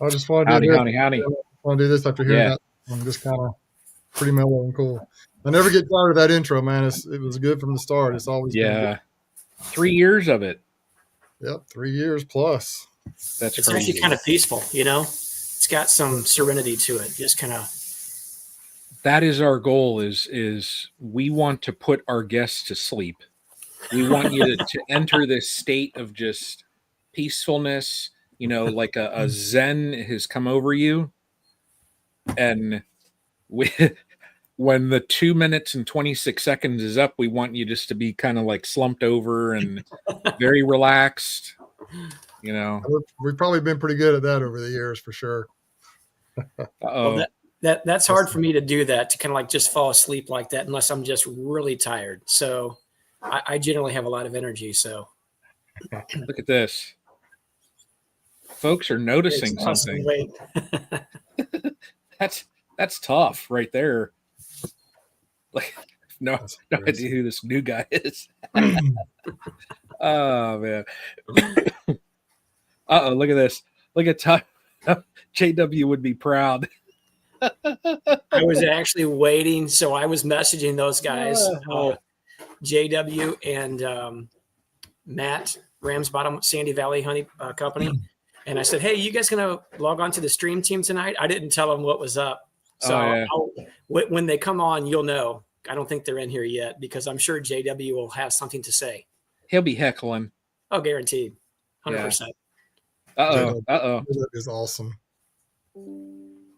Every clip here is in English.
I just want to Howdy, do this. howdy, howdy. I want to do this after hearing Yeah. that. I'm just kind of pretty mellow and cool. I never get tired of that intro, man. It was good from the start. It's always been good. Yeah. 3 years of it. Yep, 3 years plus. That's It's crazy. actually kind of peaceful, you know? It's got some serenity to it. Just kind of. That is our goal is we want to put our guests to sleep. We want you to enter this state of just peacefulness, you know, like a zen has come over you. And when the 2 minutes and 26 seconds is up, we want you just to be kind of like slumped over and very relaxed, you know. We've probably been pretty good at that over the years for sure. Well, that's hard for me to do that, to kind of like just fall asleep like that unless I'm just really tired. So I generally have a lot of energy. So look at this. Folks are noticing something. Wait. That's tough right there. Like no idea who this new guy is. Oh man. Uh-oh, look at this. Look at Tom. JW would be proud. I was actually waiting, so I was messaging those guys, JW and Matt Ramsbottom, Sandy Valley Honey Company, and I said, "Hey, you guys gonna log on to the StreamTeam tonight?" I didn't tell them what was up, so when they come on, you'll know. I don't think they're in here yet because I'm sure JW will have something to say. He'll be heckling. Oh, guaranteed, 100%. Uh-oh. That is awesome.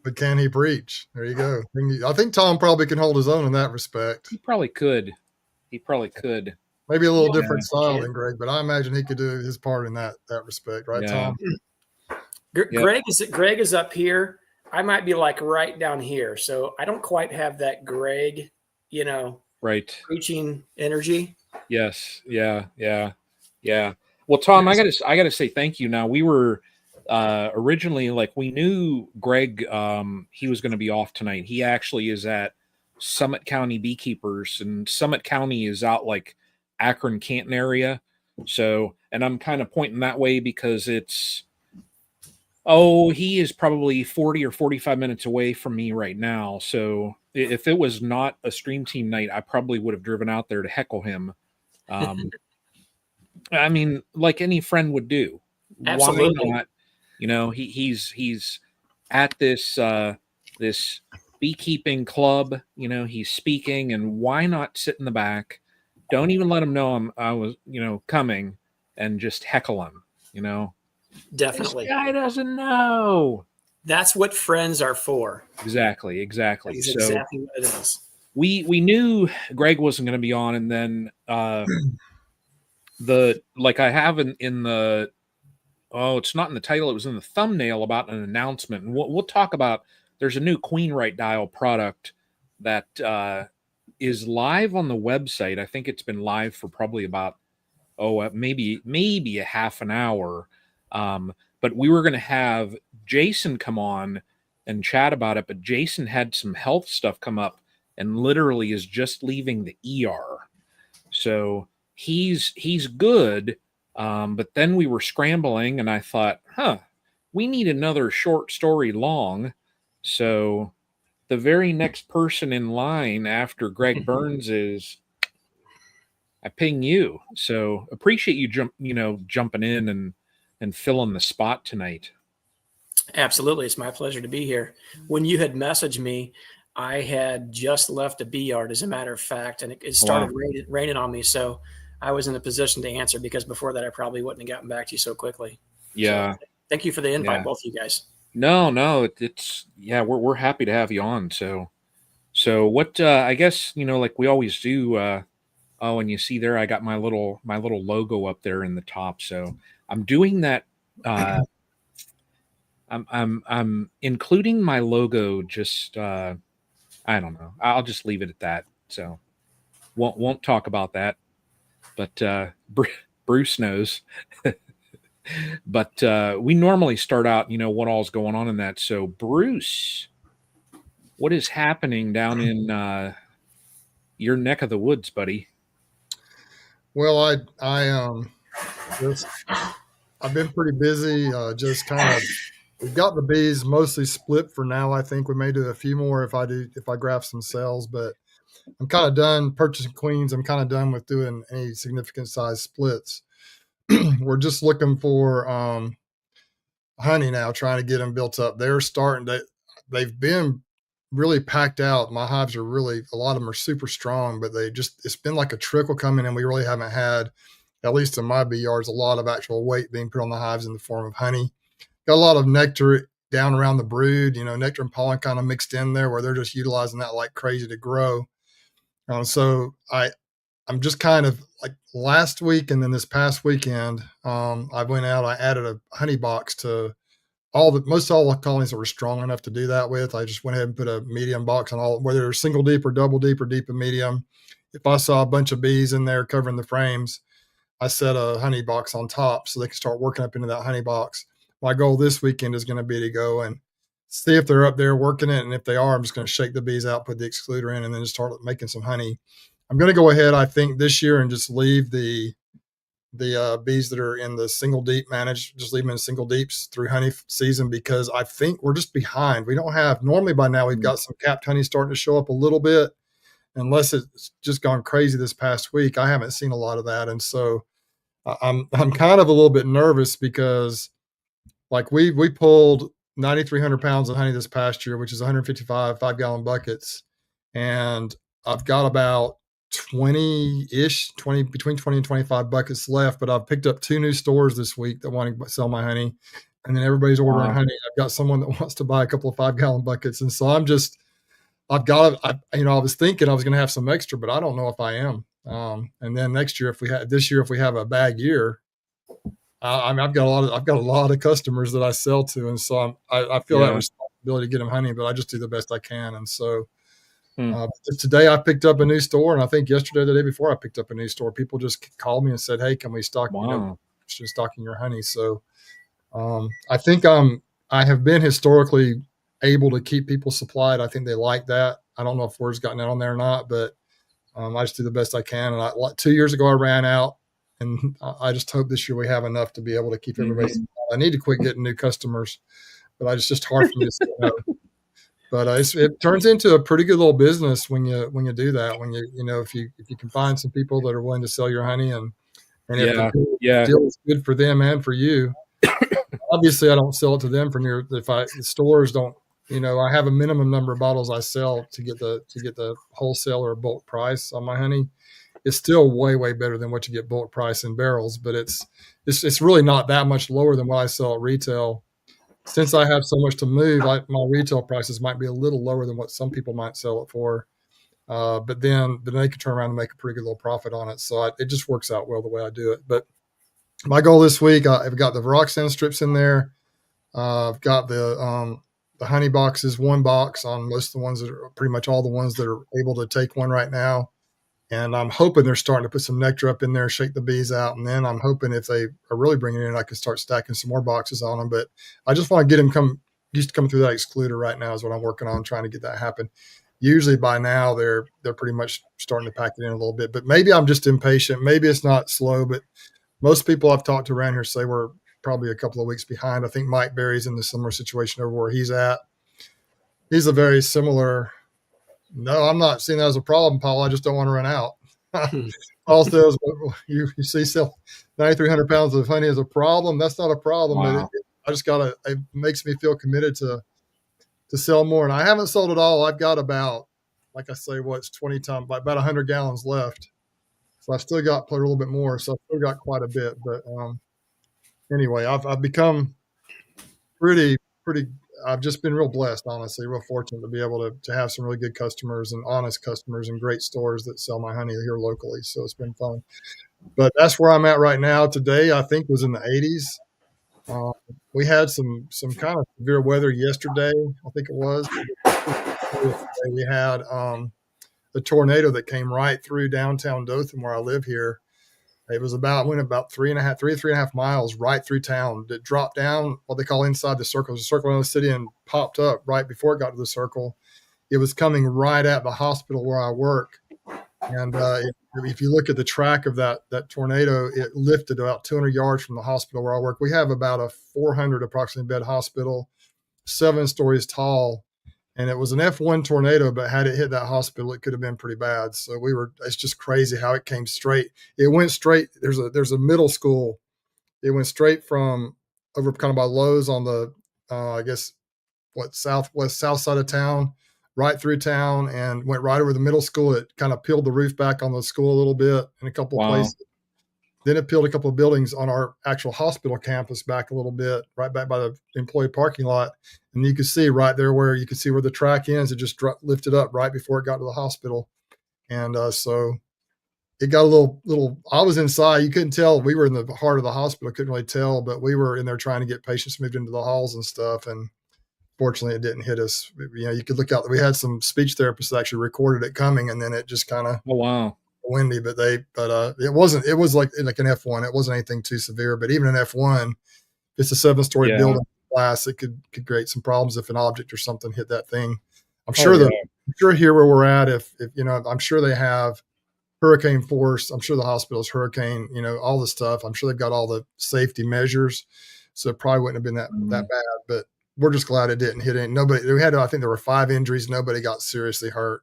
But can he preach? There you go. I think Tom probably can hold his own in that respect. He probably could. Maybe a little different style than Greg, but I imagine he could do his part in that respect, right, Tom? Greg is up here. I might be like right down here, so I don't quite have that Greg, you know, preaching energy. Yes. Yeah. Well, Tom, I gotta say thank you. Now, we were originally, like, we knew Greg, he was going to be off tonight. He actually is at Summit County Beekeepers, and Summit County is out like Akron, Canton area. So, and I'm kind of pointing that way because he is probably 40 or 45 minutes away from me right now. So if it was not a StreamTeam night, I probably would have driven out there to heckle him. I mean, like any friend would do. Absolutely. Why not? You know, he's at this this beekeeping club. You know, he's speaking, and why not sit in the back? Don't even let him know I was, you know, coming, and just heckle him. You know, definitely. This guy doesn't know. That's what friends are for. Exactly. That's exactly what it is. We knew Greg wasn't going to be on, and then I have in the it's not in the title, it was in the thumbnail about an announcement, and we'll talk about. There's a new Queen Right Dial product that is live on the website. I think it's been live for probably about maybe a half an hour. But we were going to have Jason come on and chat about it, but Jason had some health stuff come up and literally is just leaving the ER. So he's good. But then we were scrambling, and I thought, we need another short story long. So the very next person in line after Greg Burns is, I ping you. So appreciate you jumping in and filling the spot tonight. Absolutely. It's my pleasure to be here. When you had messaged me, I had just left a bee yard, as a matter of fact, and it started raining on me. So I was in a position to answer, because before that, I probably wouldn't have gotten back to you so quickly. Yeah. So, thank you for the invite, both of you guys. No, we're happy to have you on. So what, I guess, like we always do, and you see there, I got my little logo up there in the top. So I'm doing that. I'm including my logo. Just, I don't know. I'll just leave it at that. So won't talk about that, but, Bruce knows. But we normally start out, what all's going on in that. So, Bruce, what is happening down in your neck of the woods, buddy? Well, I've been pretty busy, just kind of we've got the bees mostly split for now. I think we may do a few more if I grab some cells, but I'm kind of done purchasing queens. I'm kind of done with doing any significant size splits. We're just looking for honey now, trying to get them built up. They've been really packed out. My hives are really, a lot of them are super strong, but it's been like a trickle coming, and we really haven't had, at least in my bee yards, a lot of actual weight being put on the hives in the form of honey. Got a lot of nectar down around the brood, nectar and pollen kind of mixed in there where they're just utilizing that like crazy to grow. So I'm just kind of like last week and then this past weekend, I went out, I added a honey box to most all the colonies that were strong enough to do that with. I just went ahead and put a medium box on all, whether they're single deep or double deep or deep and medium. If I saw a bunch of bees in there covering the frames, I set a honey box on top so they can start working up into that honey box. My goal this weekend is going to be to go and see if they're up there working it. And if they are, I'm just going to shake the bees out, put the excluder in, and then just start making some honey. I'm going to go ahead, I think, this year and just leave the bees that are in the single deep managed, just leave them in single deeps through honey season, because I think we're just behind. We don't have, normally by now we've got some capped honey starting to show up a little bit, unless it's just gone crazy this past week. I haven't seen a lot of that. And so I'm kind of a little bit nervous because like we pulled 9,300 pounds of honey this past year, which is 155 5-gallon buckets. And I've got about 20 between 20 and 25 buckets left, but I've picked up 2 new stores this week that want to sell my honey. And then everybody's ordering honey. I've got someone that wants to buy a couple of 5-gallon buckets. And so I was thinking I was going to have some extra, but I don't know if I am. And then this year, if we have a bag year, I've got a lot of customers that I sell to. And so I feel that responsibility to get them honey, but I just do the best I can. And so today I picked up a new store, and I think yesterday, the day before, I picked up a new store. People just called me and said, "Hey, can we stock? Stocking your honey?" So I think I have been historically able to keep people supplied. I think they like that. I don't know if word's gotten out on there or not, but I just do the best I can. And 2 years ago I ran out, and I just hope this year we have enough to be able to keep everybody. I need to quit getting new customers, but it's just hard for me to say no. But it turns into a pretty good little business when you do that. When if you can find some people that are willing to sell your honey, and if the deal is good for them and for you. Obviously, I don't sell it to them the stores don't. I have a minimum number of bottles I sell to get the wholesale or bulk price on my honey. It's still way, way better than what you get bulk price in barrels, but it's really not that much lower than what I sell at retail. Since I have so much to move, my retail prices might be a little lower than what some people might sell it for. But then they can turn around and make a pretty good little profit on it. So it just works out well the way I do it. But my goal this week, I've got the Viroxan strips in there. I've got the honey boxes, 1 box on most of the ones that are pretty much all the ones that are able to take one right now. And I'm hoping they're starting to put some nectar up in there, shake the bees out. And then I'm hoping if they are really bringing it in, I can start stacking some more boxes on them. But I just want to get them used to come through that excluder right now is what I'm working on, trying to get that happen. Usually by now they're pretty much starting to pack it in a little bit, but maybe I'm just impatient. Maybe it's not slow, but most people I've talked to around here say we're probably a couple of weeks behind. I think Mike Berry's in the similar situation over where he's at. He's a very similar. No, I'm not seeing that as a problem, Paul. I just don't want to run out. Paul says, you see, sell 9,300 pounds of honey as a problem. That's not a problem. Wow. But it makes me feel committed to sell more. And I haven't sold it all. I've got about, like I say, it's 20 times, about 100 gallons left. So I've still got a little bit more. So I've still got quite a bit. But anyway, I've become pretty. I've just been real blessed, honestly, real fortunate to be able to have some really good customers and honest customers and great stores that sell my honey here locally. So it's been fun. But that's where I'm at right now. Today, I think, was in the 80s. We had some kind of severe weather yesterday, I think it was. We had a tornado that came right through downtown Dothan where I live here. It was went about 3.5 miles right through town. It dropped down what they call inside the circle. There's a circle in the city and popped up right before it got to the circle. It was coming right at the hospital where I work. And if you look at the track of that tornado, it lifted about 200 yards from the hospital where I work. We have about a 400 approximately bed hospital. 7 stories tall, and it was an F1 tornado, but had it hit that hospital, it could have been pretty bad. So it's just crazy how it came straight. It went straight. There's a middle school. It went straight from over kind of by Lowe's on the, I guess, south side of town, right through town, and went right over the middle school. It kind of peeled the roof back on the school a little bit in a couple of places. Then it peeled a couple of buildings on our actual hospital campus back a little bit, right back by the employee parking lot. And you could see right there where the track ends. It just lifted up right before it got to the hospital. And so it got a little, I was inside. You couldn't tell. We were in the heart of the hospital. Couldn't really tell, but we were in there trying to get patients moved into the halls and stuff. And fortunately, it didn't hit us. You could look out. We had some speech therapists that actually recorded it coming, and then it just kind of windy. But it wasn't. It was like an F1. It wasn't anything too severe. But even an F1, it's a 7-story building glass. It could create some problems if an object or something hit that thing. I'm sure here where we're at, if I'm sure they have hurricane force. I'm sure the hospital's hurricane. All the stuff. I'm sure they've got all the safety measures. So it probably wouldn't have been that bad. But we're just glad it didn't hit any. Nobody. I think there were 5 injuries. Nobody got seriously hurt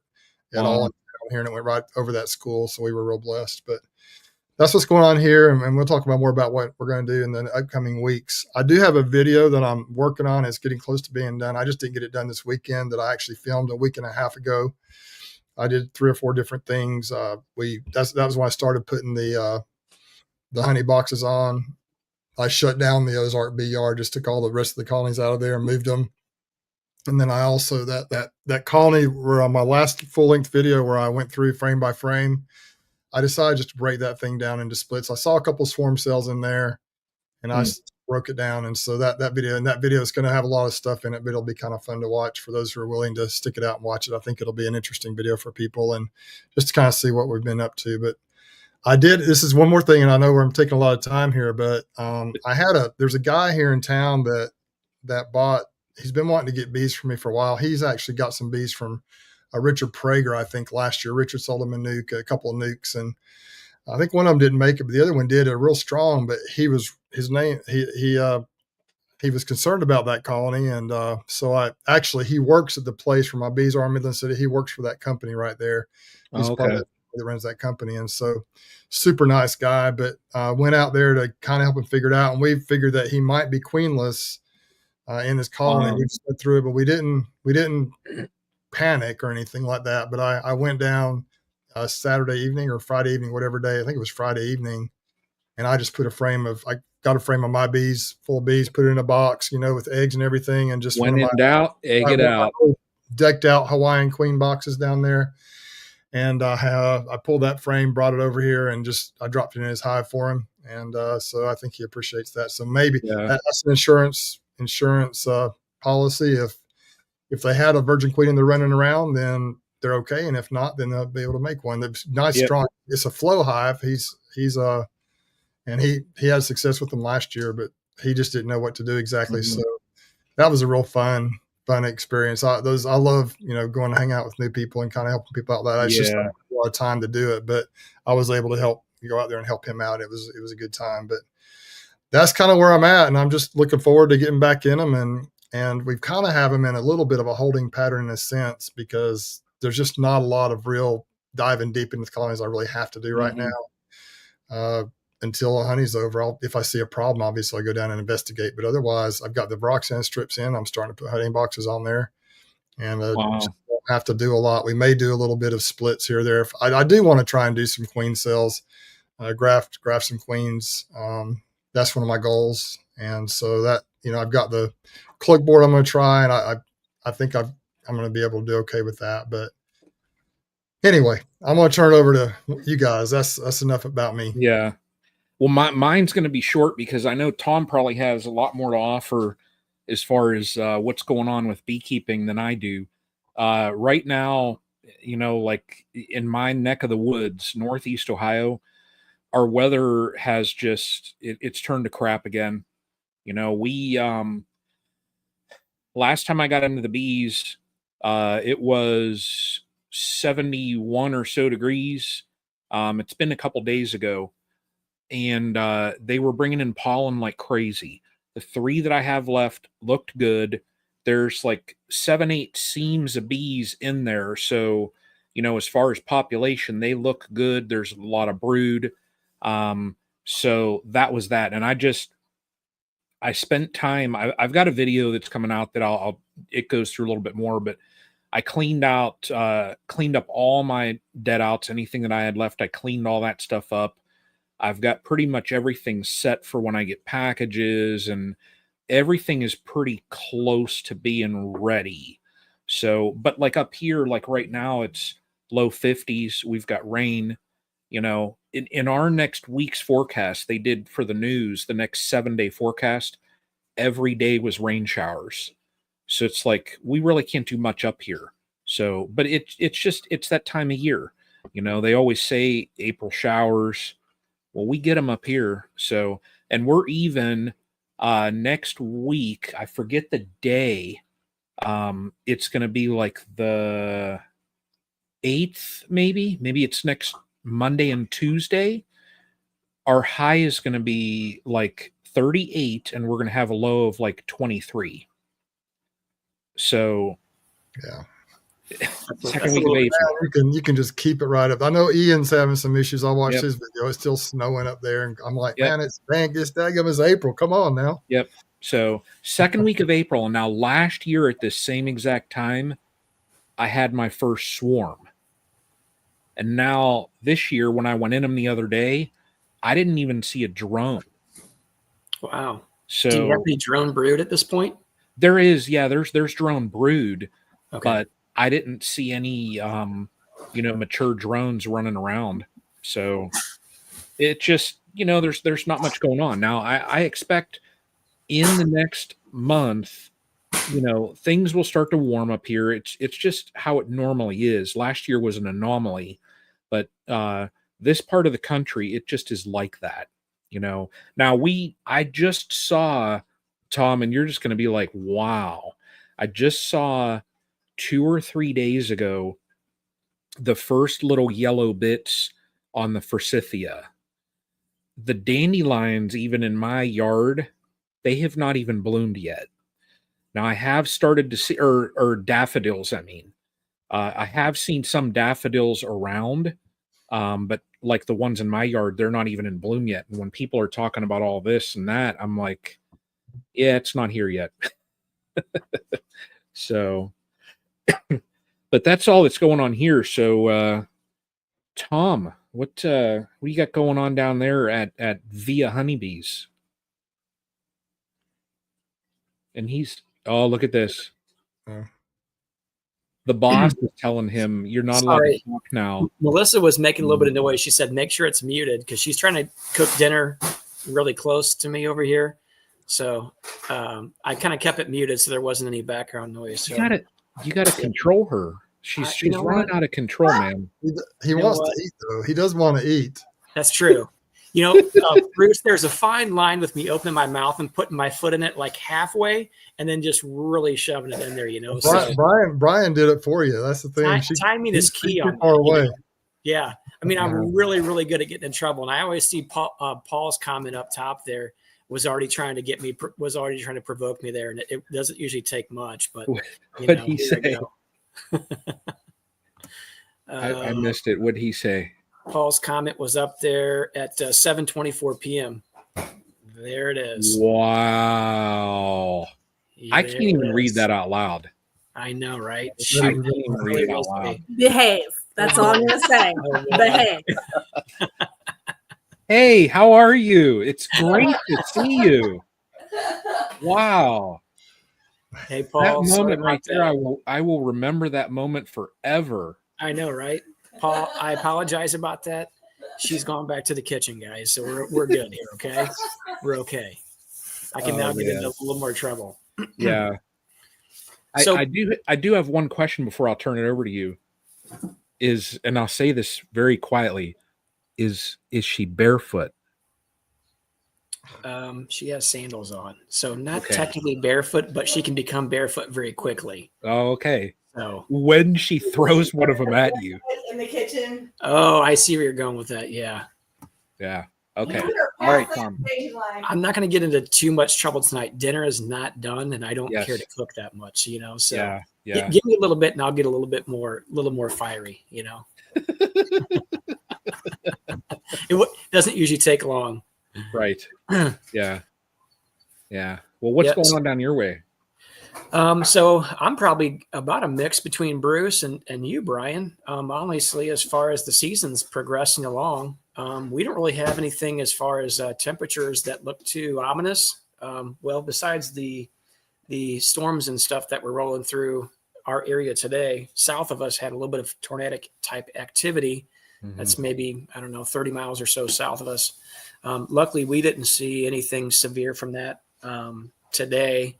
at all here, and it went right over that school. So we were real blessed. But that's what's going on here, and we'll talk about more about what we're going to do in the upcoming weeks. I do have a video that I'm working on. It's getting close to being done. I just didn't get it done this weekend. That I actually filmed a week and a half ago. I did 3 or 4 different things. That was when I started putting the honey boxes on. I shut down the Ozark bee yard, just took all the rest of the colonies out of there and moved them. And then I also that colony where on my last full length video where I went through frame by frame, I decided just to break that thing down into splits. I saw a couple of swarm cells in there, and I broke it down. And so that video is going to have a lot of stuff in it, but it'll be kind of fun to watch for those who are willing to stick it out and watch it. I think it'll be an interesting video for people and just to kind of see what we've been up to. But this is one more thing, and I know I'm taking a lot of time here, but there's a guy here in town that bought, he's been wanting to get bees from me for a while. He's actually got some bees from Richard Prager, I think last year. Richard sold him a couple of nukes, and I think one of them didn't make it, but the other one did. Real strong, but he was concerned about that colony, and so he works at the place where my bees are in Midland City. He works for that company right there. He's part of that runs that company, and so super nice guy. But went out there to kind of help him figure it out, and we figured that he might be queenless in his colony. We just went through it, but we didn't panic or anything like that. But I went down Saturday evening or Friday evening, whatever day, I think it was Friday evening, and I just put I got a frame of my bees, full of bees, put it in a box, with eggs and everything, and just when in doubt, egg it out. Decked out Hawaiian queen boxes down there, and I pulled that frame, brought it over here, and I dropped it in his hive for him, and so I think he appreciates that. So maybe that's an insurance policy. If they had a virgin queen and they're running around, then they're okay, and if not, then they'll be able to make one. That's nice, strong. It's a flow hive. And he had success with them last year, but he just didn't know what to do exactly. So that was a real fun experience. I love, going to hang out with new people and kind of helping people out. That I just don't have a lot of time to do it, but I was able to go out there and help him out. It was a good time, but that's kind of where I'm at. And I'm just looking forward to getting back in them. And we've kind of have them in a little bit of a holding pattern in a sense, because there's just not a lot of real diving deep into the colonies I really have to do right now. Until honey's over, if I see a problem, obviously I'll go down and investigate. But otherwise, I've got the Varoxan strips in. I'm starting to put honey boxes on there, and just don't have to do a lot. We may do a little bit of splits here or there. I do want to try and do some queen cells, graft some queens. That's one of my goals, and so that I've got the cluck board I'm going to try, and I think I'm going to be able to do okay with that. But anyway, I'm going to turn it over to you guys. That's enough about me. Yeah. Well, mine's going to be short because I know Tom probably has a lot more to offer as far as what's going on with beekeeping than I do. Right now, like in my neck of the woods, Northeast Ohio, our weather has it's turned to crap again. We last time I got into the bees, it was 71 or so degrees. It's been a couple days ago. And they were bringing in pollen like crazy. The 3 that I have left looked good. there's like 7-8 seams of bees in there. So, you know, as far as population, they look good. There's a lot of brood. So that was that. And I spent time, I've got a video that's coming out that it goes through a little bit more, but I cleaned up all my dead outs, anything that I had left. I cleaned all that stuff up. I've got pretty much everything set for when I get packages, and everything is pretty close to being ready. So, but like up here, like right now, it's low 50s. We've got rain. You know, in our next week's forecast, they did for the news, the next 7-day forecast, every day was rain showers. So it's like, we really can't do much up here. So, but it's that time of year. You know, they always say April showers. Well, we get them up here. So, and we're even next week, I forget the day. It's going to be like the 8th, maybe it's next Monday and Tuesday. Our high is going to be like 38, and we're going to have a low of like 23. So, yeah. Second week of April. You can just keep it right up. I know Ian's having some issues. I watched his video. It's still snowing up there, and I'm like, man, it's daggum is April. Come on now. Yep. So second week of April. And now last year at this same exact time, I had my first swarm. And now this year, when I went in them the other day, I didn't even see a drone. Wow. So do you have any drone brood at this point? There is, there's drone brood, okay. But I didn't see any, mature drones running around. So it just, there's not much going on. Now I expect in the next month, things will start to warm up here. It's just how it normally is. Last year was an anomaly, but this part of the country, it just is like that. Now I just saw, Tom, and you're just going to be like, wow. I just saw 2 or 3 days ago the first little yellow bits on the forsythia. The dandelions, even in my yard, they have not even bloomed yet. Now I have started to see, or daffodils, I mean. I have seen some daffodils around, but like the ones in my yard, they're not even in bloom yet. And when people are talking about all this and that, I'm like, yeah, it's not here yet. So, but that's all that's going on here. So, Tom, what do you got going on down there at Via Honeybees? And oh, look at this. The boss is telling him you're not allowed to talk now. Melissa was making a little bit of noise. She said, make sure it's muted, because she's trying to cook dinner really close to me over here. So I kind of kept it muted so there wasn't any background noise. So. You got to control her. She's running out of control, man. He wants to eat, though. He does want to eat. That's true. Bruce, there's a fine line with me opening my mouth and putting my foot in it like halfway and then just really shoving it in there, Brian did it for you. That's the thing. Timing is key on far away. Yeah. I mean, I'm really, really good at getting in trouble. And I always see Paul's comment up top there was already trying to provoke me there. And it doesn't usually take much, but what'd he say? I missed it. What'd he say? Paul's comment was up there at 7:24 p.m. There it is. Wow. I can't even read that out loud. I know, right? I can't even read it out loud. Behave. That's all I'm going to say. Behave. Hey, how are you? It's great to see you. Wow. Hey, Paul. That moment right there, I will remember that moment forever. I know, right? Paul, I apologize about that. She's gone back to the kitchen, guys. So we're good here, okay? We're okay. I can now get into a little more trouble. Yeah. So I do have one question before I'll turn it over to you. And I'll say this very quietly, is she barefoot? She has sandals on. So not technically barefoot, but she can become barefoot very quickly. Oh, okay. So when she throws one of them at you in the kitchen. Oh, I see where you're going with that. Yeah. Yeah. Okay. All right, Tom. I'm not going to get into too much trouble tonight. Dinner is not done, and I don't Yes. care to cook that much, you know. So Yeah. give me a little bit, and I'll get a little more fiery, you know. It doesn't usually take long. Right. Yeah. Yeah. Well, what's going on down your way? So I'm probably about a mix between Bruce and you, Brian. Honestly, as far as the season's progressing along, we don't really have anything as far as temperatures that look too ominous. Well, besides the storms and stuff that were rolling through our area today, south of us had a little bit of tornadic type activity. That's maybe, I don't know, 30 miles or so south of us. Luckily, we didn't see anything severe from that today.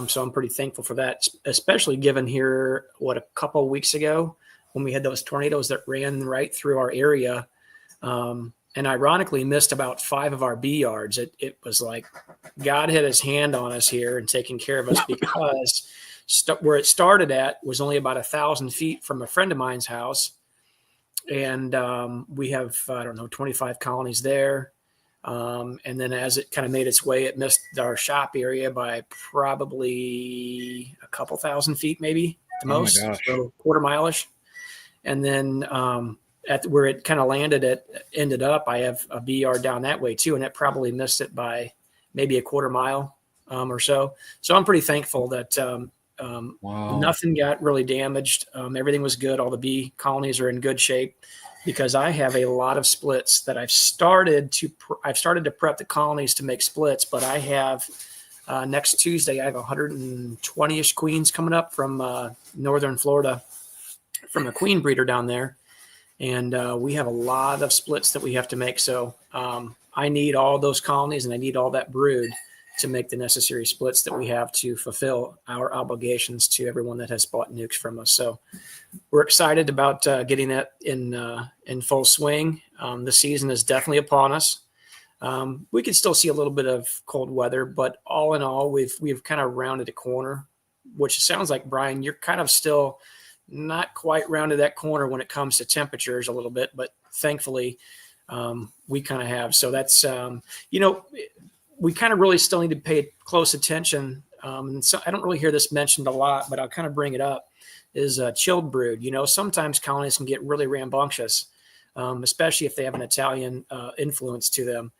So I'm pretty thankful for that, especially given here, a couple of weeks ago when we had those tornadoes that ran right through our area. And ironically missed about 5 of our bee yards. It was like God had his hand on us here and taking care of us, because where it started at was only about 1,000 feet from a friend of mine's house. And we have, 25 colonies there. And then as it kind of made its way, it missed our shop area by probably a couple thousand feet, maybe at the most, so quarter mile-ish. And then at where it kind of ended up, I have a bee yard down that way too, and it probably missed it by maybe a quarter mile or so. So I'm pretty thankful that nothing got really damaged. Everything was good. All the bee colonies are in good shape, because I have a lot of splits that I've started to prep the colonies to make splits, but I have next Tuesday, I have 120-ish queens coming up from northern Florida from a queen breeder down there. And we have a lot of splits that we have to make. So I need all those colonies and I need all that brood to make the necessary splits that we have to fulfill our obligations to everyone that has bought nukes from us. So we're excited about getting that in full swing. The season is definitely upon us. We could still see a little bit of cold weather, but all in all, we've kind of rounded a corner, which sounds like, Brian, you're kind of still not quite rounded that corner when it comes to temperatures a little bit, but thankfully we kind of have. So that's, we kind of really still need to pay close attention. And so I don't really hear this mentioned a lot, but I'll kind of bring it up, is chilled brood. Sometimes colonies can get really rambunctious, especially if they have an Italian influence to them.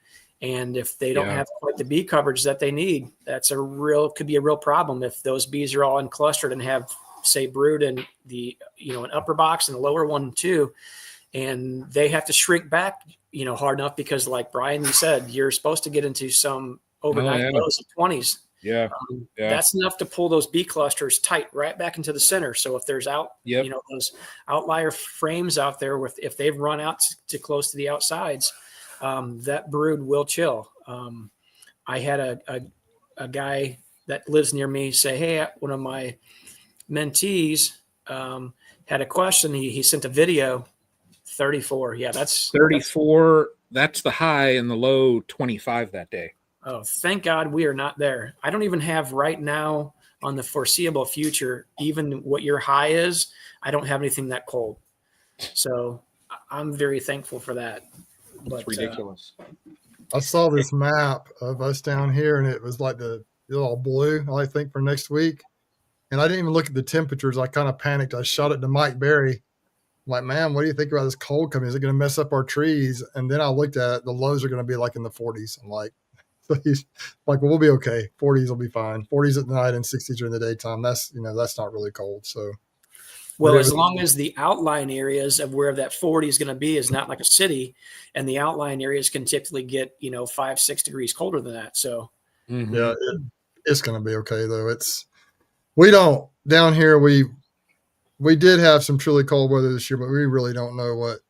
And if they don't have quite the bee coverage that they need, could be a real problem if those bees are all unclustered and have, say, brood in the, an upper box and a lower one too. And they have to shrink back, hard enough, because like Brian, you said, you're supposed to get into some overnight lows of 20s. Yeah. That's enough to pull those bee clusters tight right back into the center. So if there's those outlier frames out there, if they've run out to close to the outsides, that brood will chill. I had a guy that lives near me say, hey, one of my mentees had a question. He sent a video. 34. Yeah, that's 34. That's the high, and the low 25 that day. Oh, thank God we are not there. I don't even have right now on the foreseeable future, even what your high is, I don't have anything that cold. So I'm very thankful for that. That's ridiculous. I saw this map of us down here, and it was like the all blue, I think, for next week. And I didn't even look at the temperatures. I kind of panicked. I shot it to Mike Berry. I'm like, man, what do you think about this cold coming? Is it going to mess up our trees? And then I looked at it. The lows are going to be like in the 40s. I'm like, so he's like, well, we'll be okay. 40s will be fine. 40s at night and 60s during the daytime. That's not really cold. So, well, as long as the outline areas of where that 40 is going to be is not like a city, and the outline areas can typically get 5-6 degrees colder than that. So yeah, it's going to be okay though. We don't down here. We did have some truly cold weather this year, but we really don't know what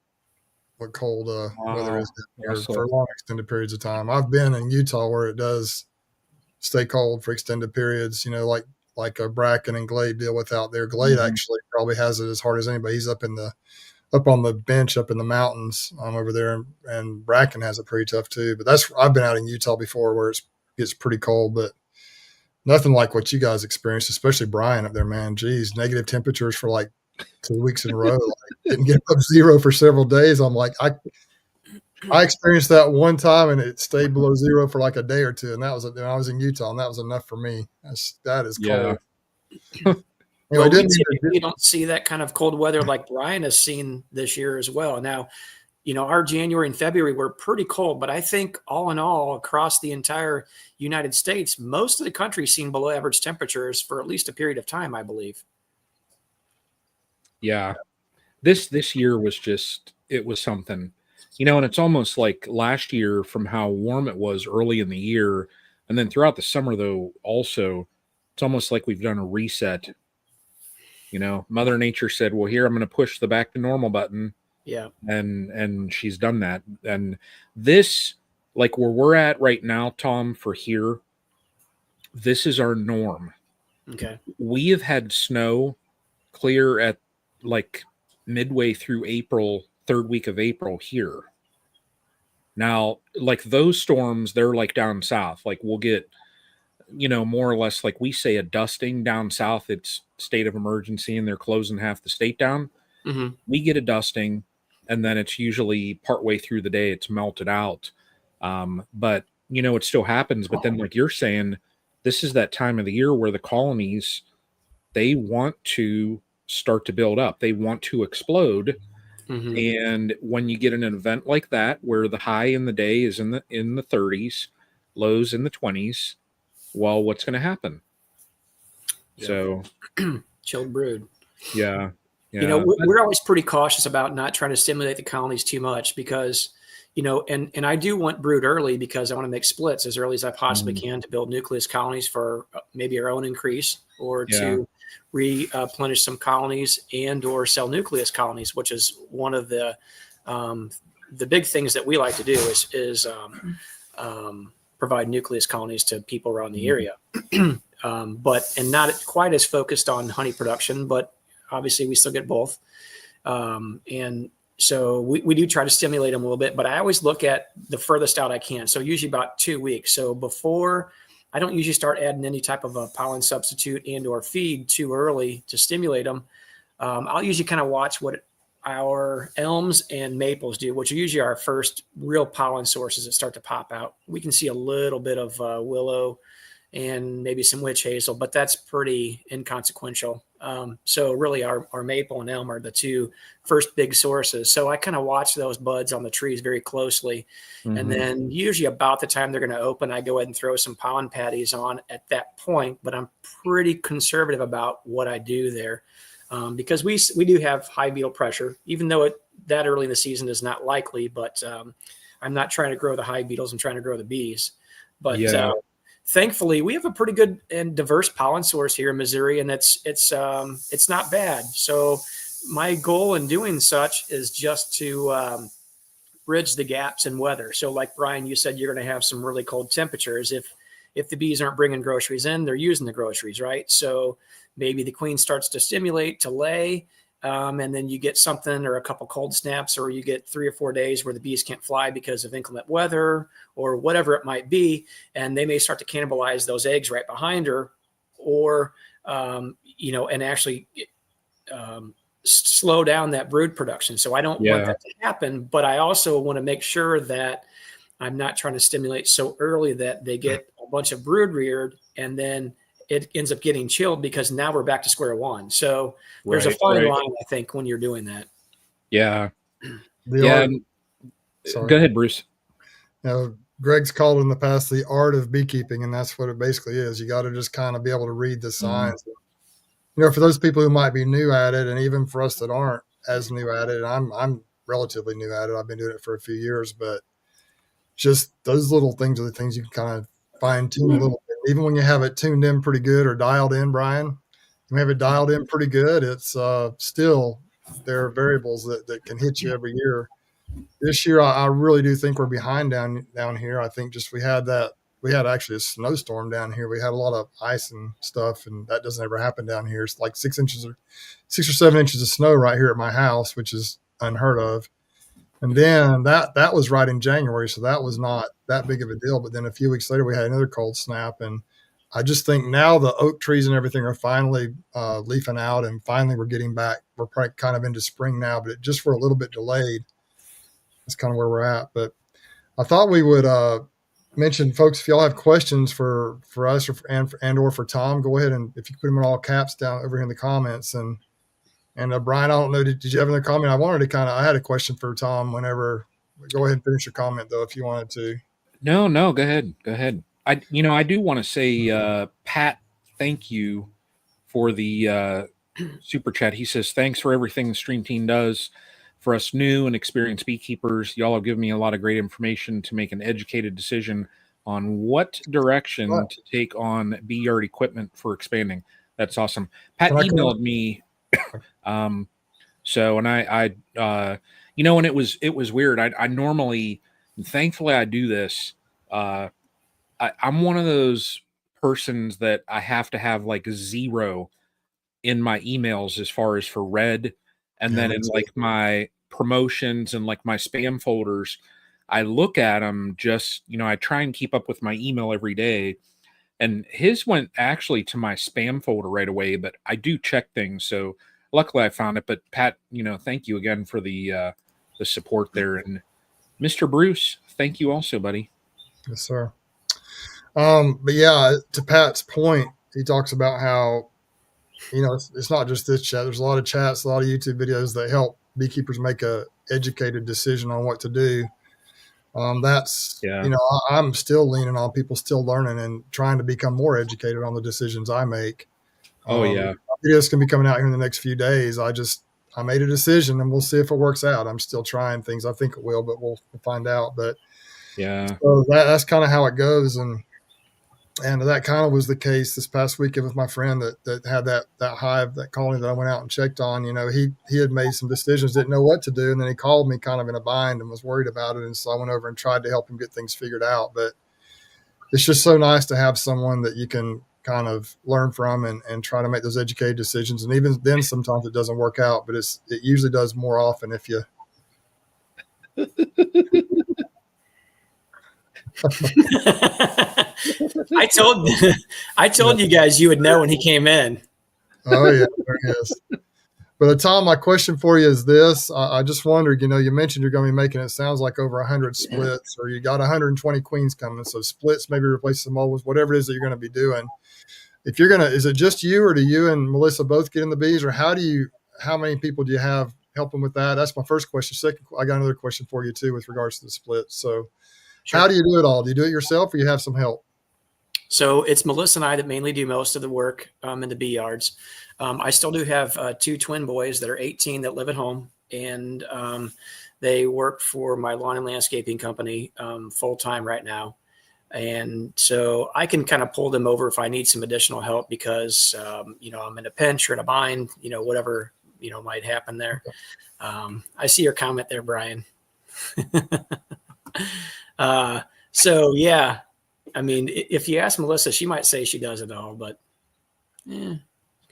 cold weather is for long extended periods of time. I've been in Utah where it does stay cold for extended periods, like a Bracken and Glade deal with out there. Glade actually probably has it as hard as anybody. He's up on the bench up in the mountains over there, and Bracken has it pretty tough too. But I've been out in Utah before where it gets pretty cold, but nothing like what you guys experienced, especially Brian up there, man. Geez, negative temperatures for like 2 weeks in a row. Like, didn't get up zero for several days. I'm like, I experienced that one time, and it stayed below zero for like a day or two, and that was I was in Utah, and that was enough for me. That is cold. Well, Anyway, we typically don't see that kind of cold weather like Brian has seen this year as well. Now, our January and February were pretty cold, but I think all in all, across the entire United States, most of the country's seen below average temperatures for at least a period of time, I believe. Yeah. This year was it was something, and it's almost like last year from how warm it was early in the year. And then throughout the summer, though, also, it's almost like we've done a reset. Mother Nature said, well, here, I'm going to push the back to normal button. Yeah. And she's done that. And this, like where we're at right now, Tom, for here, this is our norm. Okay. We have had snow clear at like midway through April, third week of April here. Now, like those storms, they're like down south. Like we'll get, more or less like we say a dusting down south. It's state of emergency and they're closing half the state down. Mm-hmm. We get a dusting and then it's usually partway through the day, it's melted out. But, it still happens. But then like you're saying, this is that time of the year where the colonies, they want to start to build up. They want to explode. Mm-hmm. And when you get an event like that, where the high in the day is in the 30s, lows in the 20s, well, what's going to happen? Yeah. So chilled brood. Yeah. We're always pretty cautious about not trying to stimulate the colonies too much because, and I do want brood early because I want to make splits as early as I possibly can to build nucleus colonies for maybe our own increase or to replenish some colonies and or sell nucleus colonies, which is one of the big things that we like to do is provide nucleus colonies to people around the area. But not quite as focused on honey production, but obviously we still get both. And so we do try to stimulate them a little bit, but I always look at the furthest out I can. So usually about 2 weeks. So before I don't usually start adding any type of a pollen substitute and or feed too early to stimulate them. I'll usually kind of watch what our elms and maples do, which are usually our first real pollen sources that start to pop out. We can see a little bit of willow and maybe some witch hazel, but that's pretty inconsequential. So really our maple and elm are the two first big sources. So I kind of watch those buds on the trees very closely. Mm-hmm. And then usually about the time they're going to open, I go ahead and throw some pollen patties on at that point, but I'm pretty conservative about what I do there. Because we do have high beetle pressure, even though that early in the season is not likely, but I'm not trying to grow the hive beetles. I'm trying to grow the bees. But thankfully, we have a pretty good and diverse pollen source here in Missouri, and it's not bad. So my goal in doing such is just to bridge the gaps in weather. So like Brian, you said, you're going to have some really cold temperatures. If the bees aren't bringing groceries in, they're using the groceries, right? So maybe the queen starts to stimulate, to lay, and then you get something or a couple cold snaps, or you get 3 or 4 days where the bees can't fly because of inclement weather or whatever it might be. And they may start to cannibalize those eggs right behind her or, and actually slow down that brood production. So I don't want that to happen, but I also want to make sure that I'm not trying to stimulate so early that they get a bunch of brood reared and then it ends up getting chilled because now we're back to square one. So there's a fine line, I think, when you're doing that. Yeah. Sorry. Go ahead, Bruce. Greg's called in the past the art of beekeeping, and that's what it basically is. You got to just kind of be able to read the signs. Mm-hmm. For those people who might be new at it, and even for us that aren't as new at it, and I'm relatively new at it. I've been doing it for a few years, but just those little things are the things you can kind of fine tune a little bit. Even when you have it tuned in pretty good or dialed in, Brian, you have it dialed in pretty good. It's still, there are variables that can hit you every year. This year, I really do think we're behind down here. I think just we had actually a snowstorm down here. We had a lot of ice and stuff, and that doesn't ever happen down here. It's like 6 or 7 inches of snow right here at my house, which is unheard of. And then that was right in January, so that was not that big of a deal. But then a few weeks later, we had another cold snap. And I just think now the oak trees and everything are finally leafing out, and finally we're getting back. We're kind of into spring now, but just we're a little bit delayed. that's kind of where we're at. But I thought we would mention, folks, if y'all have questions for us or for Tom, go ahead and if you put them in all caps down over here in the comments. And Brian, I don't know, did you have another comment? I had a question for Tom whenever. Go ahead and finish your comment though, if you wanted to. No, go ahead. I do want to say, Pat, thank you for the super chat. He says, thanks for everything the Stream Team does for us new and experienced beekeepers. Y'all have given me a lot of great information to make an educated decision on what direction to take on bee yard equipment for expanding. That's awesome. Pat emailed me. So, and I and it was weird. I normally, thankfully I do this. I'm one of those persons that I have to have like 0 in my emails as far as for read. And then in like my promotions and like my spam folders, I look at them just, I try and keep up with my email every day. And his went actually to my spam folder right away, but I do check things. So luckily I found it. But Pat, thank you again for the support there. And Mr. Bruce, thank you also, buddy. Yes, sir. But yeah, to Pat's point, he talks about how, it's not just this chat. There's a lot of chats, a lot of YouTube videos that help beekeepers make a educated decision on what to do. I'm still leaning on people still learning and trying to become more educated on the decisions I make. Videos can be coming out here in the next few days. I made a decision and we'll see if it works out. I'm still trying things. I think it will, but we'll find out. But yeah, so that's kind of how it goes. And that kind of was the case this past weekend with my friend that had that hive, that colony that I went out and checked on. He had made some decisions, didn't know what to do. And then he called me kind of in a bind and was worried about it. And so I went over and tried to help him get things figured out. But it's just so nice to have someone that you can kind of learn from and try to make those educated decisions. And even then, sometimes it doesn't work out, but it usually does more often if you. I told you guys you would know when he came in. Oh yeah, there he is. But Tom, my question for you is this: I just wondered, you mentioned you're going to be making, it sounds like over 100 splits, or you got 120 queens coming. So splits, maybe replace some molds, whatever it is that you're going to be doing. If you're is it just you, or do you and Melissa both get in the bees, or how many people do you have helping with that? That's my first question. Second, I got another question for you too with regards to the splits. So. Sure. How do you do it all? Do you do it yourself or you have some help? So it's Melissa and I that mainly do most of the work in the bee yards. I still do have 2 twin boys that are 18 that live at home, and they work for my lawn and landscaping company full-time right now. And so I can kind of pull them over if I need some additional help because, I'm in a pinch or in a bind, whatever, might happen there. I see your comment there, Brian. So yeah, I mean, if you ask Melissa, she might say she does it all, but she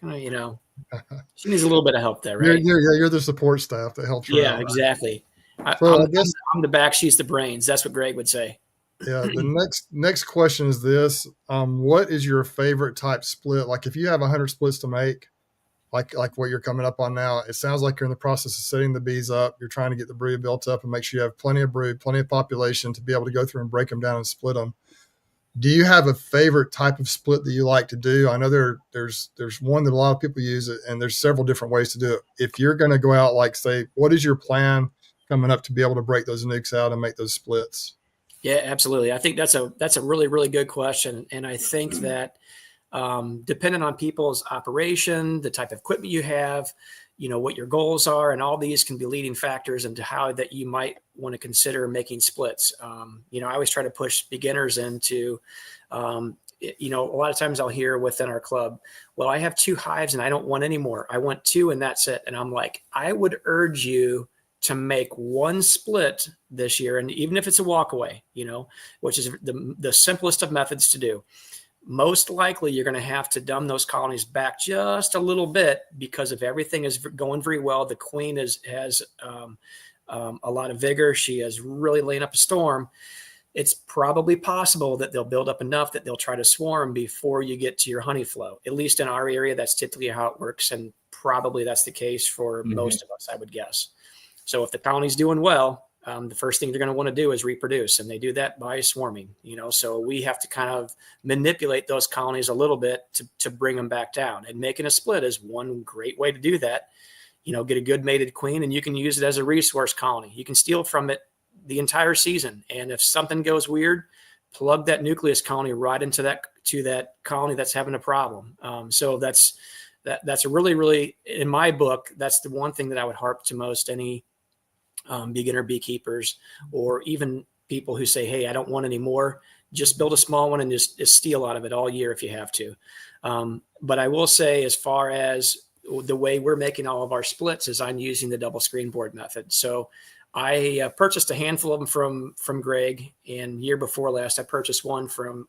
needs a little bit of help there, right? You're the support staff that helps her out, right? Exactly. So I'm the back, she's the brains. That's what Greg would say. Yeah. The next question is this: what is your favorite type split? Like if you have 100 splits to make, like what you're coming up on now, it sounds like you're in the process of setting the bees up. You're trying to get the brood built up and make sure you have plenty of brood, plenty of population to be able to go through and break them down and split them. Do you have a favorite type of split that you like to do? I know there's one that a lot of people use it, and there's several different ways to do it. If you're going to go out, like say, what is your plan coming up to be able to break those nukes out and make those splits? Yeah, absolutely. I think that's a really, really good question. And I think that depending on people's operation, the type of equipment you have, what your goals are, and all these can be leading factors into how that you might want to consider making splits. I always try to push beginners into, a lot of times I'll hear within our club, well, I have 2 hives and I don't want any more. I want 2 and that's it. And I'm like, I would urge you to make 1 split this year. And even if it's a walkaway, which is the simplest of methods to do. Most likely you're going to have to dumb those colonies back just a little bit because if everything is going very well, the queen has a lot of vigor. She is really laying up a storm. It's probably possible that they'll build up enough that they'll try to swarm before you get to your honey flow. At least in our area, that's typically how it works. And probably that's the case for most of us, I would guess. So if the colony's doing well, the first thing they're going to want to do is reproduce, and they do that by swarming, so we have to kind of manipulate those colonies a little bit to bring them back down, and making a split is one great way to do that. Get a good mated queen, and you can use it as a resource colony. You can steal from it the entire season, and if something goes weird, plug that nucleus colony right into that colony that's having a problem. So that's a really, really, in my book, that's the one thing that I would harp to most any beginner beekeepers, or even people who say, hey, I don't want any more. Just build a small one and just steal out of it all year if you have to. But I will say, as far as the way we're making all of our splits, is I'm using the double screen board method. So I purchased a handful of them from Greg, and year before last, I purchased one from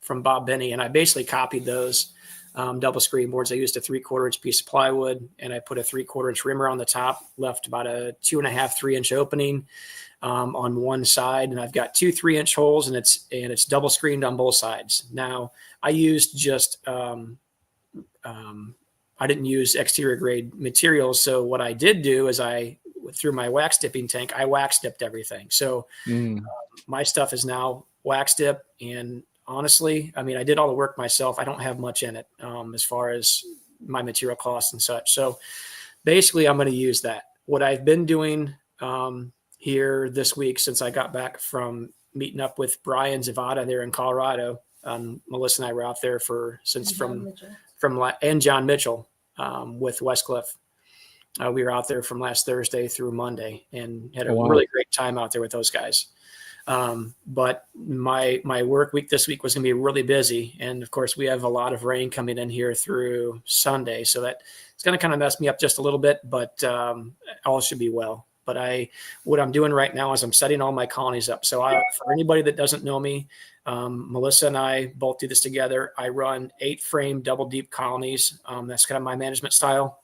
Bob Benny, and I basically copied those double screen boards. I used a 3/4 inch piece of plywood, and I put a 3/4 inch rimmer on the top, left about a 2.5, 3 inch opening on one side, and I've got 2 3-inch holes, and it's double screened on both sides. Now I used just I didn't use exterior grade materials, so what I did do is through my wax dipping tank, I wax dipped everything. So my stuff is now wax dip, and honestly, I mean, I did all the work myself. I don't have much in it as far as my material costs and such. So basically, I'm going to use that. What I've been doing here this week, since I got back from meeting up with Brian Zavada there in Colorado, Melissa and I were out there and John Mitchell with Westcliff. We were out there from last Thursday through Monday, and had a really great time out there with those guys. But my work week this week was going to be really busy. And of course, we have a lot of rain coming in here through Sunday. So that it's going to kind of mess me up just a little bit, but all should be well. But what I'm doing right now is I'm setting all my colonies up. So for anybody that doesn't know me, Melissa and I both do this together. I run 8-frame double deep colonies. That's kind of my management style.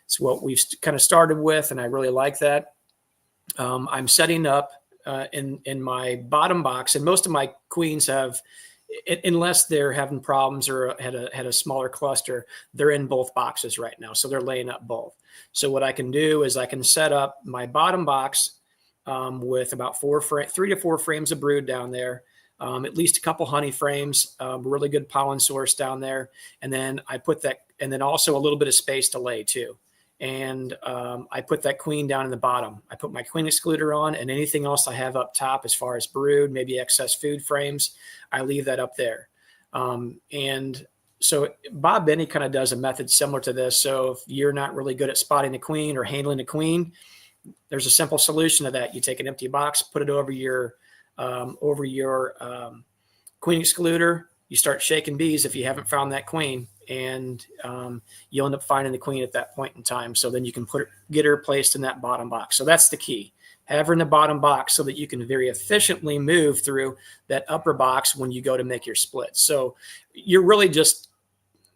It's what we've kind of started with, and I really like that. I'm setting up in my bottom box, and most of my queens have, unless they're having problems or had a smaller cluster, they're in both boxes right now. So they're laying up both. So what I can do is I can set up my bottom box with about 3 to 4 frames of brood down there, at least a couple honey frames, really good pollen source down there. And then I put that, and then also a little bit of space to lay too. And I put that queen down in the bottom. I put my queen excluder on, and anything else I have up top as far as brood, maybe excess food frames, I leave that up there. And so Bob Benny kind of does a method similar to this. So if you're not really good at spotting a queen or handling a queen, there's a simple solution to that. You take an empty box, put it over your queen excluder. You start shaking bees if you haven't found that queen, and you'll end up finding the queen at that point in time. So then you can get her placed in that bottom box. So that's the key. Have her in the bottom box so that you can very efficiently move through that upper box when you go to make your split. So you're really just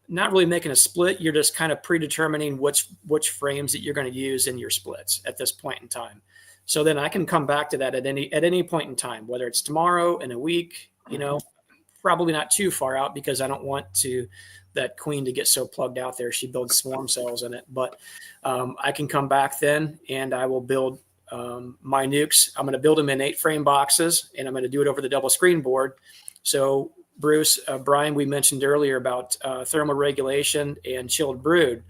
not really making a split. You're just kind of predetermining which frames that you're going to use in your splits at this point in time. So then I can come back to that at any point in time, whether it's tomorrow, in a week, probably not too far out, because I don't want that queen to get so plugged out there. She builds swarm cells in it, but I can come back then, and I will build my nukes. I'm going to build them in 8-frame boxes, and I'm going to do it over the double screen board. So Bruce, Brian, we mentioned earlier about thermal regulation and chilled brood.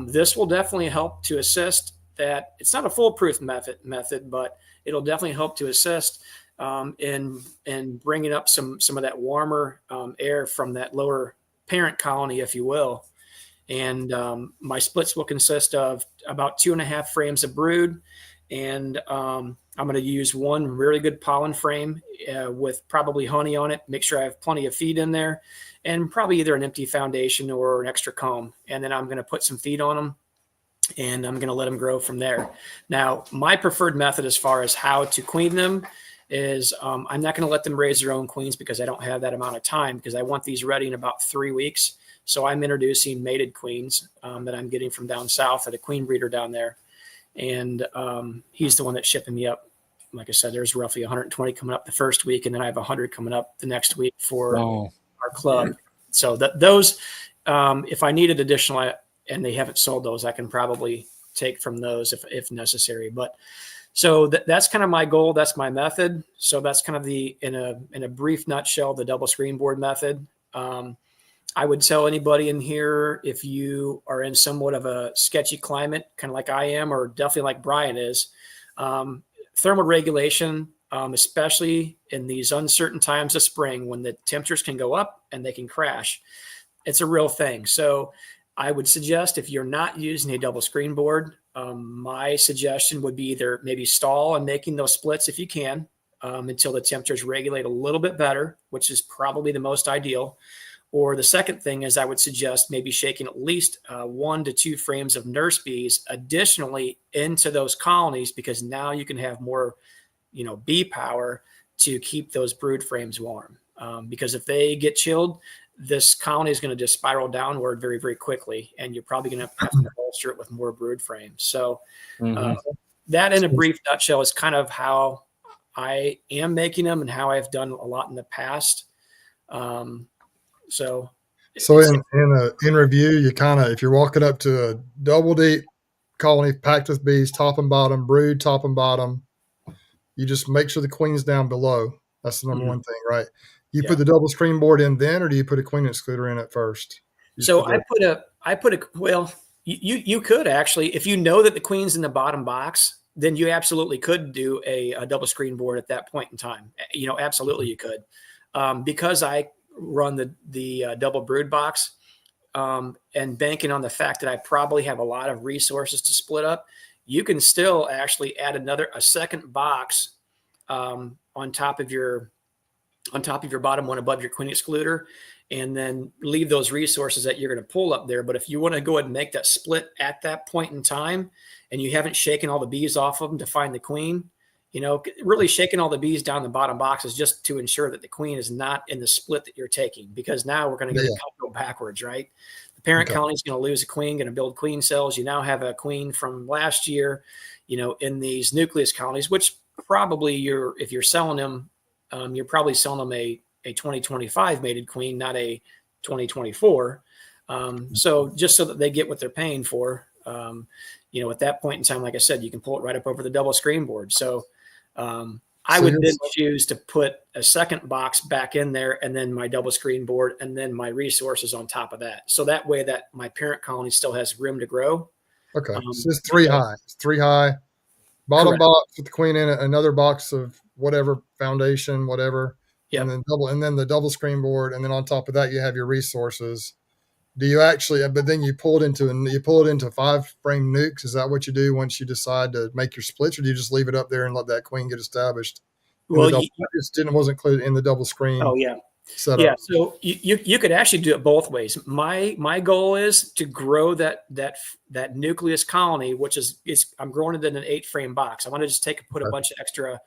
This will definitely help to assist that. It's not a foolproof method, but it'll definitely help to assist in bringing up some of that warmer air from that lower parent colony, if you will. And my splits will consist of about 2.5 frames of brood, and I'm going to use one really good pollen frame with probably honey on it. Make sure I have plenty of feed in there, and probably either an empty foundation or an extra comb. And then I'm going to put some feed on them, and I'm going to let them grow from there. Now, my preferred method as far as how to queen them is I'm not going to let them raise their own queens, because I don't have that amount of time, because I want these ready in about 3 weeks. So I'm introducing mated queens that I'm getting from down south at a queen breeder down there. And he's the one that's shipping me up. Like I said, there's roughly 120 coming up the first week, and then I have 100 coming up the next week for our club. So those, if I needed additional and they haven't sold those, I can probably take from those if necessary. But So that's kind of my goal. That's my method. So that's kind of in a brief nutshell, the double screen board method. I would tell anybody in here, if you are in somewhat of a sketchy climate, kind of like I am, or definitely like Brian is, thermal regulation, especially in these uncertain times of spring when the temperatures can go up and they can crash, it's a real thing. So I would suggest, if you're not using a double screen board, my suggestion would be either maybe stall on making those splits if you can, until the temperatures regulate a little bit better, which is probably the most ideal. Or the second thing is, I would suggest maybe shaking at least 1 to 2 frames of nurse bees additionally into those colonies, because now you can have more, bee power to keep those brood frames warm. Because if they get chilled, this colony is going to just spiral downward very, very quickly, and you're probably going to have to bolster it with more brood frames. So that, in a brief nutshell, is kind of how I am making them and how I've done a lot in the past. So in review, you kind of, if you're walking up to a double deep colony packed with bees, top and bottom, brood top and bottom, you just make sure the queen's down below. That's the number one thing, right? You put the double screen board in then, or do you put a queen excluder in at first? So well, you could actually, if you know that the queen's in the bottom box, then you absolutely could do a double screen board at that point in time. Absolutely you could. Because I run the double brood box, and banking on the fact that I probably have a lot of resources to split up, you can still actually add a second box on top of your bottom one above your queen excluder, and then leave those resources that you're going to pull up there. But if you want to go ahead and make that split at that point in time, and you haven't shaken all the bees off of them to find the queen, really shaking all the bees down the bottom box is just to ensure that the queen is not in the split that you're taking, because now we're going to go backwards, right? The parent colony is going to lose a queen, going to build queen cells. You now have a queen from last year, in these nucleus colonies, which probably if you're selling them, you're probably selling them a 2025 mated queen, not a 2024. So just so that they get what they're paying for, at that point in time, like I said, you can pull it right up over the double screen board. So I would then choose to put a second box back in there, and then my double screen board, and then my resources on top of that. So that way that my parent colony still has room to grow. Okay. So it's 3 high. It's 3 high. Bottom box with the queen in it, another box of whatever foundation, whatever. And then the double screen board, and then on top of that you have your resources. Do you actually, but then you pull it into 5-frame nukes? Is that what you do once you decide to make your splits, or do you just leave it up there and let that queen get established? Well, it wasn't included in the double screen. Oh yeah. Setup. Yeah. So you could actually do it both ways. My goal is to grow that nucleus colony, which is I'm growing it in an 8-frame box. I want to just put a bunch of extra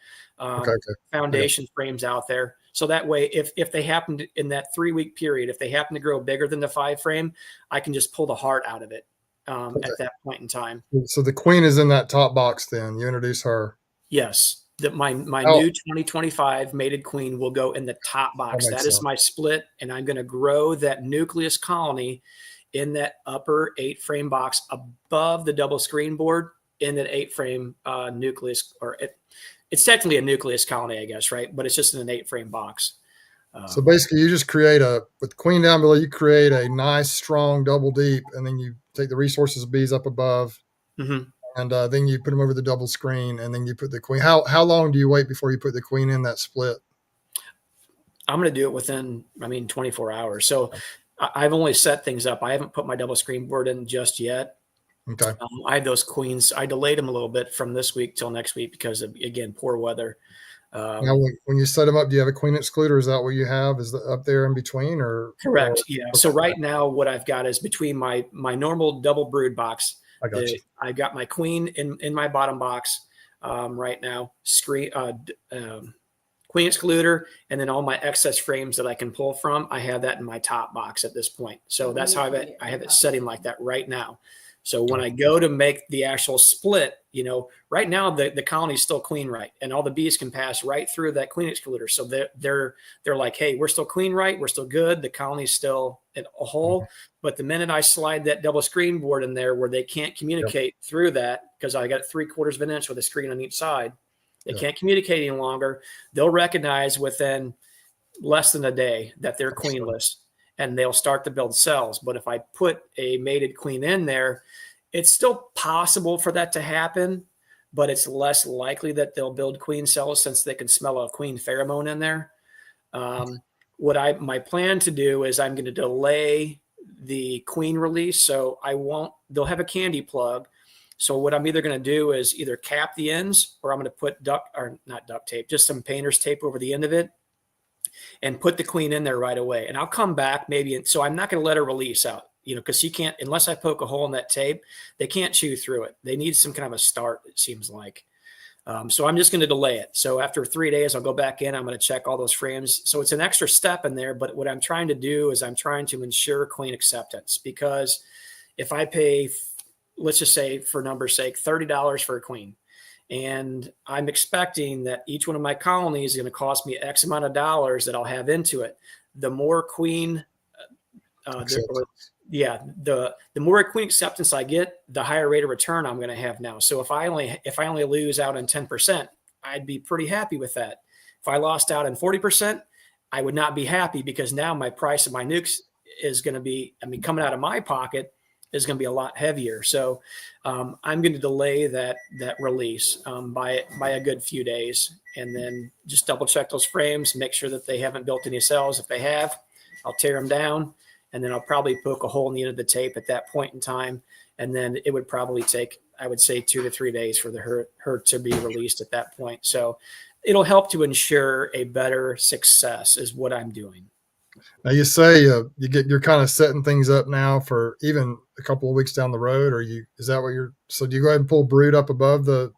foundation frames out there. So that way, if they happen to, in that 3-week period, if they happen to grow bigger than the 5-frame, I can just pull the heart out of it at that point in time. So the queen is in that top box. Then you introduce her. Yes, my new 2025 mated queen will go in the top box. That is my split, and I'm going to grow that nucleus colony in that upper 8-frame box above the double screen board in that 8-frame nucleus, or it's technically a nucleus colony, I guess, right? But it's just in an 8-frame box. So basically, you just create with the queen down below, you create a nice, strong double deep, and then you take the resources of bees up above, and then you put them over the double screen, and then you put the queen. How long do you wait before you put the queen in that split? I'm going to do it within, 24 hours. So I've only set things up. I haven't put my double screen board in just yet. Okay. I have those queens. I delayed them a little bit from this week till next week because of, again, poor weather. Now, when you set them up, do you have a queen excluder? Is that what you have? Is that up there in between, or correct? Yeah. So right now, what I've got is between my normal double brood box. I got my queen in my bottom box right now. Queen excluder, and then all my excess frames that I can pull from, I have that in my top box at this point. So that's how I have it setting like that right now. So when I go to make the actual split, right now the colony is still queen right, and all the bees can pass right through that queen excluder. So they're like, hey, we're still queen right, we're still good. The colony's still in a hole. But the minute I slide that double screen board in there where they can't communicate through that, because I got 3/4 of an inch with a screen on each side, they can't communicate any longer. They'll recognize within less than a day that they're queenless, and they'll start to build cells. But if I put a mated queen in there, it's still possible for that to happen, but it's less likely that they'll build queen cells since they can smell a queen pheromone in there. My plan to do is I'm going to delay the queen release. So they'll have a candy plug. So what I'm either going to do is either cap the ends, or I'm going to put not duct tape, just some painter's tape over the end of it, and put the queen in there right away. And I'll come back maybe. So I'm not going to let her release out, because she can't, unless I poke a hole in that tape, they can't chew through it. They need some kind of a start, it seems like. So I'm just going to delay it. So after 3 days, I'll go back in. I'm going to check all those frames. So it's an extra step in there. But what I'm trying to do is I'm trying to ensure queen acceptance, because if I pay, let's just say for number's sake, $30 for a queen, and I'm expecting that each one of my colonies is going to cost me X amount of dollars that I'll have into it. The more queen, the more queen acceptance I get, the higher rate of return I'm going to have now. So if I only lose out on 10%, I'd be pretty happy with that. If I lost out on 40%, I would not be happy, because now my price of my nukes is going to be, coming out of my pocket is going to be a lot heavier. So I'm going to delay that release by a good few days, and then just double check those frames, make sure that they haven't built any cells. If they have, I'll tear them down, and then I'll probably poke a hole in the end of the tape at that point in time. And then it would probably take, I would say, 2 to 3 days for her to be released at that point. So it'll help to ensure a better success is what I'm doing. Now you say you're kind of setting things up now for even a couple of weeks down the road, or is that what so do you go ahead and pull brood up above the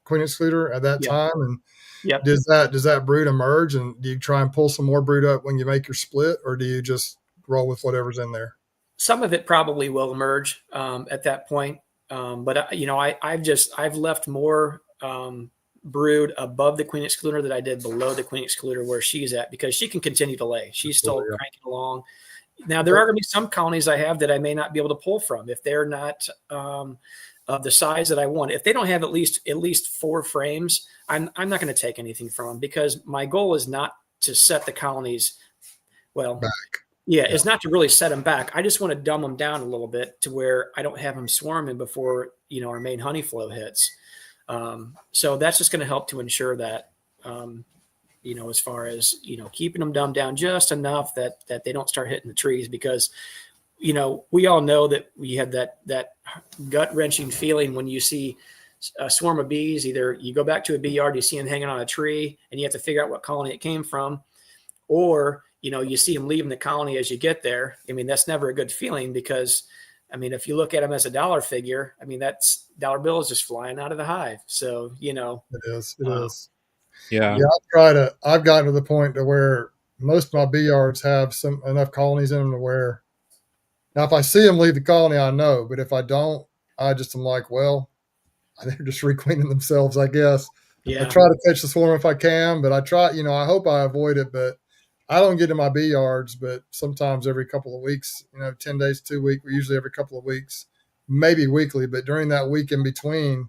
queen excluder at that time? And does that brood emerge, and do you try and pull some more brood up when you make your split, or do you just roll with whatever's in there? Some of it probably will emerge at that point. But I've left more brood above the queen excluder that I did below the queen excluder where she's at, because she can continue to lay. She's still cranking along. Now there are going to be some colonies I have that I may not be able to pull from if they're not of the size that I want. If they don't have at least 4 frames, I'm not going to take anything from them, because my goal is not to set the colonies back. It's not to really set them back. I just want to dumb them down a little bit to where I don't have them swarming before our main honey flow hits. So that's just going to help to ensure that, as far as, keeping them dumbed down just enough that they don't start hitting the trees, because, we all know that we have that gut wrenching feeling when you see a swarm of bees. Either you go back to a bee yard, you see them hanging on a tree, and you have to figure out what colony it came from, or, you see them leaving the colony as you get there. That's never a good feeling, because if you look at them as a dollar figure, that's dollar bill is just flying out of the hive. So, it is. Yeah. I've gotten to the point to where most of my bee yards have enough colonies in them to where, now if I see them leave the colony, I know, but if I don't, I just am like, well, they're just requeening themselves, I guess. I try to catch the swarm if I can, but I try, I hope I avoid it, but I don't get in my bee yards, but sometimes every couple of weeks, 10 days, 2 weeks, usually every couple of weeks, maybe weekly. But during that week in between,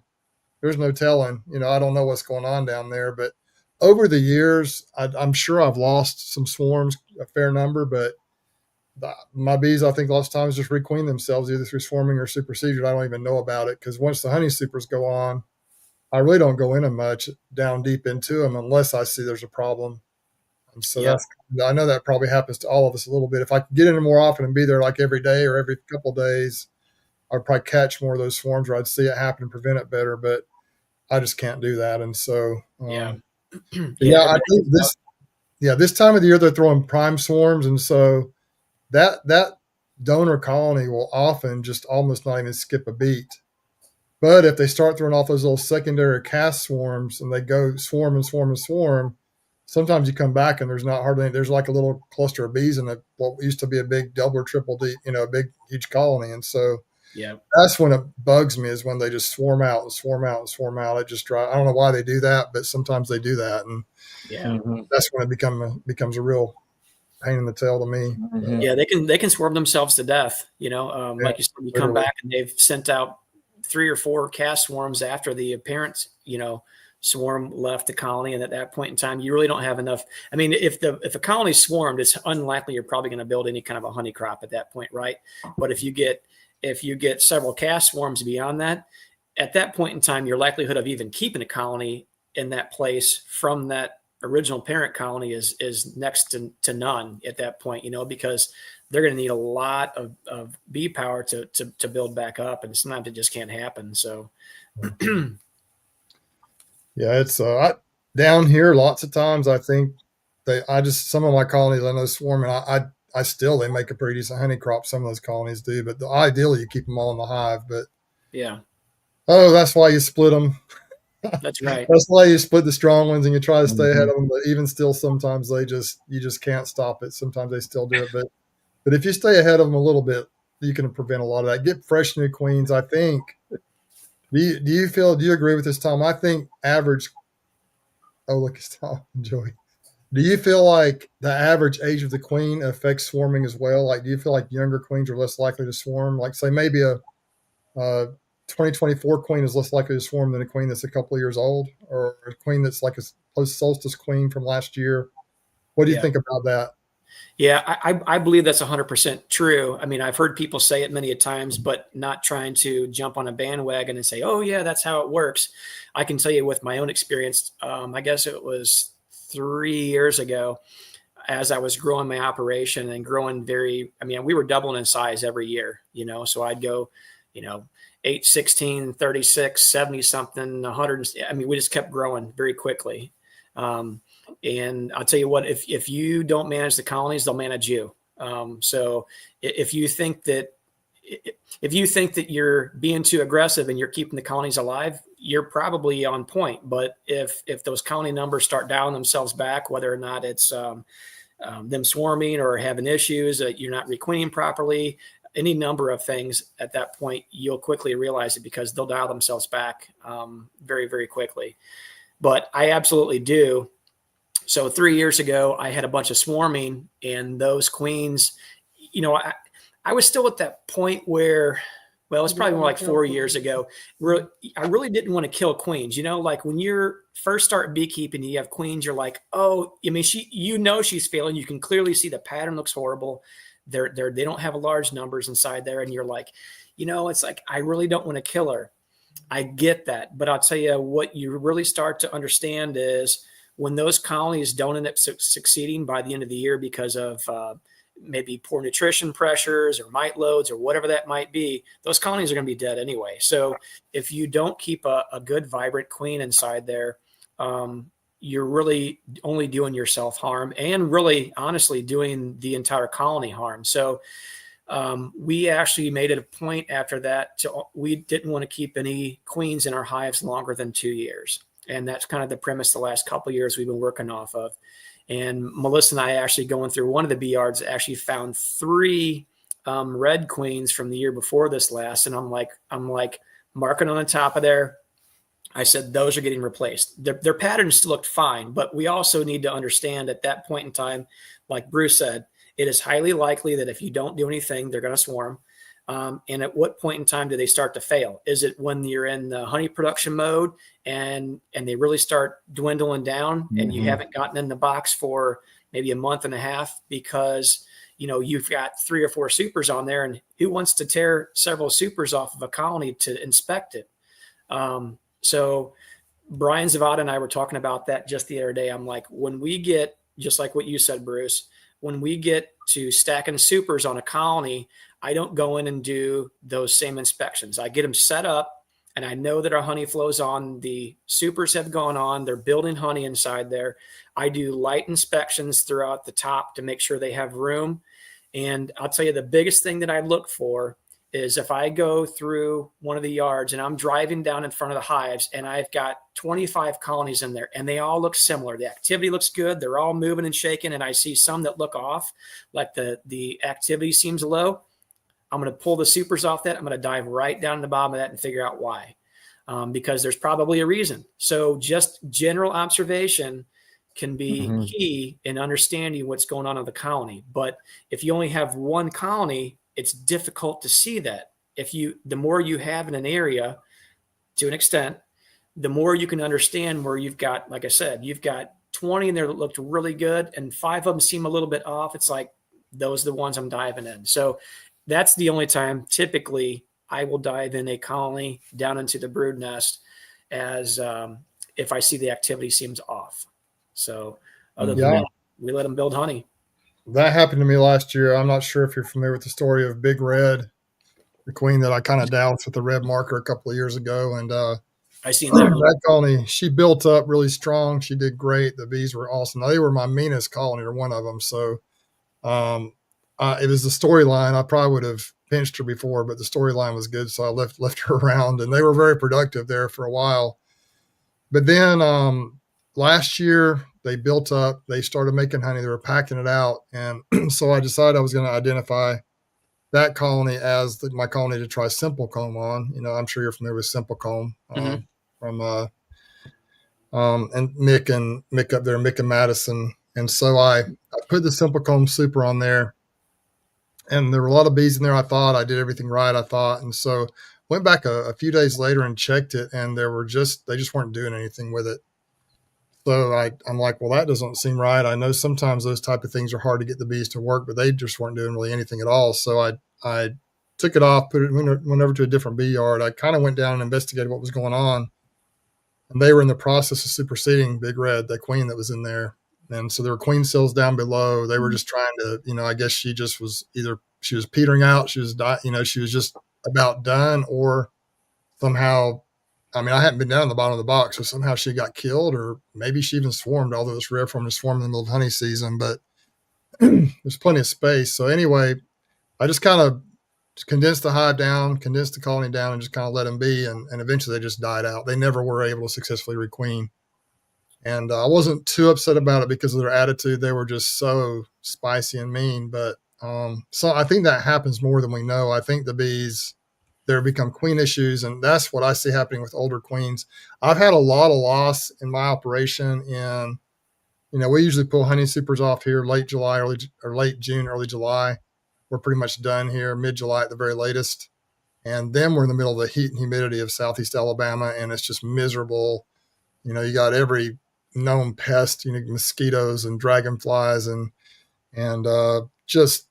there's no telling. I don't know what's going on down there. But over the years, I'm sure I've lost some swarms, a fair number. But my bees, I think, lots of times just requeen themselves either through swarming or supersedure. I don't even know about it, because once the honey supers go on, I really don't go in them much down deep into them unless I see there's a problem. And so I know that probably happens to all of us a little bit. If I could get in more often and be there like every day or every couple of days, I'd probably catch more of those swarms, or I'd see it happen and prevent it better. But I just can't do that. And so, I think this time of the year they're throwing prime swarms, and so that donor colony will often just almost not even skip a beat. But if they start throwing off those little secondary cast swarms and they go swarm and swarm and swarm, sometimes you come back and there's not hardly any, there's like a little cluster of bees in what used to be a big double or triple D, a big huge colony. And so Yeah. That's when it bugs me, is when they just swarm out and swarm out and swarm out. It just I don't know why they do that, but sometimes they do that. And Yeah. that's when it becomes a real pain in the tail to me. Yeah. They can swarm themselves to death. Like you said, you come back and they've sent out 3 or 4 cast swarms after the parents, swarm left the colony. And at that point in time, you really don't have enough. I mean, if a colony swarmed, it's unlikely you're probably going to build any kind of a honey crop at that point. Right. But if you get several cast swarms beyond that, at that point in time, your likelihood of even keeping a colony in that place from that original parent colony is next to none at that point, because they're going to need a lot of bee power to build back up. And sometimes it just can't happen. So yeah, it's down here lots of times. I think some of my colonies I know swarming. I still, they make a pretty decent honey crop. Some of those colonies do, but ideally you keep them all in the hive. But yeah, that's why you split them. That's right. That's why you split the strong ones and you try to stay ahead of them. But even still, sometimes you just can't stop it. Sometimes they still do it, but if you stay ahead of them a little bit, you can prevent a lot of that. Get fresh new queens. I think. Do you agree with this, Tom? I think average. Oh, look, it's Tom and Joey. Do you feel like the average age of the queen affects swarming as well? Like, do you feel like younger queens are less likely to swarm? Like, say maybe a 2024 queen is less likely to swarm than a queen that's a couple of years old, or a queen that's like a post-solstice queen from last year. What do you think about that? Yeah, I believe that's 100% true. I mean, I've heard people say it many a times, but not trying to jump on a bandwagon and say, oh, yeah, that's how it works. I can tell you with my own experience, I guess it was 3 years ago, as I was growing my operation and growing we were doubling in size every year, so I'd go, 8, 16, 36, 70 something, 100. I mean, we just kept growing very quickly. And I'll tell you what, if you don't manage the colonies, they'll manage you. So if you think that you're being too aggressive and you're keeping the colonies alive, you're probably on point. But if those colony numbers start dialing themselves back, whether or not it's them swarming or having issues, you're not requeening properly, any number of things, at that point, you'll quickly realize it because they'll dial themselves back very, very quickly. But I absolutely do. So 3 years ago, I had a bunch of swarming, and those queens, I was still at that point where, well, it's probably more like 4 years ago, where I really didn't want to kill queens. Like when you're first starting beekeeping, you have queens, you're like, oh, I mean, she's failing. You can clearly see the pattern looks horrible. They don't have large numbers inside there. And you're like, it's like, I really don't want to kill her. I get that. But I'll tell you what you really start to understand is when those colonies don't end up succeeding by the end of the year because of maybe poor nutrition pressures or mite loads or whatever that might be, those colonies are going to be dead anyway. So if you don't keep a good, vibrant queen inside there, you're really only doing yourself harm and really, honestly, doing the entire colony harm. So we actually made it a point after that we didn't want to keep any queens in our hives longer than 2 years. And that's kind of the premise the last couple of years we've been working off of. And Melissa and I actually going through one of the bee yards actually found 3 red queens from the year before this last. And I'm like marking on the top of there. I said, those are getting replaced. Their patterns looked fine, but we also need to understand at that point in time, like Bruce said, it is highly likely that if you don't do anything, they're going to swarm. And at what point in time do they start to fail? Is it when you're in the honey production mode and they really start dwindling down and you haven't gotten in the box for maybe a month and a half because, you've got 3 or 4 supers on there, and who wants to tear several supers off of a colony to inspect it? So Brian Zavada and I were talking about that just the other day. I'm like, when we get, just like what you said, Bruce, when we get to stacking supers on a colony, I don't go in and do those same inspections. I get them set up, and I know that our honey flows on. The supers have gone on. They're building honey inside there. I do light inspections throughout the top to make sure they have room. And I'll tell you, the biggest thing that I look for is if I go through one of the yards and I'm driving down in front of the hives and I've got 25 colonies in there and they all look similar. The activity looks good. They're all moving and shaking. And I see some that look off, like the activity seems low. I'm going to pull the supers off that. I'm going to dive right down to the bottom of that and figure out why, because there's probably a reason. So just general observation can be key in understanding what's going on in the colony. But if you only have one colony, it's difficult to see that. The more you have in an area, to an extent, the more you can understand where you've got, like I said, you've got 20 in there that looked really good and 5 of them seem a little bit off. It's like, those are the ones I'm diving in. So that's the only time typically I will dive in a colony down into the brood nest as if I see the activity seems off. So other than that, we let them build honey. That happened to me last year. I'm not sure if you're familiar with the story of Big Red, the queen that I kind of doused with the red marker a couple of years ago. And I seen that. That colony, she built up really strong. She did great. The bees were awesome. Now, they were my meanest colony, or one of them. So it was the storyline. I probably would have pinched her before, but the storyline was good. So I left her around, and they were very productive there for a while. But then last year they built up, they started making honey. They were packing it out. And so I decided I was going to identify that colony as my colony to try simple comb on. I'm sure you're familiar with simple comb from and Mick up there, Mick and Madison. And so I put the simple comb super on there, and there were a lot of bees in there. I thought I did everything right. And so went back a few days later and checked it, and they just weren't doing anything with it. So I'm like, well, that doesn't seem right. I know sometimes those type of things are hard to get the bees to work, but they just weren't doing really anything at all. So I took it off, went over to a different bee yard. I kind of went down and investigated what was going on. And they were in the process of superseding Big Red, the queen that was in there. And so there were queen cells down below. They were just trying to, I guess she just was either she was petering out, she was she was just about done, or somehow, I hadn't been down in the bottom of the box, so somehow she got killed, or maybe she even swarmed, although it's rare for them to swarm in the middle of honey season, but there's plenty of space. So anyway, I just kind of condensed the hive down, condensed the colony down, and just kind of let them be. And eventually they just died out. They never were able to successfully requeen. And I wasn't too upset about it because of their attitude. They were just so spicy and mean. But so I think that happens more than we know. I think the bees, there become queen issues, and that's what I see happening with older queens. I've had a lot of loss in my operation in, we usually pull honey supers off here late July, late June, early July. We're pretty much done here, mid-July at the very latest. And then we're in the middle of the heat and humidity of Southeast Alabama, and it's just miserable. You got every known pest, mosquitoes and dragonflies and just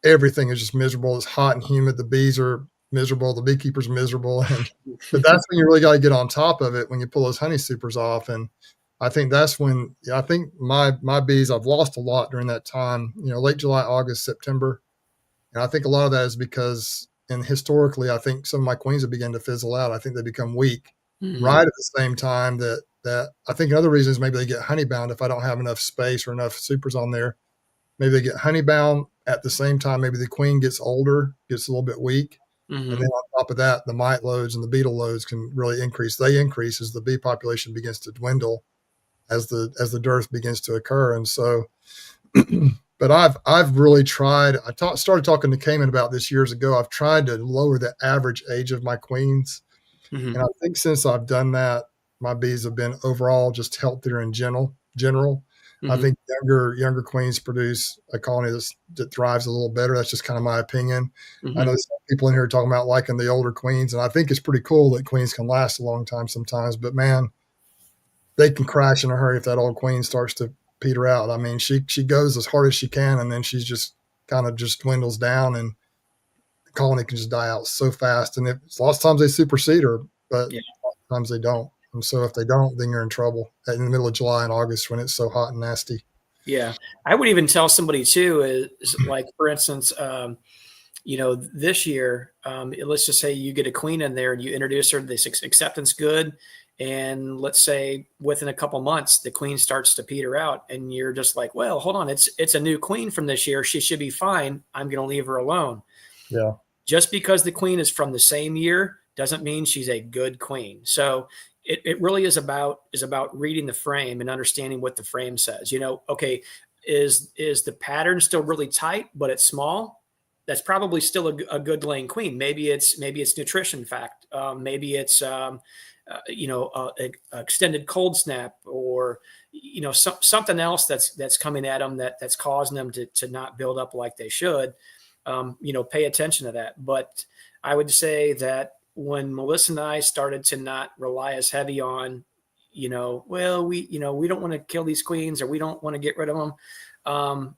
everything is just miserable. It's hot and humid. The bees are miserable. The beekeepers are miserable. But that's when you really got to get on top of it, when you pull those honey supers off. And I think that's when, I think my bees, I've lost a lot during that time, late July, August, September. And I think a lot of that is because, and historically, I think some of my queens have begun to fizzle out. I think they become weak right at the same time that I think another reason is maybe they get honey bound. If I don't have enough space or enough supers on there, maybe they get honey bound at the same time. Maybe the queen gets older, gets a little bit weak. And then on top of that, the mite loads and the beetle loads can really increase. They increase as the bee population begins to dwindle, as the dearth begins to occur. And so, but I've really tried. Started talking to Cayman about this years ago. I've tried to lower the average age of my queens, and I think since I've done that, my bees have been overall just healthier in general. I think younger queens produce a colony that thrives a little better. That's just kind of my opinion. I know some people in here talking about liking the older queens, and I think it's pretty cool that queens can last a long time sometimes. But man, they can crash in a hurry if that old queen starts to peter out. She goes as hard as she can, and then she's just kind of just dwindles down, and the colony can just die out so fast. And a lot of times they supersede her, but a lot of times they don't. And so if they don't, then you're in trouble in the middle of July and August when it's so hot and nasty. Yeah. I would even tell somebody too, is like, for instance, this year, let's just say you get a queen in there and you introduce her to this acceptance good. And let's say within a couple months, the queen starts to peter out, and you're just like, well, hold on. It's a new queen from this year. She should be fine. I'm going to leave her alone. Yeah. Just because the queen is from the same year doesn't mean she's a good queen. So it really is about reading the frame and understanding what the frame says. Okay, is the pattern still really tight, but it's small? that's probably still a good laying queen. Maybe it's nutrition fact. Maybe it's extended cold snap, or something else that's coming at them that's causing them to not build up like they should. Pay attention to that. But I would say that when Melissa and I started to not rely as heavy on, we don't want to kill these queens, or we don't want to get rid of them.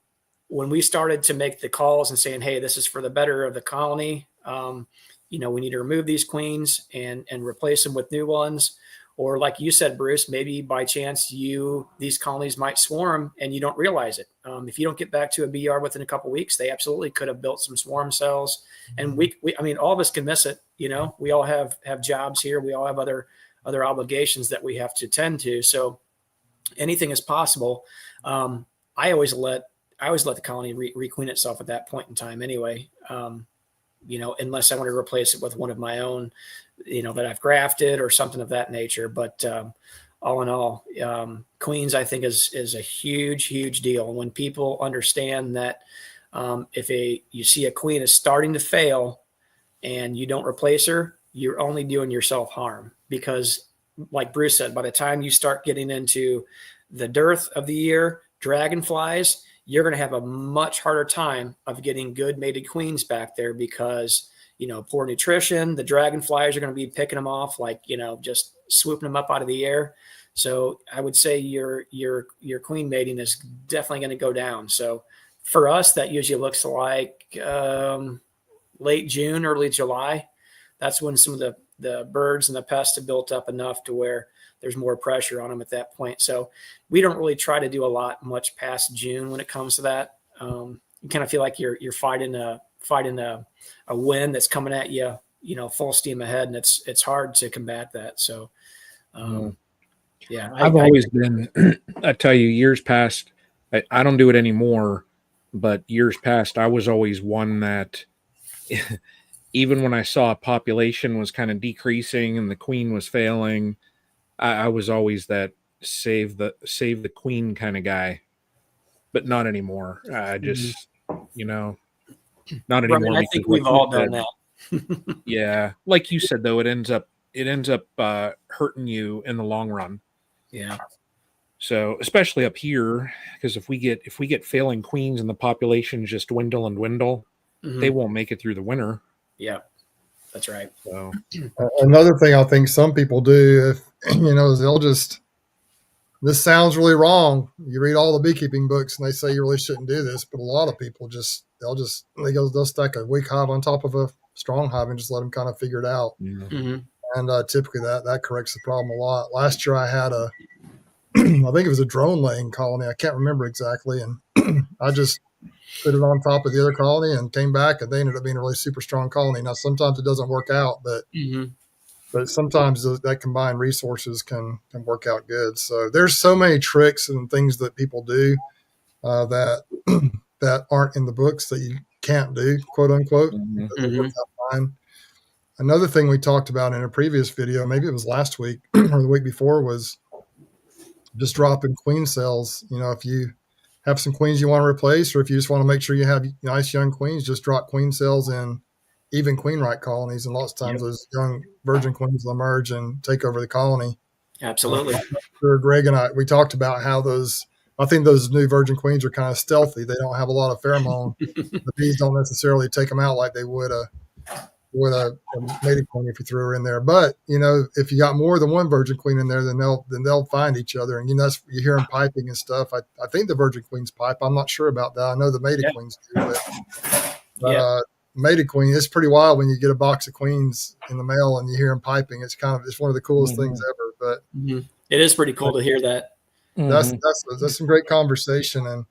When we started to make the calls and saying, hey, this is for the better of the colony, we need to remove these queens and replace them with new ones. Or like you said, Bruce, maybe by chance these colonies might swarm and you don't realize it. If you don't get back to a bee yard within a couple of weeks, they absolutely could have built some swarm cells. And we all of us can miss it. We all have jobs here. We all have other obligations that we have to tend to. So anything is possible. I always let the colony requeen itself at that point in time anyway. Unless I want to replace it with one of my own, that I've grafted or something of that nature. But all in all, queens, I think is a huge, huge deal. And when people understand that if you see a queen is starting to fail and you don't replace her, you're only doing yourself harm, because like Bruce said, by the time you start getting into the dearth of the year, dragonflies, you're going to have a much harder time of getting good mated queens back there, because, poor nutrition, the dragonflies are going to be picking them off, like, just swooping them up out of the air. So I would say your queen mating is definitely going to go down. So for us, that usually looks like late June, early July. That's when some of the birds and the pests have built up enough to where there's more pressure on them at that point. So we don't really try to do much past June when it comes to that. You kind of feel like you're fighting a wind that's coming at you, full steam ahead, and it's hard to combat that. So, I've always been, I tell you, years past, I don't do it anymore, but years past, I was always one that even when I saw a population was kind of decreasing and the queen was failing, I was always that save the queen kind of guy, but not anymore. I just, not anymore. Right, I think we've all done that. Yeah. Like you said, though, it ends up hurting you in the long run. Yeah. So especially up here, because if we get failing queens and the populations just dwindle and dwindle, they won't make it through the winter. Yeah. That's right. So another thing I think some people do, is they'll just, this sounds really wrong. You read all the beekeeping books and they say you really shouldn't do this, but a lot of people they'll stack a weak hive on top of a strong hive and just let them kind of figure it out. And typically that corrects the problem a lot. Last year I had I think it was a drone laying colony. I can't remember exactly. And I just put it on top of the other colony and came back, and they ended up being a really super strong colony. Now, sometimes it doesn't work out, but sometimes that combined resources can work out good. So there's so many tricks and things that people do that aren't in the books that you can't do, quote unquote. That work out fine. Another thing we talked about in a previous video, maybe it was last week or the week before, was just dropping queen cells. If you have some queens you want to replace, or if you just want to make sure you have nice young queens, just drop queen cells in even queen right colonies. And lots of times those young virgin queens will emerge and take over the colony. Absolutely. Greg and we talked about how I think those new virgin queens are kind of stealthy. They don't have a lot of pheromone. The bees don't necessarily take them out like they would a mated queen if you threw her in there. But if you got more than one virgin queen in there, then they'll find each other. And you hear them piping and stuff. I think the virgin queens pipe. I'm not sure about that. I know the mated queens do, but mated queen, it's pretty wild when you get a box of queens in the mail and you hear them piping. It's one of the coolest things ever. But it is pretty cool to hear that. That's some great conversation. And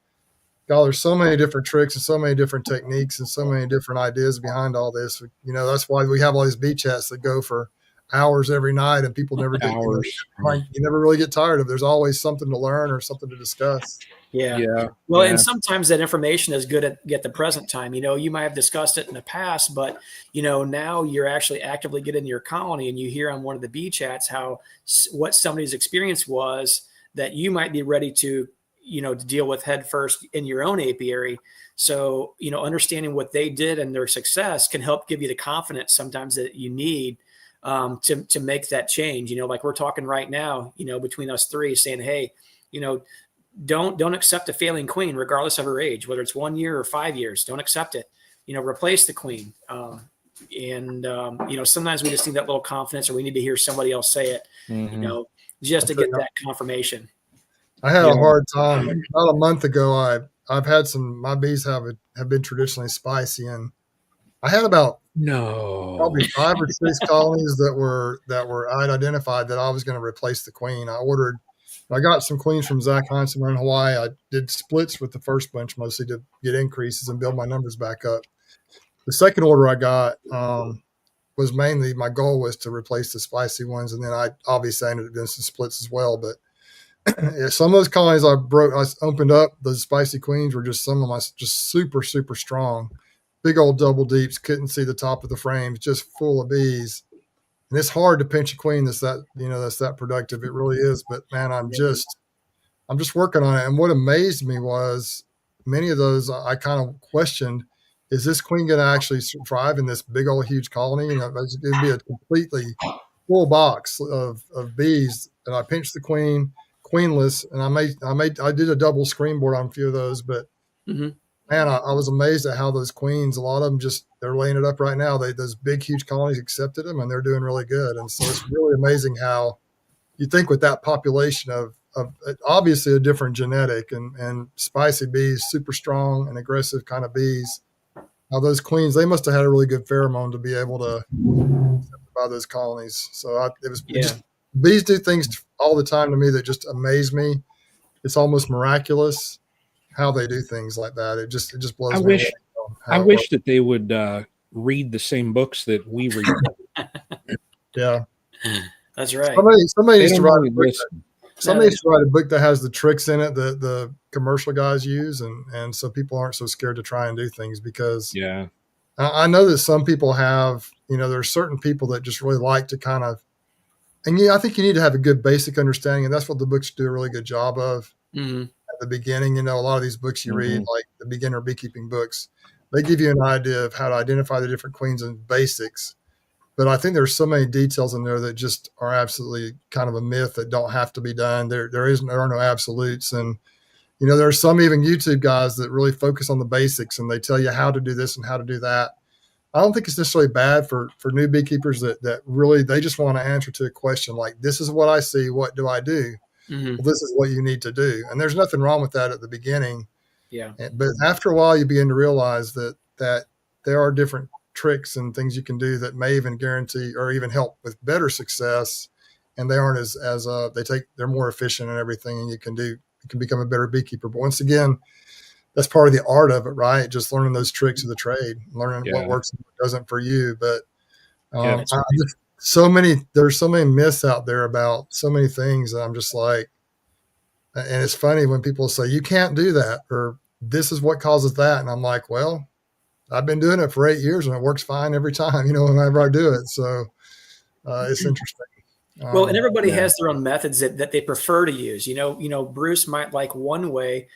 God, there's so many different tricks and so many different techniques and so many different ideas behind all this. That's why we have all these bee chats that go for hours every night, and people never get hours. You never really get tired of. There's always something to learn or something to discuss. Yeah. Well, and sometimes that information is good at the present time. You might have discussed it in the past, but now you're actually actively getting your colony, and you hear on one of the bee chats what somebody's experience was that you might be ready to to deal with head first in your own apiary. So, understanding what they did and their success can help give you the confidence sometimes that you need to make that change. Like we're talking right now, between us three saying, hey, don't accept a failing queen, regardless of her age, whether it's 1 year or 5 years, don't accept it, replace the queen. Sometimes we just need that little confidence, or we need to hear somebody else say it, just to get that confirmation. I had a hard time about a month ago. I've had my bees have been traditionally spicy, and I had about probably 5 or 6 colonies that I'd identified that I was going to replace the queen. I got some queens from Zach Hansen in Hawaii. I did splits with the first bunch mostly to get increases and build my numbers back up. The second order I got was mainly, my goal was to replace the spicy ones, and then I obviously ended up doing some splits as well. But some of those colonies I opened up, those spicy queens were just some of my just super, super strong, big old double deeps, couldn't see the top of the frames, just full of bees. And it's hard to pinch a queen that's that productive. It really is. But man, I'm just working on it. And what amazed me was many of those I kind of questioned, is this queen going to actually survive in this big old huge colony? It'd be a completely full box of bees. And I pinched the queen, queenless, and I did a double screen board on a few of those, but man, I was amazed at how those queens, a lot of them they're laying it up right now. Those big, huge colonies accepted them, and they're doing really good. And so it's really amazing how you think with that population of obviously a different genetic and spicy bees, super strong and aggressive kind of bees. Now those queens, they must have had a really good pheromone to be able to by those colonies. So bees do things all the time to me that just amaze me. It's almost miraculous how they do things like that. It just blows me away. I wish that they would read the same books that we read. Yeah, that's right. Somebody needs to write a book. Somebody needs to write a book that has the tricks in it that the commercial guys use, and so people aren't so scared to try and do things, because I know that some people have, there's certain people that just really like to kind of, and I think you need to have a good basic understanding, and that's what the books do a really good job of at the beginning. A lot of these books you read, like the beginner beekeeping books, they give you an idea of how to identify the different queens and basics. But I think there's so many details in there that just are absolutely kind of a myth that don't have to be done. There are no absolutes. And, there are some even YouTube guys that really focus on the basics, and they tell you how to do this and how to do that. I don't think it's necessarily bad for new beekeepers that really, they just want to answer to a question like, this is what I see, what do I do? Well, this is what you need to do. And there's nothing wrong with that at the beginning. Yeah. But after a while, you begin to realize that there are different tricks and things you can do that may even guarantee or even help with better success, and they aren't they're more efficient and everything, and you can become a better beekeeper. But once again, that's part of the art of it, right? Just learning those tricks of the trade, learning what works and what doesn't for you. But there's so many myths out there about so many things that I'm just like, and it's funny when people say you can't do that, or this is what causes that, and I'm like, well, I've been doing it for 8 years and it works fine every time, whenever I do it. So it's interesting. Well, and everybody has their own methods that they prefer to use. Bruce might like one way,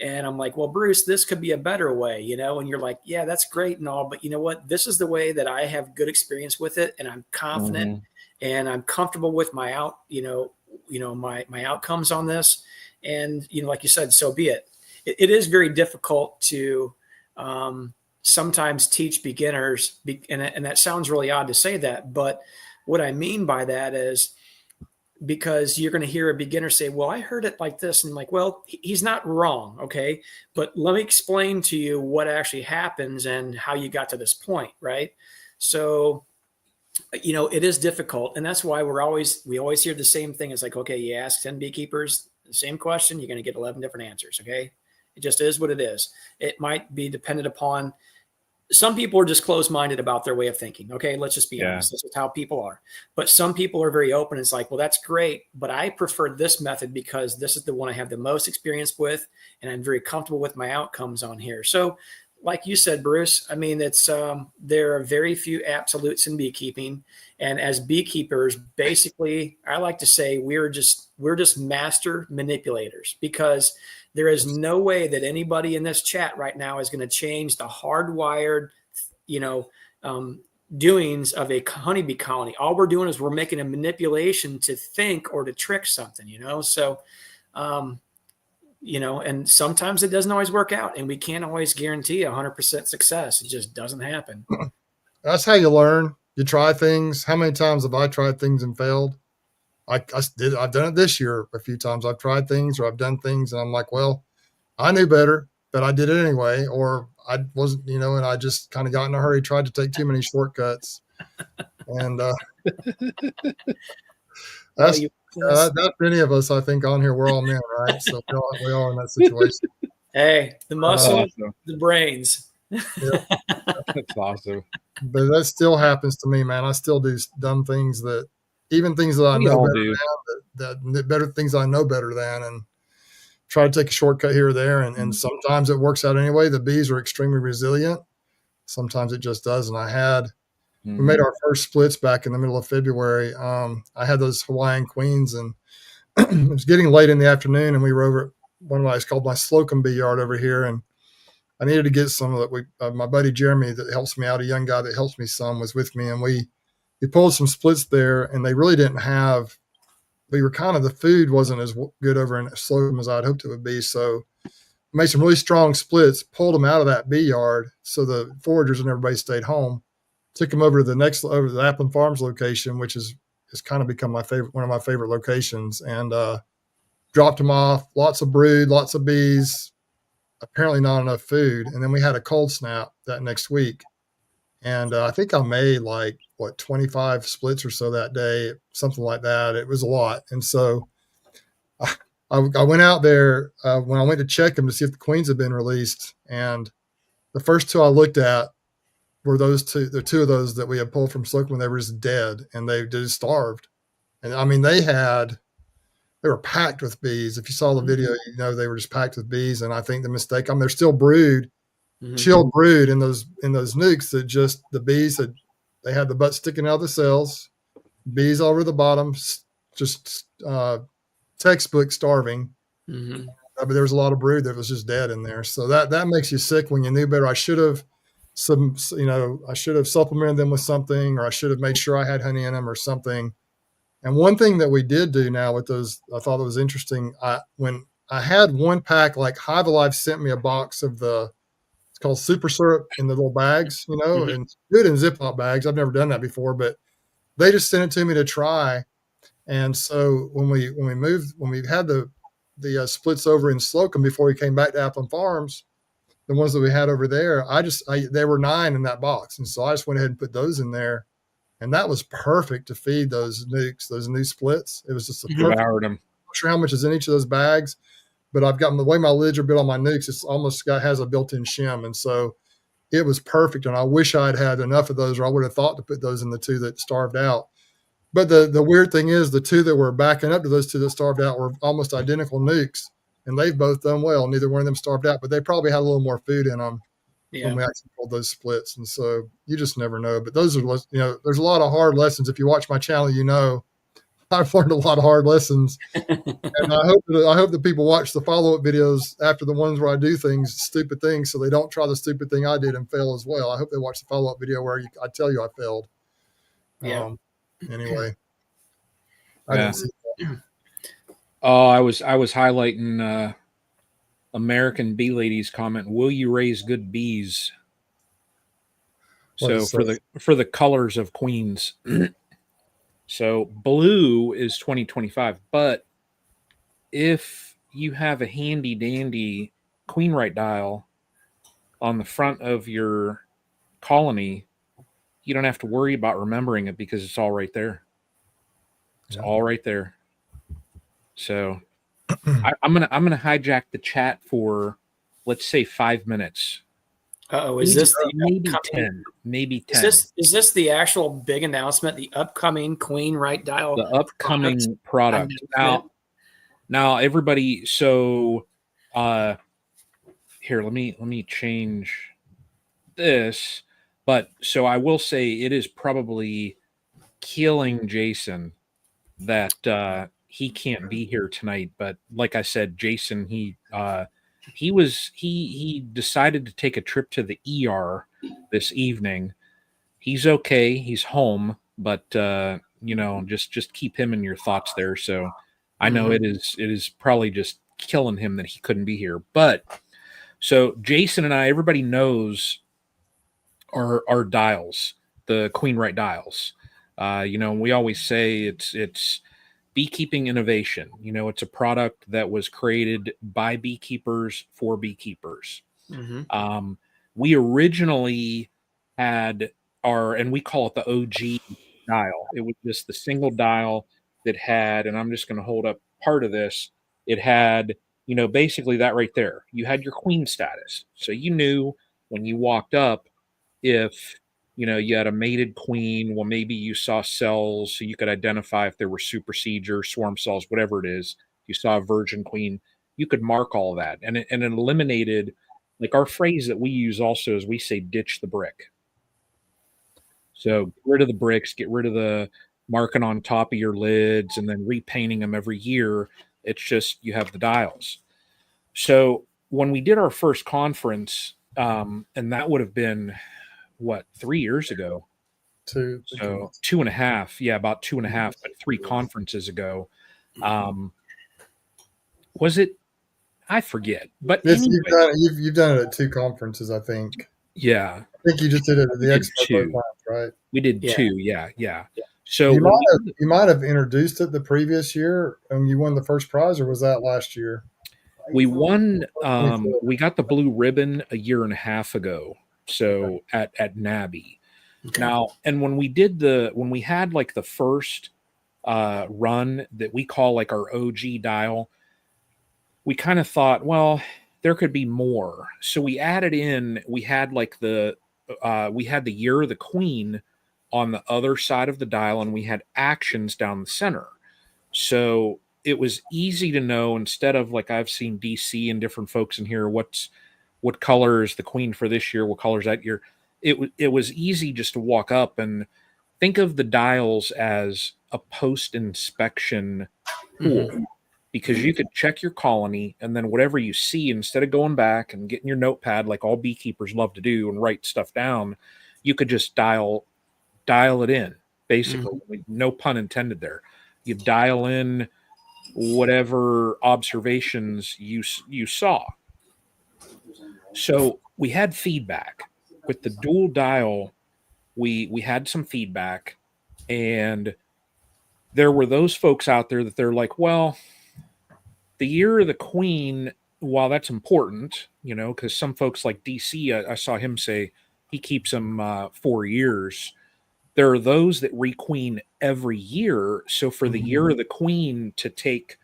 and I'm like, well, Bruce, this could be a better way, and you're like, yeah, that's great and all, but you know what? This is the way that I have good experience with it, and I'm confident and I'm comfortable with my my outcomes on this. And, like you said, so be it. It is very difficult to sometimes teach beginners, and that sounds really odd to say that, but what I mean by that is, because you're going to hear a beginner say, well, I heard it like this. And I'm like, well, he's not wrong. Okay. But let me explain to you what actually happens and how you got to this point. Right. So, it is difficult. And that's why we always hear the same thing. It's like, okay, you ask 10 beekeepers the same question, you're going to get 11 different answers. Okay. It just is what it is. It might be dependent upon, some people are just closed-minded about their way of thinking. Okay, let's just be honest. This is how people are. But some people are very open. It's like, well, that's great, but I prefer this method because this is the one I have the most experience with, and I'm very comfortable with my outcomes on here. So like you said, Bruce, I mean, it's there are very few absolutes in beekeeping, and as beekeepers, basically, I like to say we're just master manipulators, because there is no way that anybody in this chat right now is going to change the hardwired, doings of a honeybee colony. All we're doing is we're making a manipulation to think or to trick something, So, and sometimes it doesn't always work out, and we can't always guarantee 100% success. It just doesn't happen. That's how you learn. You try things. How many times have I tried things and failed? I've done it this year a few times. I've tried things, or I've done things, and I'm like, well, I knew better, but I did it anyway. Or I wasn't, and I just kind of got in a hurry, tried to take too many shortcuts. And that's many of us, I think, on here. We're all men, right? So we all in that situation. Hey, the muscle, the brains. Yeah. That's awesome. But that still happens to me, man. I still do dumb things that, even things that I know better than, better things I know better than, and try to take a shortcut here or there. And sometimes it works out anyway. The bees are extremely resilient. Sometimes it just doesn't. We made our first splits back in the middle of February. I had those Hawaiian queens, and it was getting late in the afternoon, and we were over at one of it's called my Slocum bee yard over here. And I needed to get some of that. My buddy Jeremy that helps me out, a young guy that helps me some, was with me, and we pulled some splits there, and they really didn't have. We were the food wasn't as good over in Slocum as I'd hoped it would be. So made some really strong splits, pulled them out of that bee yard, so the foragers and everybody stayed home. Took them over to the Appleton Farms location, which has kind of become one of my favorite locations, and dropped them off. Lots of brood, lots of bees. Apparently not enough food, and then we had a cold snap that next week, and I think I made 25 splits or so that day, something like that. It was a lot, and so I went out there when I went to check them to see if the queens had been released, and the first two I looked at were those two. The two of those that we had pulled from Slocum, they were just dead, and they just starved. And I mean, they were packed with bees. If you saw the video, they were just packed with bees. And I think the mistake, they're still chilled brood in those nukes that just the bees they had the butt sticking out of the cells, bees all over the bottom, just textbook starving. But there was a lot of brood that was just dead in there. So that makes you sick when you knew better. I should have supplemented them with something, or I should have made sure I had honey in them or something. And one thing that we did do now with those, I thought it was interesting. When I had one pack, Hive Alive sent me a box of it's called super syrup in the little bags, and good in Ziploc bags. I've never done that before, but they just sent it to me to try. And so when we had the splits over in Slocum before we came back to Appleton Farms, the ones that we had over there, there were 9 in that box. And so I just went ahead and put those in there, and that was perfect to feed those nukes, those new splits. It was just perfect. I'm not sure how much is in each of those bags, but I've gotten the way my lids are built on my nukes, it's almost has a built-in shim. And so it was perfect. And I wish I'd had enough of those, or I would have thought to put those in the 2 that starved out. But the weird thing is, the 2 that were backing up to those 2 that starved out were almost identical nukes. And they've both done well. Neither one of them starved out, but they probably had a little more food in them when we actually pulled those splits. And so you just never know. But those are, there's a lot of hard lessons. If you watch my channel, I've learned a lot of hard lessons. And I hope that people watch the follow-up videos after the ones where I do stupid things, so they don't try the stupid thing I did and fail as well. I hope they watch the follow-up video where I tell you I failed. Anyway, I didn't see that. Oh, I was highlighting American Bee Lady's comment. Will you raise good bees? So for the colors of queens. So blue is 2025, but if you have a handy dandy Queenrite dial on the front of your colony, you don't have to worry about remembering it because it's all right there. It's all right there. So I'm gonna hijack the chat for, let's say, 5 minutes. Is this maybe 10? Is this the actual big announcement? The upcoming Queenrite dial. The upcoming product. Now everybody. So here, let me change this. But so I will say it is probably killing Jason that he can't be here tonight. But like I said, Jason, he decided to take a trip to the ER this evening. He's okay. He's home, but just keep him in your thoughts there. So I know it is probably just killing him that he couldn't be here. But so Jason and I, everybody knows our dials, the Queen Right dials. We always say it's beekeeping innovation. It's a product that was created by beekeepers for beekeepers. We originally had and we call it the OG dial. It was just the single dial that had, and I'm just going to hold up part of this. It had, basically that right there. You had your queen status. So you knew when you walked up if, you had a mated queen, well, maybe you saw cells, so you could identify if there were supersedure, swarm cells, whatever it is. You saw a virgin queen, you could mark all that. And it eliminated, like our phrase that we use also is we say ditch the brick. So get rid of the bricks, get rid of the marking on top of your lids and then repainting them every year. It's just you have the dials. So when we did our first conference, and that would have been, 3 years ago? So 2.5, about 2.5, but 3 conferences ago. Was it? I forget. But anyway, you've done it at 2 conferences, I think. Yeah. I think you just did it at the expo both times, right? We did 2, yeah. So you might have introduced it the previous year and you won the first prize, or was that last year? We won. We got the blue ribbon a year and a half ago. So at NABI. Okay. Now, and when we had like the first run that we call like our OG dial, we kind of thought, well, there could be more. So we added in, we had like we had the year of the queen on the other side of the dial, and we had actions down the center. So it was easy to know, instead of like I've seen DC and different folks in here, what color is the queen for this year? What color is that year? It was easy just to walk up and think of the dials as a post-inspection tool, because you could check your colony, and then whatever you see, instead of going back and getting your notepad like all beekeepers love to do and write stuff down, you could just dial it in, basically. No pun intended there. You dial in whatever observations you saw. So we had feedback with the dual dial. We had some feedback, and there were those folks out there that they're like, well, the year of the queen, while that's important, because some folks like DC, I saw him say he keeps them 4 years. There are those that requeen every year. So for the year of the queen to take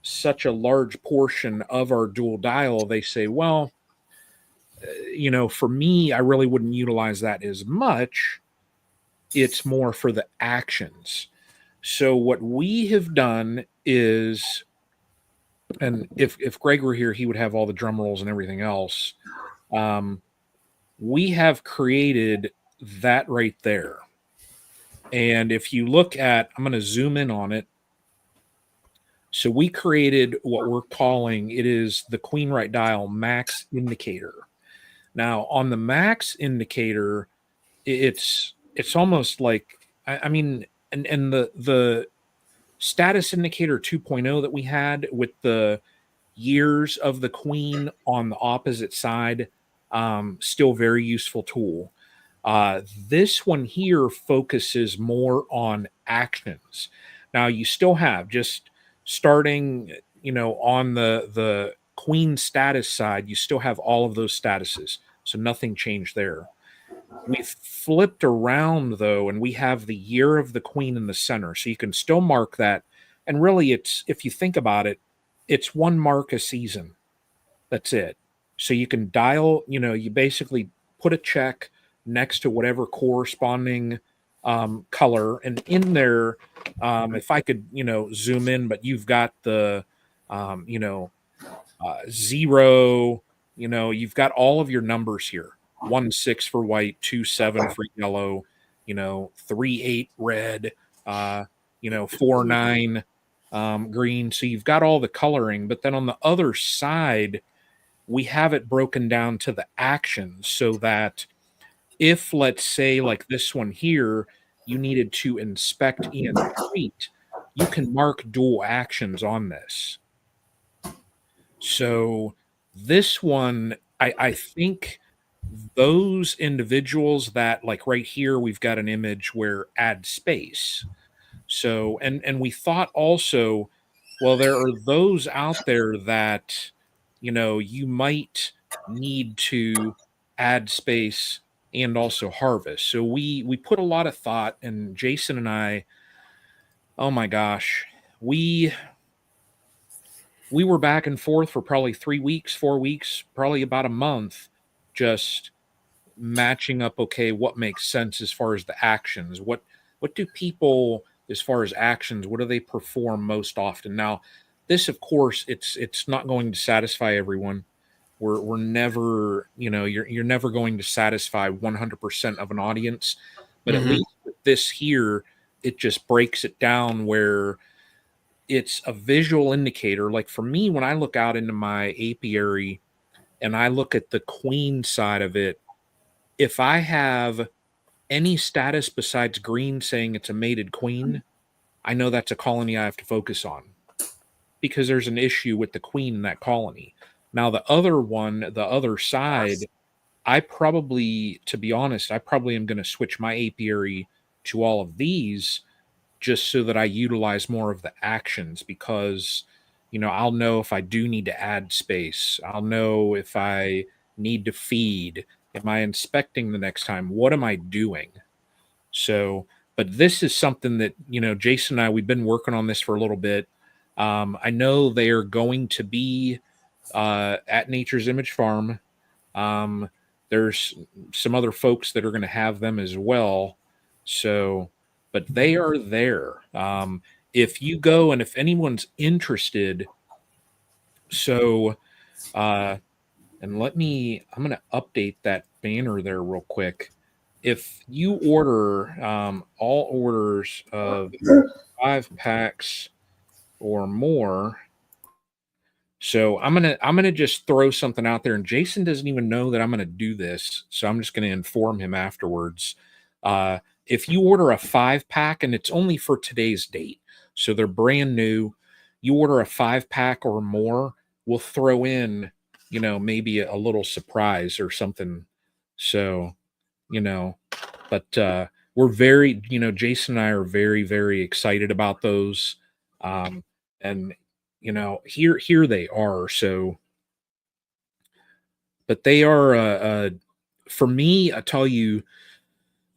such a large portion of our dual dial, they say, well, for me, I really wouldn't utilize that as much. It's more for the actions. So what we have done is, and if Greg were here, he would have all the drum rolls and everything else. We have created that right there. And if you look at, I'm going to zoom in on it. So we created what we're calling, it is the Queen Right Dial Max Indicator. Now, on the Max Indicator, it's almost like, I mean, and the Status Indicator 2.0 that we had with the years of the queen on the opposite side, still very useful tool. This one here focuses more on actions. Now, you still have, just starting, on the queen status side, you still have all of those statuses. So nothing changed there. We flipped around, though, and we have the year of the queen in the center. So you can still mark that. And really, it's, if you think about it, it's 1 mark a season. That's it. So you can dial, you basically put a check next to whatever corresponding color. And in there, if I could, zoom in, but you've got the, 0, you've got all of your numbers here. 1-6 for white, 2-7 for yellow, 3-8 red, 4-9 green. So you've got all the coloring, but then on the other side, we have it broken down to the actions so that if, let's say, like this one here, you needed to inspect and treat, you can mark dual actions on this. So this one, I think those individuals that, like right here, we've got an image where add space. So, and we thought also, well, there are those out there that, you might need to add space and also harvest. So we put a lot of thought, and Jason and I, oh my gosh, we were back and forth for probably 3 weeks, 4 weeks, probably about a month, just matching up, okay, what makes sense as far as the actions. What do people, as far as actions, what do they perform most often? Now, this, of course, it's not going to satisfy everyone. We're never, you're never going to satisfy 100% of an audience, but at least with this here, it just breaks it down where it's a visual indicator. Like for me, when I look out into my apiary and I look at the queen side of it, if I have any status besides green saying it's a mated queen, I know that's a colony I have to focus on because there's an issue with the queen in that colony. Now, the other one, the other side, I probably, to be honest, I probably am going to switch my apiary to all of these just so that I utilize more of the actions because, I'll know if I do need to add space. I'll know if I need to feed. Am I inspecting the next time? What am I doing? So, but this is something that, Jason and I, we've been working on this for a little bit. I know they are going to be at Nature's Image Farm. There's some other folks that are going to have them as well. So, but they are there. If you go and if anyone's interested, so, and I'm going to update that banner there real quick. If you order all orders of 5 packs or more, so I'm gonna just throw something out there, and Jason doesn't even know that I'm gonna do this, so I'm just gonna inform him afterwards. If you order a 5-pack, and it's only for today's date, so they're brand new, you order a 5-pack or more, we'll throw in, maybe a little surprise or something. So, but we're very, Jason and I are very, very excited about those. And here they are. So, but they are, for me, I tell you,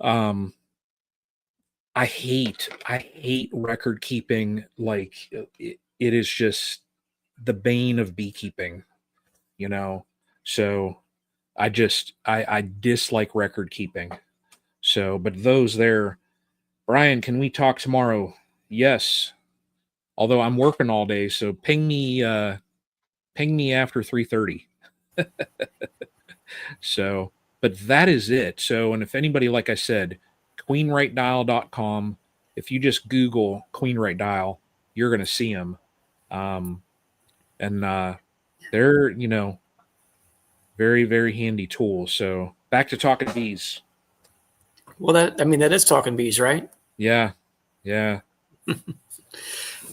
I hate record keeping. Like it is just the bane of beekeeping, so I dislike record keeping. So, but those there, Brian, can we talk tomorrow? Yes. Although I'm working all day, so ping me after 3:30. So, but that is it. So, and if anybody, like I said, queenrightdial.com, if you just Google Queenright Dial, you're going to see them. And they're, very, very handy tools. So back to talking bees. Well, that is talking bees, right? Yeah. Yeah.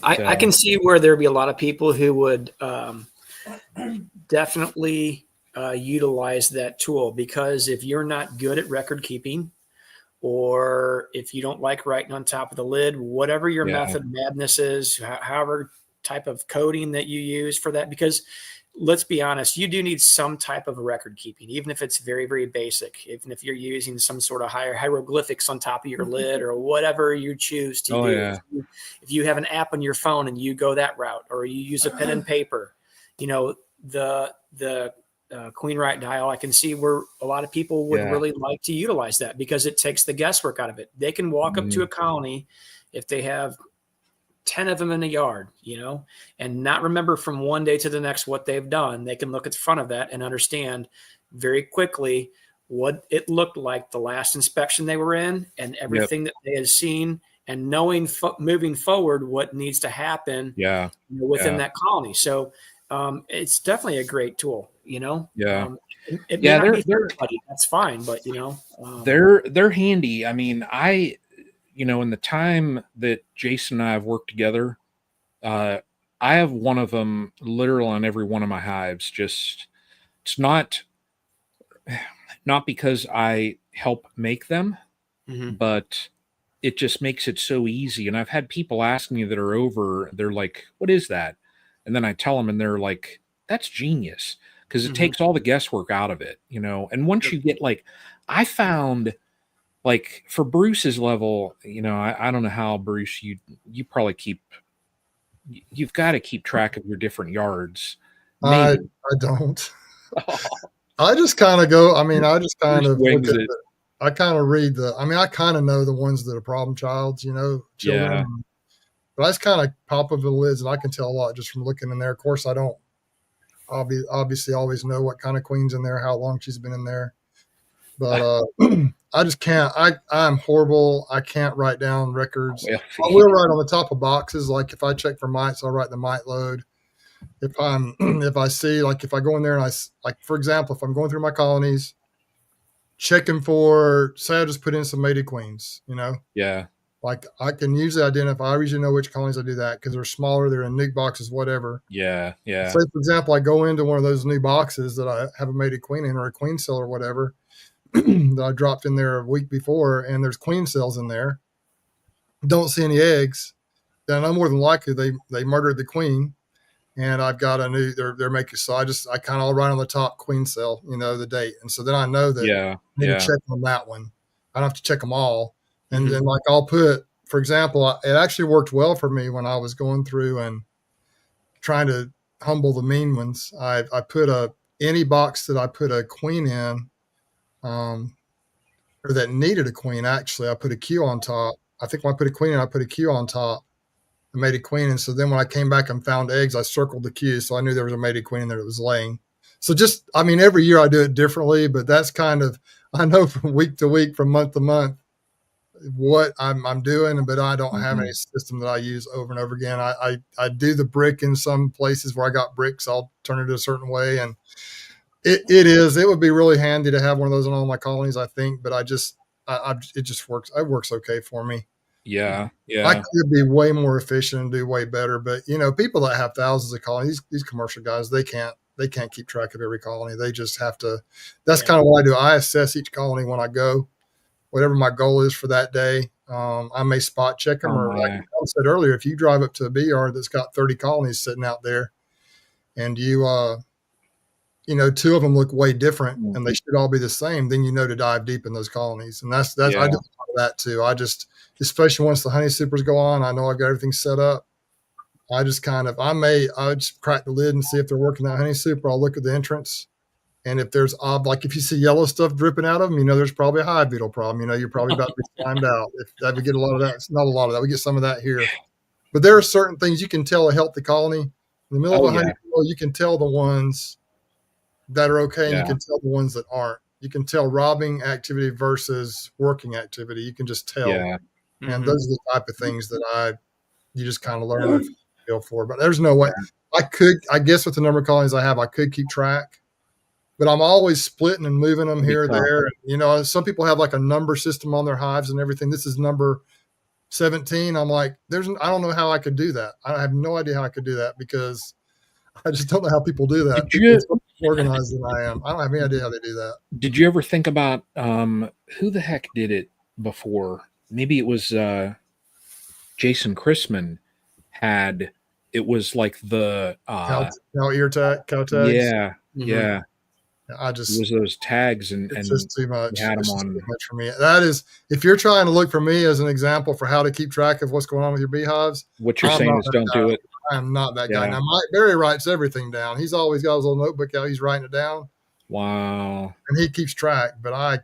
I can see where there'd be a lot of people who would definitely utilize that tool, because if you're not good at record keeping, or if you don't like writing on top of the lid, whatever your method madness is, however type of coding that you use for that, because let's be honest, you do need some type of record keeping, even if it's very, very basic. Even if you're using some sort of hieroglyphics on top of your lid or whatever you choose to do. Yeah. If you have an app on your phone and you go that route, or you use a pen and paper, the Queenright Dial, I can see where a lot of people would really like to utilize that, because it takes the guesswork out of it. They can walk up to a colony if they have 10 of them in the yard, and not remember from one day to the next what they've done. They can look at the front of that and understand very quickly what it looked like the last inspection they were in and everything that they had seen, and knowing moving forward what needs to happen within that colony. So it's definitely a great tool, it may not be for everybody, that's fine, but they're handy. I mean, in the time that Jason and I have worked together, I have one of them literally on every one of my hives. Just, it's not because I help make them, but it just makes it so easy. And I've had people ask me that are over, they're like, what is that? And then I tell them and they're like, that's genius. Because it takes all the guesswork out of it, And once you get I found for Bruce's level, I don't know how, Bruce, you probably you've got to keep track of your different yards. Maybe. I don't. I just kind of go, I just kind of look at it. I kind of read I kind of know the ones that are problem childs, children. Yeah. But I just kind of pop up the lids and I can tell a lot just from looking in there. Of course, I don't obviously always know what kind of queen's in there, how long she's been in there. But I just can't. I'm horrible. I can't write down records. I will write on the top of boxes. Like if I check for mites, I'll write the mite load. If I see, if I go in there and for example, if I'm going through my colonies, checking for, say I just put in some mated queens, Yeah. I can usually identify, I usually know which colonies I do that because they're smaller, they're in nuke boxes, whatever. Yeah. Yeah. Say, for example, I go into one of those new boxes that I have a mated queen in or a queen cell or whatever that I dropped in there a week before, and there's queen cells in there. Don't see any eggs. Then I'm more than likely they murdered the queen. And I've got a new, they're making, so I kind of write on the top queen cell, the date. And so then I know that I need to check on that one. I don't have to check them all. And then I'll put, for example, it actually worked well for me when I was going through and trying to humble the mean ones. I put any box that I put a queen in, or that needed a queen, actually, I put a Q on top. I think when I put a queen in, I put a Q on top. I made a queen. And so then when I came back and found eggs, I circled the Q. So I knew there was a mated queen in there that was laying. So every year I do it differently, but that's kind of, I know from week to week, from month to month, what I'm doing, but I don't have any system that I use over and over again. I do the brick in some places where I got bricks. I'll turn it a certain way. And it would be really handy to have one of those in all my colonies, I think, but it just works. It works okay for me. Yeah. I could be way more efficient and do way better, but people that have thousands of colonies, these commercial guys, they can't keep track of every colony. They just have to. That's kind of what I do. I assess each colony when I go, whatever my goal is for that day. I may spot check them, or like I said earlier, if you drive up to a bee yard that's got 30 colonies sitting out there, and you two of them look way different, and they should all be the same, then to dive deep in those colonies. And that's I do a lot of that too. Especially once the honey supers go on, I know I've got everything set up. I just I just crack the lid and see if they're working that honey super. I'll look at the entrance. And if there's if you see yellow stuff dripping out of them, there's probably a hive beetle problem. You're probably about to be slimed out. If that we get a lot of that, it's not a lot of that. We get some of that here. But there are certain things you can tell a healthy colony. In the middle of a honey pool, you can tell the ones that are okay, and you can tell the ones that aren't. You can tell robbing activity versus working activity. You can just tell. Yeah. And those are the type of things that you just kind of learn to feel for. But there's no way I guess with the number of colonies I have, I could keep track, but I'm always splitting and moving them here or there. Some people have like a number system on their hives and everything. This is number 17. I'm like, I don't know how I could do that. I have no idea how I could do that because I just don't know how people do that. It's more organized than I am. I don't have any idea how they do that. Did you ever think about who the heck did it before? Maybe it was Jason Chrisman it was like the cow ear tag, cow tags. Yeah. Yeah. It was those tags and just too much. Had them it's on. Too much for me. That is, if you're trying to look for me as an example for how to keep track of what's going on with your beehives, what you're saying is don't do it. I am not that guy. Now, Barry writes everything down. He's always got his little notebook out. He's writing it down. Wow. And he keeps track, but I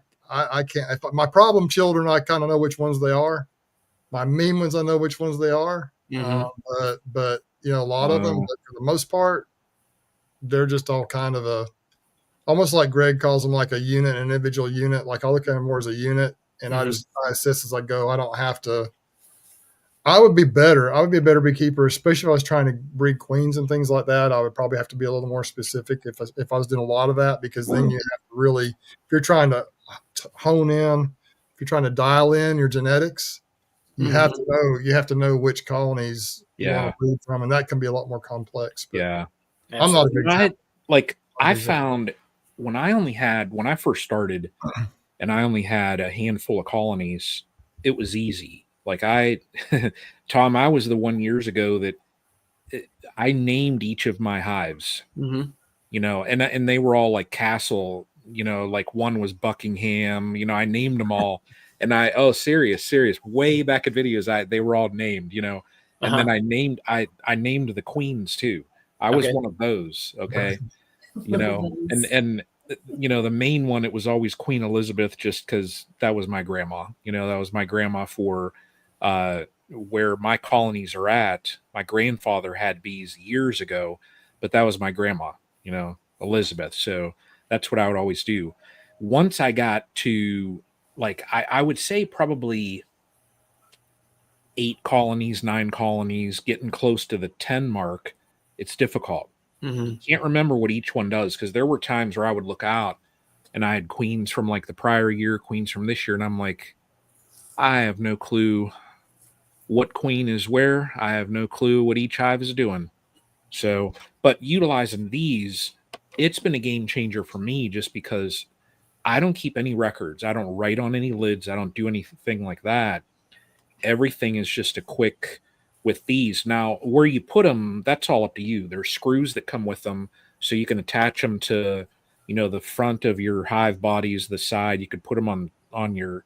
can't. My problem children, I kind of know which ones they are. My mean ones, I know which ones they are. But a lot of them, but for the most part, they're just all kind of almost like Greg calls them, like a unit, an individual unit. Like I look at them more as a unit, and I assist as I go. I don't have to. I would be better. I would be a better beekeeper, especially if I was trying to breed queens and things like that. I would probably have to be a little more specific if I was doing a lot of that, because then you have to really, if you're trying to hone in, if you're trying to dial in your genetics, you have to know which colonies you want to breed from, and that can be a lot more complex. But I'm not a big I found when I first started and I only had a handful of colonies, it was easy. Like Tom, I was the one years ago that I named each of my hives, you know, and they were all like castle, you know, like one was Buckingham, you know, I named them all. And serious, way back at videos, they were all named, you know, and then I named the queens too. I was one of those. Okay. You know, and you know, the main one, it was always Queen Elizabeth, just because that was my grandma, you know, that was my grandma for where my colonies are at. My grandfather had bees years ago, but that was my grandma, you know, Elizabeth. So that's what I would always do. Once I got to, like, I would say probably 8 colonies, 9 colonies, getting close to the 10 mark, it's difficult. Can't remember what each one does, because there were times where I would look out and I had queens from like the prior year, queens from this year, and I'm like, I have no clue what queen is where. I have no clue what each hive is doing. So, but utilizing these, it's been a game changer for me, just because I don't keep any records. I don't write on any lids. I don't do anything like that. Everything is just a quick with these. Now, where you put them, that's all up to you. There's screws that come with them, so you can attach them to, you know, the front of your hive bodies, the side. You could put them on your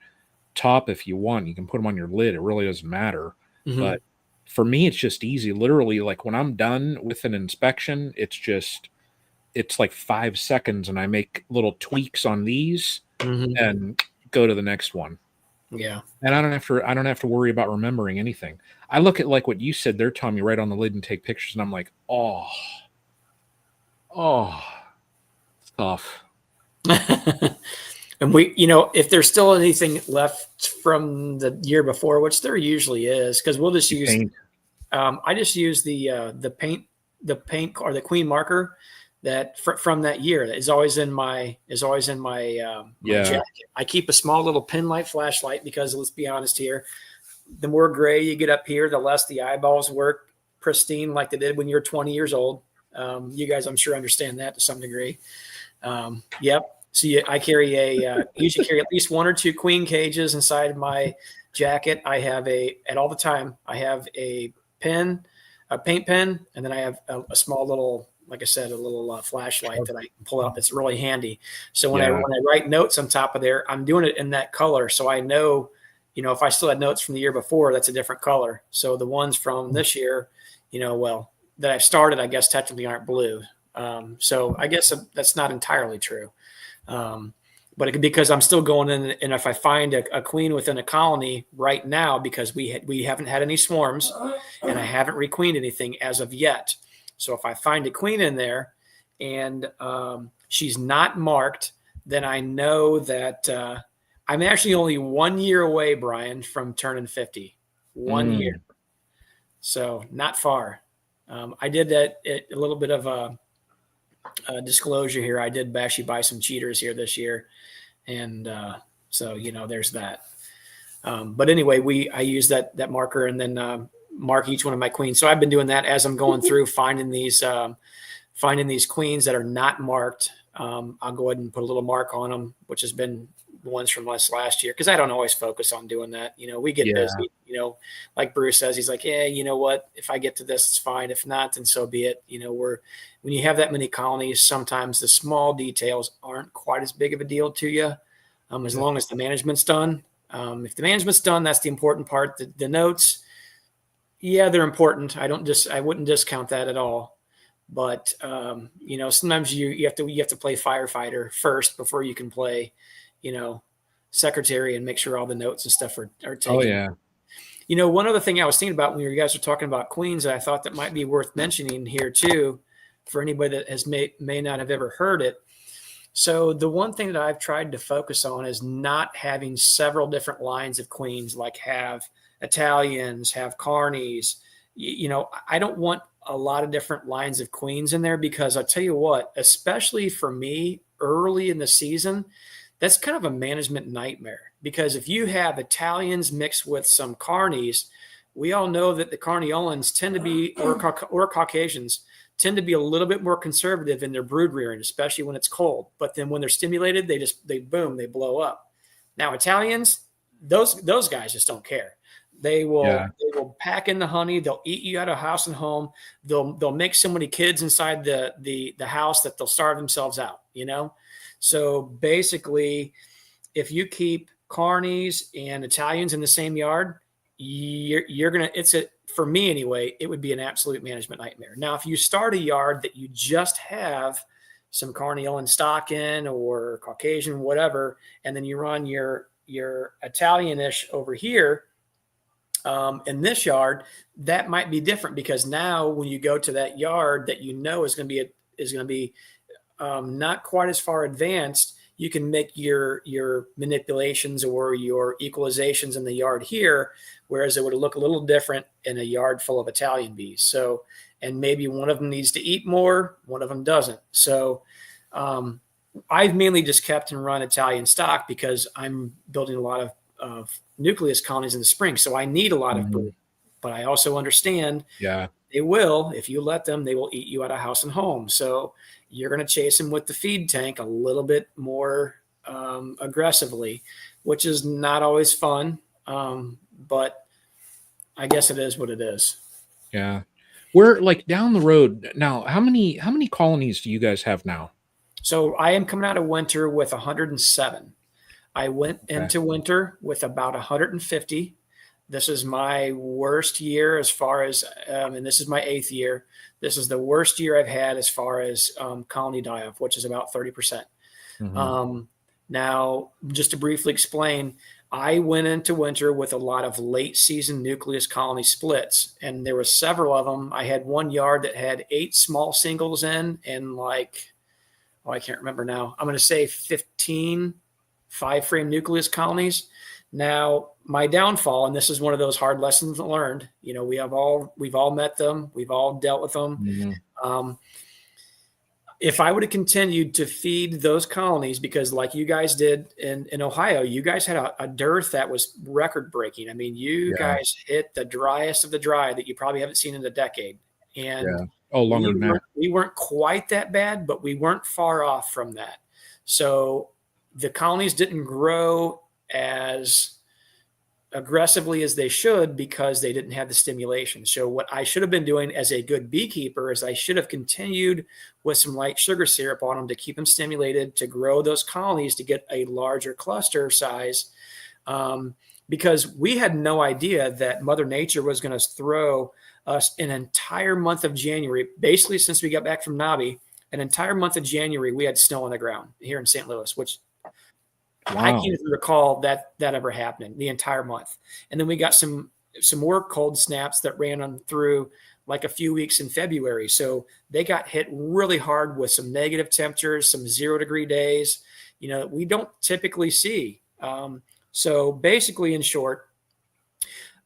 top if you want. You can put them on your lid. It really doesn't matter. But for me, it's just easy. Literally, like when I'm done with an inspection, it's like 5 seconds, and I make little tweaks on these and go to the next one. Yeah. And I don't have to worry about remembering anything. I look at like what you said there, Tom, you write on the lid and take pictures, and I'm like, oh, it's tough. And we, you know, if there's still anything left from the year before, which there usually is, because we'll just use paint. I just use the paint or the queen marker that from that year that is always in my my jacket. I keep a small little pin light flashlight, because let's be honest here, the more gray you get up here, the less the eyeballs work pristine like they did when you're 20 years old. You guys, I'm sure, understand that to some degree. Yep. So I usually carry at least 1 or 2 queen cages inside my jacket. I have at all the time, I have a paint pen, and then I have a small little, like I said, a little flashlight that I can pull out. That's really handy. So when I write notes on top of there, I'm doing it in that color. So I know, you know, if I still had notes from the year before, that's a different color. So the ones from this year, you know, well, that I've started, I guess technically aren't blue. So I guess that's not entirely true. But because I'm still going in, and if I find a queen within a colony right now, because we haven't had any swarms and I haven't requeened anything as of yet. So if I find a queen in there and she's not marked, then I know that I'm actually only 1 year away, Brian, from turning 50. 1 year. So not far. I did that a little bit of a disclosure here. I did actually buy some cheaters here this year. And so, you know, there's that. But anyway, I use that marker and then mark each one of my queens. So I've been doing that as I'm going through finding these queens that are not marked. I'll go ahead and put a little mark on them, which has been the ones from last year, because I don't always focus on doing that. You know, we get busy, you know, like Bruce says, he's like, yeah, you know what, if I get to this, it's fine. If not, then so be it. You know, when you have that many colonies, sometimes the small details aren't quite as big of a deal to you, as long as the management's done. If the management's done, that's the important part. The notes, yeah, they're important. I wouldn't discount that at all. But you know, sometimes you have to play firefighter first before you can play, you know, secretary and make sure all the notes and stuff are taken. Oh yeah. You know, one other thing I was thinking about when you guys were talking about queens, that I thought that might be worth mentioning here too, for anybody that may not have ever heard it. So the one thing that I've tried to focus on is not having several different lines of queens, like have Italians, have Carnies. I don't want a lot of different lines of queens in there, because I'll tell you what, especially for me early in the season, that's kind of a management nightmare, because if you have Italians mixed with some Carnies, we all know that the Carniolans tend to be, or Caucasians, tend to be a little bit more conservative in their brood rearing, especially when it's cold. But then when they're stimulated, they blow up. Now Italians, those guys just don't care. They will pack in the honey. They'll eat you out of house and home. They'll make so many kids inside the house that they'll starve themselves out. So basically, if you keep Carnies and Italians in the same yard, you're gonna. For me anyway, it would be an absolute management nightmare. Now, if you start a yard that you just have some Carniolan stock in, or Caucasian, whatever, and then you run your Italianish over here in this yard, that might be different, because now when you go to that yard that is going to be not quite as far advanced, you can make your manipulations or your equalizations in the yard here, whereas it would look a little different in a yard full of Italian bees. So, and maybe one of them needs to eat more, one of them doesn't. So I've mainly just kept and run Italian stock, because I'm building a lot of nucleus colonies in the spring. So I need a lot of brood, but I also understand they will, if you let them, they will eat you out of house and home. So you're going to chase them with the feed tank a little bit more aggressively, which is not always fun. But I guess it is what it is. Yeah. We're like down the road now. How many colonies do you guys have now? So I am coming out of winter with 107. I went into winter with about 150. This is my worst year as far as, and this is my 8th year. This is the worst year I've had as far as colony die-off, which is about 30%. Now, just to briefly explain, I went into winter with a lot of late season nucleus colony splits, and there were several of them. I had one yard that had 8 small singles in, and I can't remember now. I'm going to say 15 5-frame nucleus colonies. Now, my downfall, and this is one of those hard lessons learned, we've all met them. We've all dealt with them. If I would have continued to feed those colonies, because like you guys did in Ohio, you guys had a dearth that was record breaking. I mean, you guys hit the driest of the dry that you probably haven't seen in a decade. And longer than that. We weren't quite that bad, but we weren't far off from that. So the colonies didn't grow as aggressively as they should, because they didn't have the stimulation. So what I should have been doing as a good beekeeper is I should have continued with some light sugar syrup on them to keep them stimulated, to grow those colonies to get a larger cluster size. Because we had no idea that Mother Nature was going to throw us an entire month of January. Basically, since we got back from Nobby, an entire month of January, we had snow on the ground here in St. Louis, which I can't even recall that ever happening the entire month. And then we got some more cold snaps that ran on through like a few weeks in February. So they got hit really hard with some negative temperatures, some 0-degree days, we don't typically see. So basically, in short,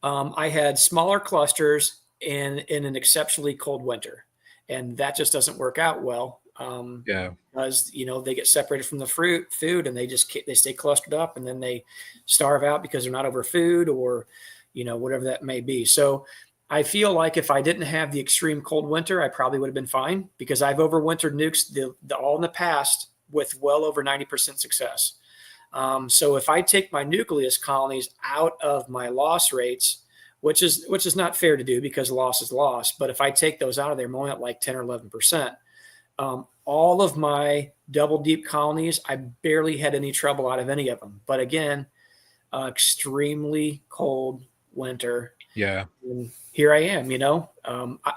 I had smaller clusters in an exceptionally cold winter, and that just doesn't work out well. Because they get separated from the food, and they stay clustered up, and then they starve out because they're not over food, or whatever that may be. So I feel like if I didn't have the extreme cold winter, I probably would have been fine, because I've overwintered nukes all in the past with well over 90% success. So if I take my nucleus colonies out of my loss rates, which is not fair to do, because loss is loss, but if I take those out of there, I'm only at like 10 or 11%. All of my double deep colonies, I barely had any trouble out of any of them. But again, extremely cold winter. Yeah. And here I am,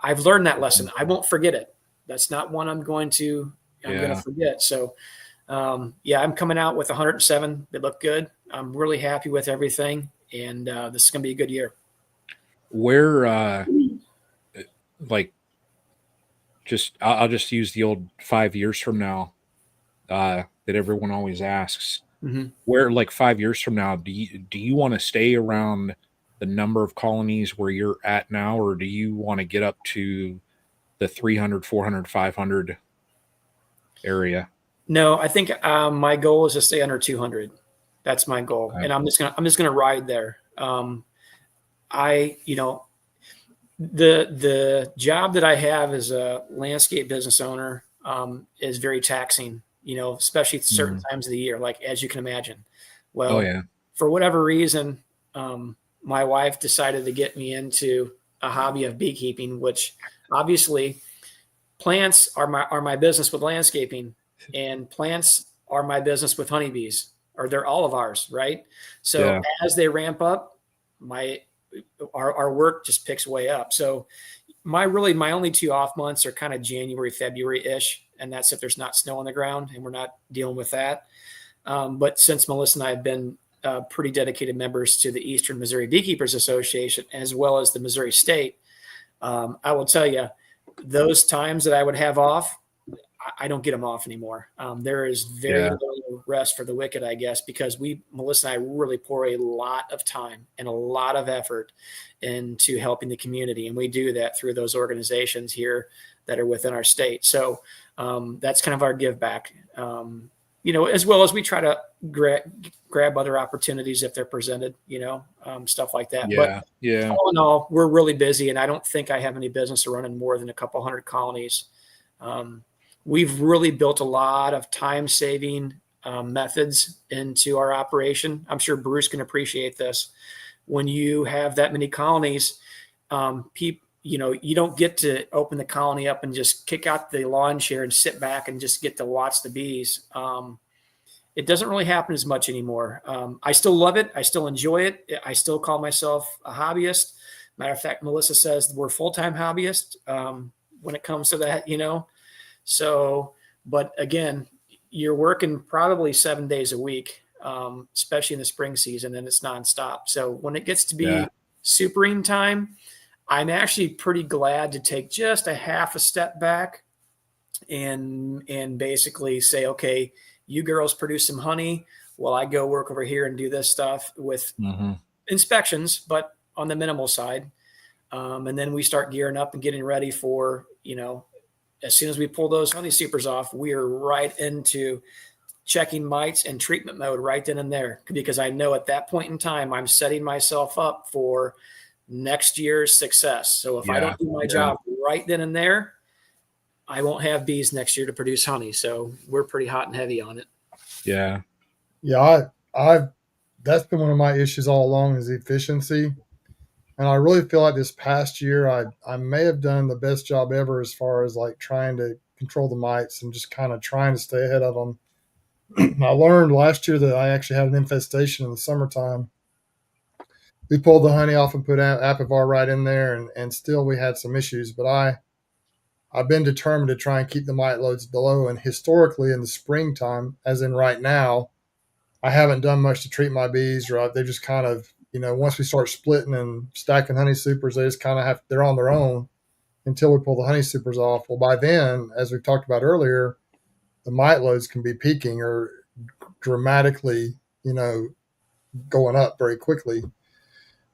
I've learned that lesson. I won't forget it. That's not one I'm going to forget. So, I'm coming out with 107. They look good. I'm really happy with everything. And this is going to be a good year. Where, I'll just use the old 5 years from now. that everyone always asks. Mm-hmm. Where, like 5 years from now, do you want to stay around the number of colonies where you're at now, or do you want to get up to the 300, 400, 500 area? No, I think my goal is to stay under 200. That's my goal, Okay. and I'm just gonna ride there. The job that I have as a landscape business owner is very taxing. Especially certain times of the year, like as you can imagine. Well, Oh yeah. For whatever reason, my wife decided to get me into a hobby of beekeeping, which obviously plants are my business with landscaping, and plants are my business with honeybees, or they're all of ours, right? So Yeah. as they ramp up, our work just picks way up. So my only 2 off months are kind of January, February-ish, and that's if there's not snow on the ground and we're not dealing with that. But since Melissa and I have been pretty dedicated members to the Eastern Missouri Beekeepers Association, as well as the Missouri State, I will tell you, those times that I would have off, I don't get them off anymore. There is very little rest for the wicked, I guess, because Melissa and I really pour a lot of time and a lot of effort into helping the community. And we do that through those organizations here that are within our state. So that's kind of our give back, as well as we try to grab other opportunities if they're presented, stuff like that. Yeah. But all in all, we're really busy, and I don't think I have any business running more than a couple hundred colonies. We've really built a lot of time-saving methods into our operation. I'm sure Bruce can appreciate this. When you have that many colonies, you don't get to open the colony up and just kick out the lawn chair and sit back and just get to watch the bees. It doesn't really happen as much anymore. I still love it. I still enjoy it. I still call myself a hobbyist. Matter of fact, Melissa says we're full-time hobbyists when it comes to that, So, but again, you're working probably 7 days a week, especially in the spring season, and it's nonstop. So when it gets to be supering time, I'm actually pretty glad to take just a half a step back and basically say, okay, you girls produce some honey while I go work over here and do this stuff with inspections, but on the minimal side. And then we start gearing up and getting ready for, as soon as we pull those honey supers off, we are right into checking mites and treatment mode right then and there, because I know at that point in time, I'm setting myself up for next year's success. So if I don't do my job right then and there, I won't have bees next year to produce honey. So we're pretty hot and heavy on it. Yeah. Yeah. That's been one of my issues all along, is efficiency. And I really feel like this past year, I may have done the best job ever as far as like trying to control the mites and just kind of trying to stay ahead of them. I learned last year that I actually had an infestation in the summertime. We pulled the honey off and put Apivar right in there, and still we had some issues. But I've been determined to try and keep the mite loads low. And historically, in the springtime, as in right now, I haven't done much to treat my bees. Right, they just kind of, once we start splitting and stacking honey supers, they just kind of they're on their own until we pull the honey supers off. Well, by then, as we've talked about earlier, the mite loads can be peaking or dramatically, going up very quickly.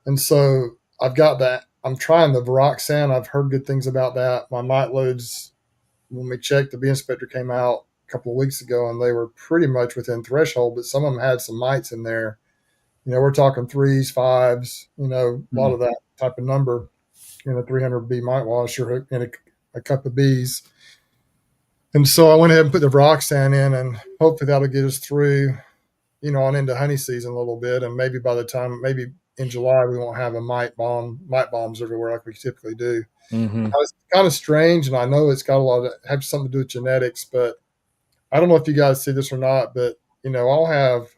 And so I've got that. I'm trying the Viroxan. I've heard good things about that. My mite loads, when we checked, the bee inspector came out a couple of weeks ago and they were pretty much within threshold, but some of them had some mites in there. We're talking 3s, 5s, a lot of that type of number in a 300 bee mite wash or in a cup of bees. And so I went ahead and put the Viroxan in, and hopefully that'll get us through, on into honey season a little bit. And maybe by the time, maybe in July, we won't have mite bombs everywhere like we typically do. It's kind of strange, and I know it's got have something to do with genetics, but I don't know if you guys see this or not, but, I'll have,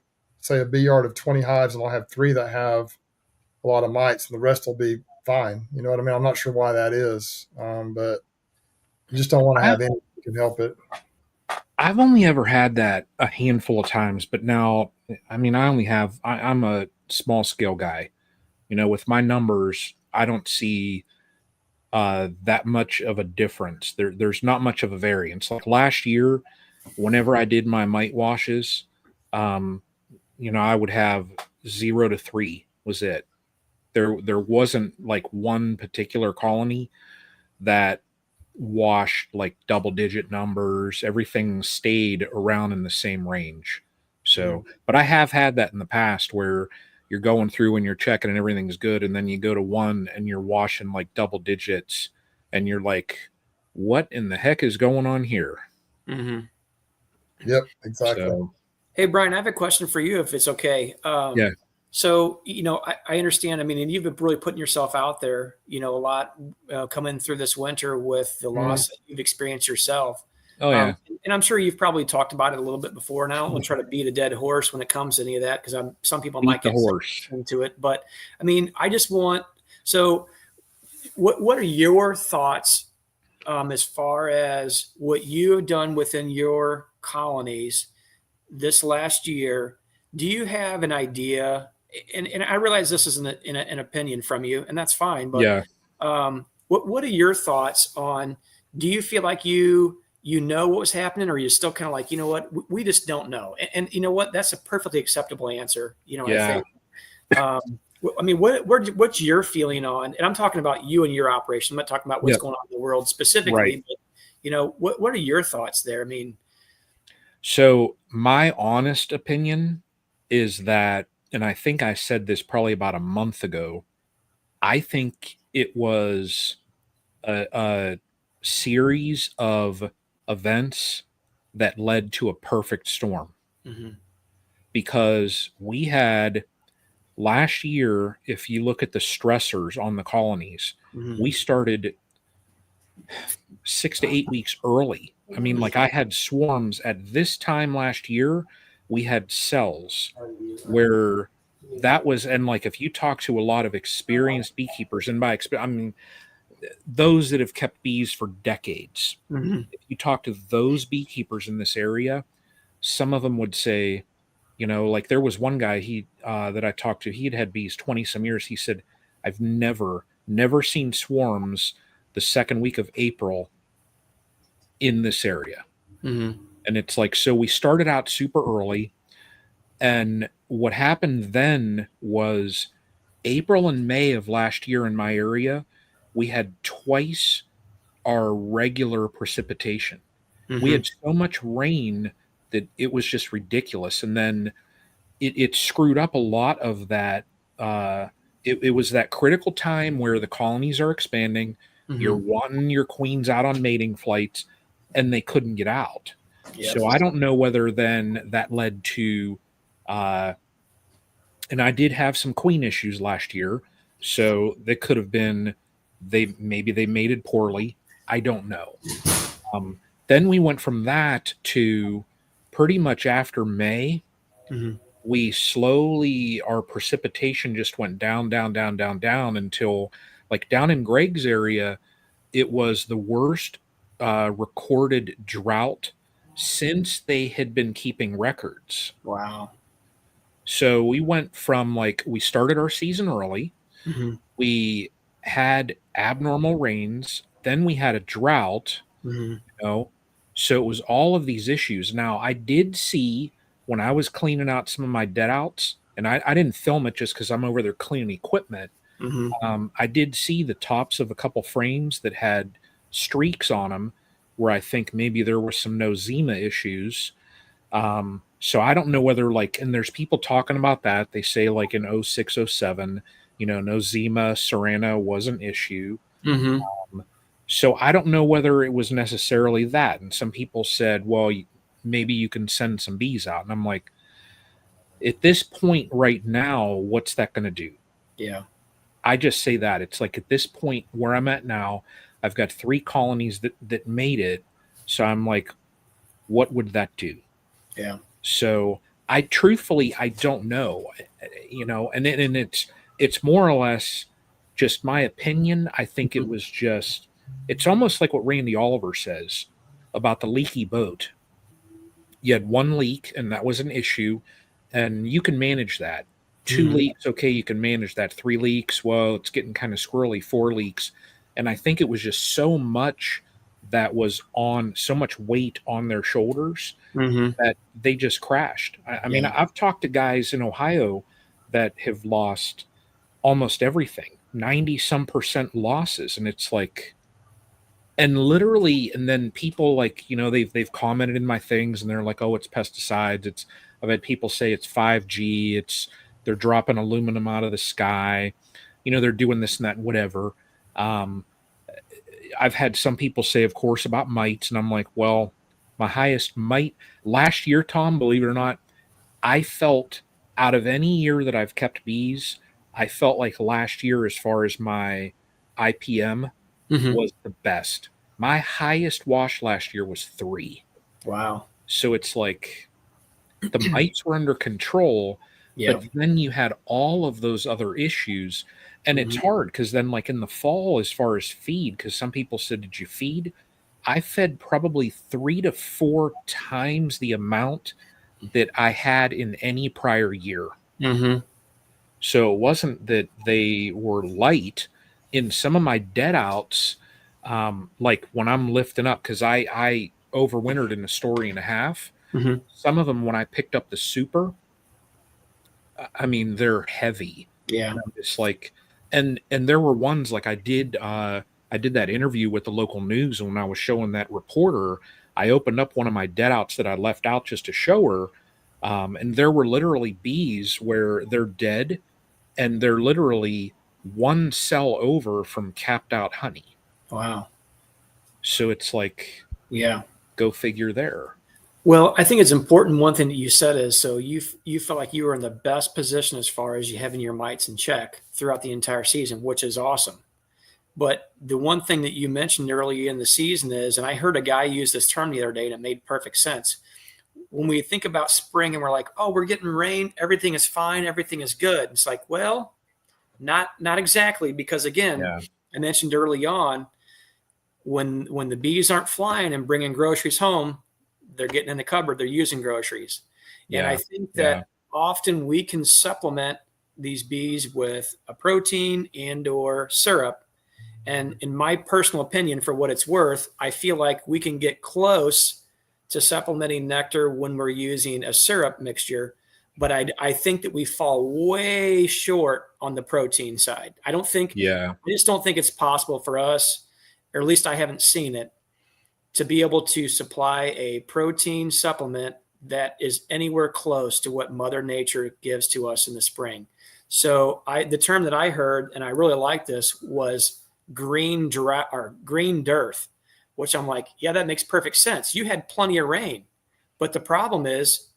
say, a bee yard of 20 hives, and I'll have 3 that have a lot of mites, and the rest will be fine. You know what I mean? I'm not sure why that is, but you just don't want to have any that can help it. I've only ever had that a handful of times, but now, I'm a small scale guy. With my numbers, I don't see that much of a difference. There's not much of a variance. Like last year, whenever I did my mite washes, I would have 0 to 3 was it. There wasn't like one particular colony that washed like double digit numbers. Everything stayed around in the same range. So, but I have had that in the past where you're going through and you're checking and everything's good, and then you go to one and you're washing like double digits, and you're like, what in the heck is going on here? Yep, exactly. So, Hey, Brian, I have a question for you, if it's okay. yeah. So, I understand. I mean, and you've been really putting yourself out there, a lot coming through this winter with the loss that you've experienced yourself. Oh, yeah. And I'm sure you've probably talked about it a little bit before. And I don't want to try to beat a dead horse when it comes to any of that, because some people might get into it. But I mean, I just want, so what are your thoughts as far as what you have done within your colonies this last year? Do you have an idea? And I realize this isn't an opinion from you, and that's fine. But yeah. What are your thoughts on? Do you feel like you know what was happening, or are you still kind of like, you know what, we just don't know? And you know what, that's a perfectly acceptable answer. Yeah. I think. I mean, what's your feeling on? And I'm talking about you and your operation. I'm not talking about what's going on in the world specifically. Right. But what are your thoughts there? I mean. So my honest opinion is that, and I think I said this probably about a month ago, I think it was a series of events that led to a perfect storm. Because we had last year, if you look at the stressors on the colonies, we started 6 to 8 weeks early. I mean, like I had swarms at this time last year, we had cells where that was, and like if you talk to a lot of experienced beekeepers, and by experience, I mean those that have kept bees for decades, if you talk to those beekeepers in this area, some of them would say, like there was one guy that I talked to, he'd had bees 20 some years. He said, I've never seen swarms the second week of April in this area. And it's like, so we started out super early, and what happened then was April and May of last year in my area, we had twice our regular precipitation. We had so much rain that it was just ridiculous. And then it screwed up a lot of that. It was that critical time where the colonies are expanding. You're wanting your queens out on mating flights, and they couldn't get out. Yes. So I don't know whether then that led to, and I did have some queen issues last year. So that could have been, maybe they mated poorly. I don't know. Then we went from that to pretty much after May, we slowly, our precipitation just went down until, like down in Greg's area, it was the worst recorded drought since they had been keeping records. Wow. So we went from, like, we started our season early. We had abnormal rains. Then we had a drought, so it was all of these issues. Now, I did see when I was cleaning out some of my dead outs, and I didn't film it just because I'm over there cleaning equipment. I did see the tops of a couple frames that had streaks on them where I think maybe there were some nosema issues. So I don't know whether, like, and there's people talking about that. They say like in 06, 07, nosema, Serena was an issue. So I don't know whether it was necessarily that. And some people said, well, maybe you can send some bees out. And I'm like, at this point right now, what's that going to do? Yeah. I just say that. It's like at this point where I'm at now, I've got 3 colonies that made it. So I'm like, what would that do? Yeah. So I truthfully, I don't know, and it's more or less just my opinion. I think it was just, it's almost like what Randy Oliver says about the leaky boat. You had 1 leak and that was an issue, and you can manage that. 2 leaks, okay, you can manage that. 3 leaks, well, it's getting kind of squirrely. 4 leaks. And I think it was just so much that was on so much weight on their shoulders that they just crashed. I mean, I've talked to guys in Ohio that have lost almost everything, 90% losses. And it's like, and literally, and then people like, you know, they've commented in my things and they're like, oh, it's pesticides. I've had people say it's 5G. They're dropping aluminum out of the sky. You know, they're doing this and that, whatever. I've had some people say, of course, about mites. And I'm like, well, my highest mite last year, Tom, believe it or not, I felt out of any year that I've kept bees, I felt like last year, as far as my IPM, was the best. My highest wash last year was 3. Wow. So it's like the mites were under control, but then you had all of those other issues. And it's hard because then, like in the fall, as far as feed, because some people said, did you feed? I fed probably 3 to 4 times the amount that I had in any prior year. So it wasn't that they were light. In some of my dead outs, like when I'm lifting up, because I overwintered in a story and a half. Some of them, when I picked up the super, I mean, they're heavy. Yeah. It's like, and there were ones like I did that interview with the local news, and when I was showing that reporter, I opened up one of my dead outs that I left out just to show her. And there were literally bees where they're dead and they're literally one cell over from capped out honey. Wow. So it's like, go figure there. Well, I think it's important. One thing that you said is, so you felt like you were in the best position as far as you having your mites in check throughout the entire season, which is awesome. But the one thing that you mentioned early in the season is, and I heard a guy use this term the other day and it made perfect sense. When we think about spring and we're like, oh, we're getting rain, everything is fine, everything is good. It's like, well, not exactly, because again, I mentioned early on, when the bees aren't flying and bringing groceries home, they're getting in the cupboard, they're using groceries. And I think that often we can supplement these bees with a protein and or syrup. And in my personal opinion, for what it's worth, I feel like we can get close to supplementing nectar when we're using a syrup mixture. But I think that we fall way short on the protein side. I just don't think it's possible for us, or at least I haven't seen it, to be able to supply a protein supplement that is anywhere close to what Mother Nature gives to us in the spring. So the term that I heard, and I really like this, was green dearth, which I'm like, yeah, that makes perfect sense. You had plenty of rain, but the problem is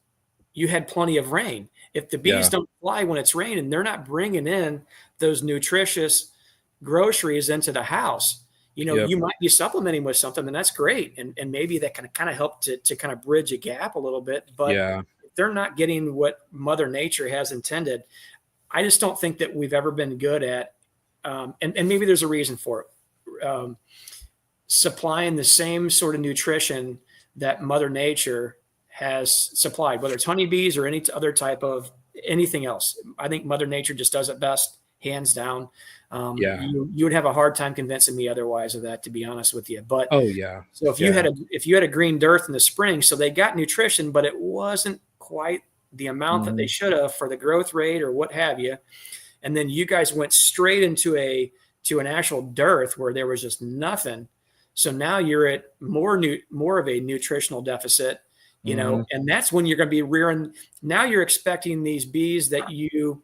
you had plenty of rain. If the bees don't fly when it's raining, they're not bringing in those nutritious groceries into the house. You know, you might be supplementing with something, and that's great. And maybe that can kind of help to kind of bridge a gap a little bit. But if they're not getting what Mother Nature has intended, I just don't think that we've ever been good at, and maybe there's a reason for it, supplying the same sort of nutrition that Mother Nature has supplied, whether it's honeybees or any other type of anything else. I think Mother Nature just does it best, hands down. You would have a hard time convincing me otherwise of that, to be honest with you. But so if you had a green dearth in the spring, so they got nutrition, but it wasn't quite the amount that they should have for the growth rate or what have you. And then you guys went straight into an actual dearth where there was just nothing. So now you're at more of a nutritional deficit, you know, and that's when you're going to be rearing. Now you're expecting these bees that you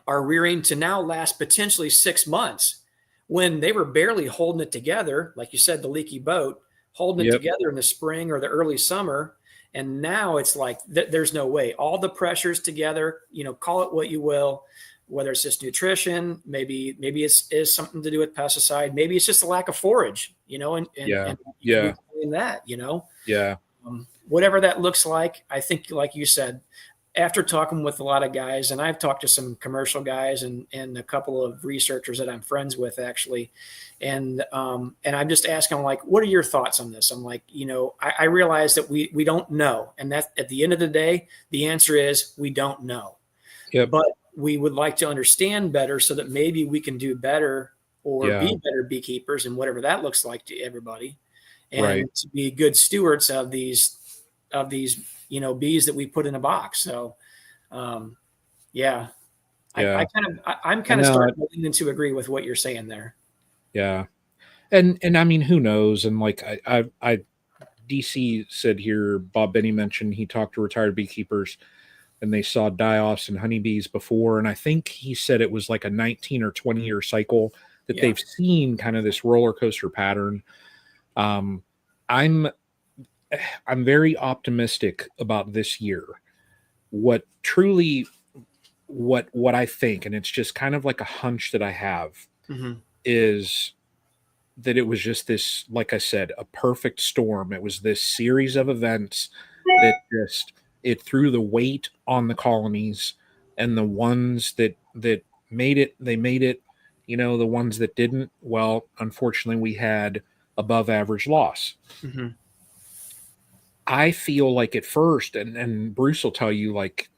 are rearing to now last potentially 6 months, when they were barely holding it together. Like you said, the leaky boat, holding it together in the spring or the early summer. And now it's like, there's no way. All the pressures together, you know, call it what you will, whether it's just nutrition, maybe it's something to do with pesticide, maybe it's just a lack of forage, you know, and that, you know, whatever that looks like. I think, like you said, after talking with a lot of guys, and I've talked to some commercial guys and a couple of researchers that I'm friends with, actually. And I'm just asking, like, what are your thoughts on this? I'm like, you know, I realize that we don't know. And that at the end of the day, the answer is we don't know. But we would like to understand better so that maybe we can do better or be better beekeepers, and whatever that looks like to everybody. and to be good stewards of these bees that we put in a box. So, I'm kind of starting to lean into agree with what you're saying there. Yeah. And I mean, who knows? And like I DC said here, Bob Benny mentioned he talked to retired beekeepers and they saw die-offs in honeybees before. And I think he said it was like a 19 or 20 year cycle that they've seen kind of this roller coaster pattern. I'm very optimistic about this year. What I think, and it's just kind of like a hunch that I have, is that it was just this, like I said, a perfect storm. It was this series of events that it threw the weight on the colonies, and the ones that made it, they made it. The ones that didn't, well, unfortunately, we had above average loss. I feel like at first, and Bruce will tell you, like,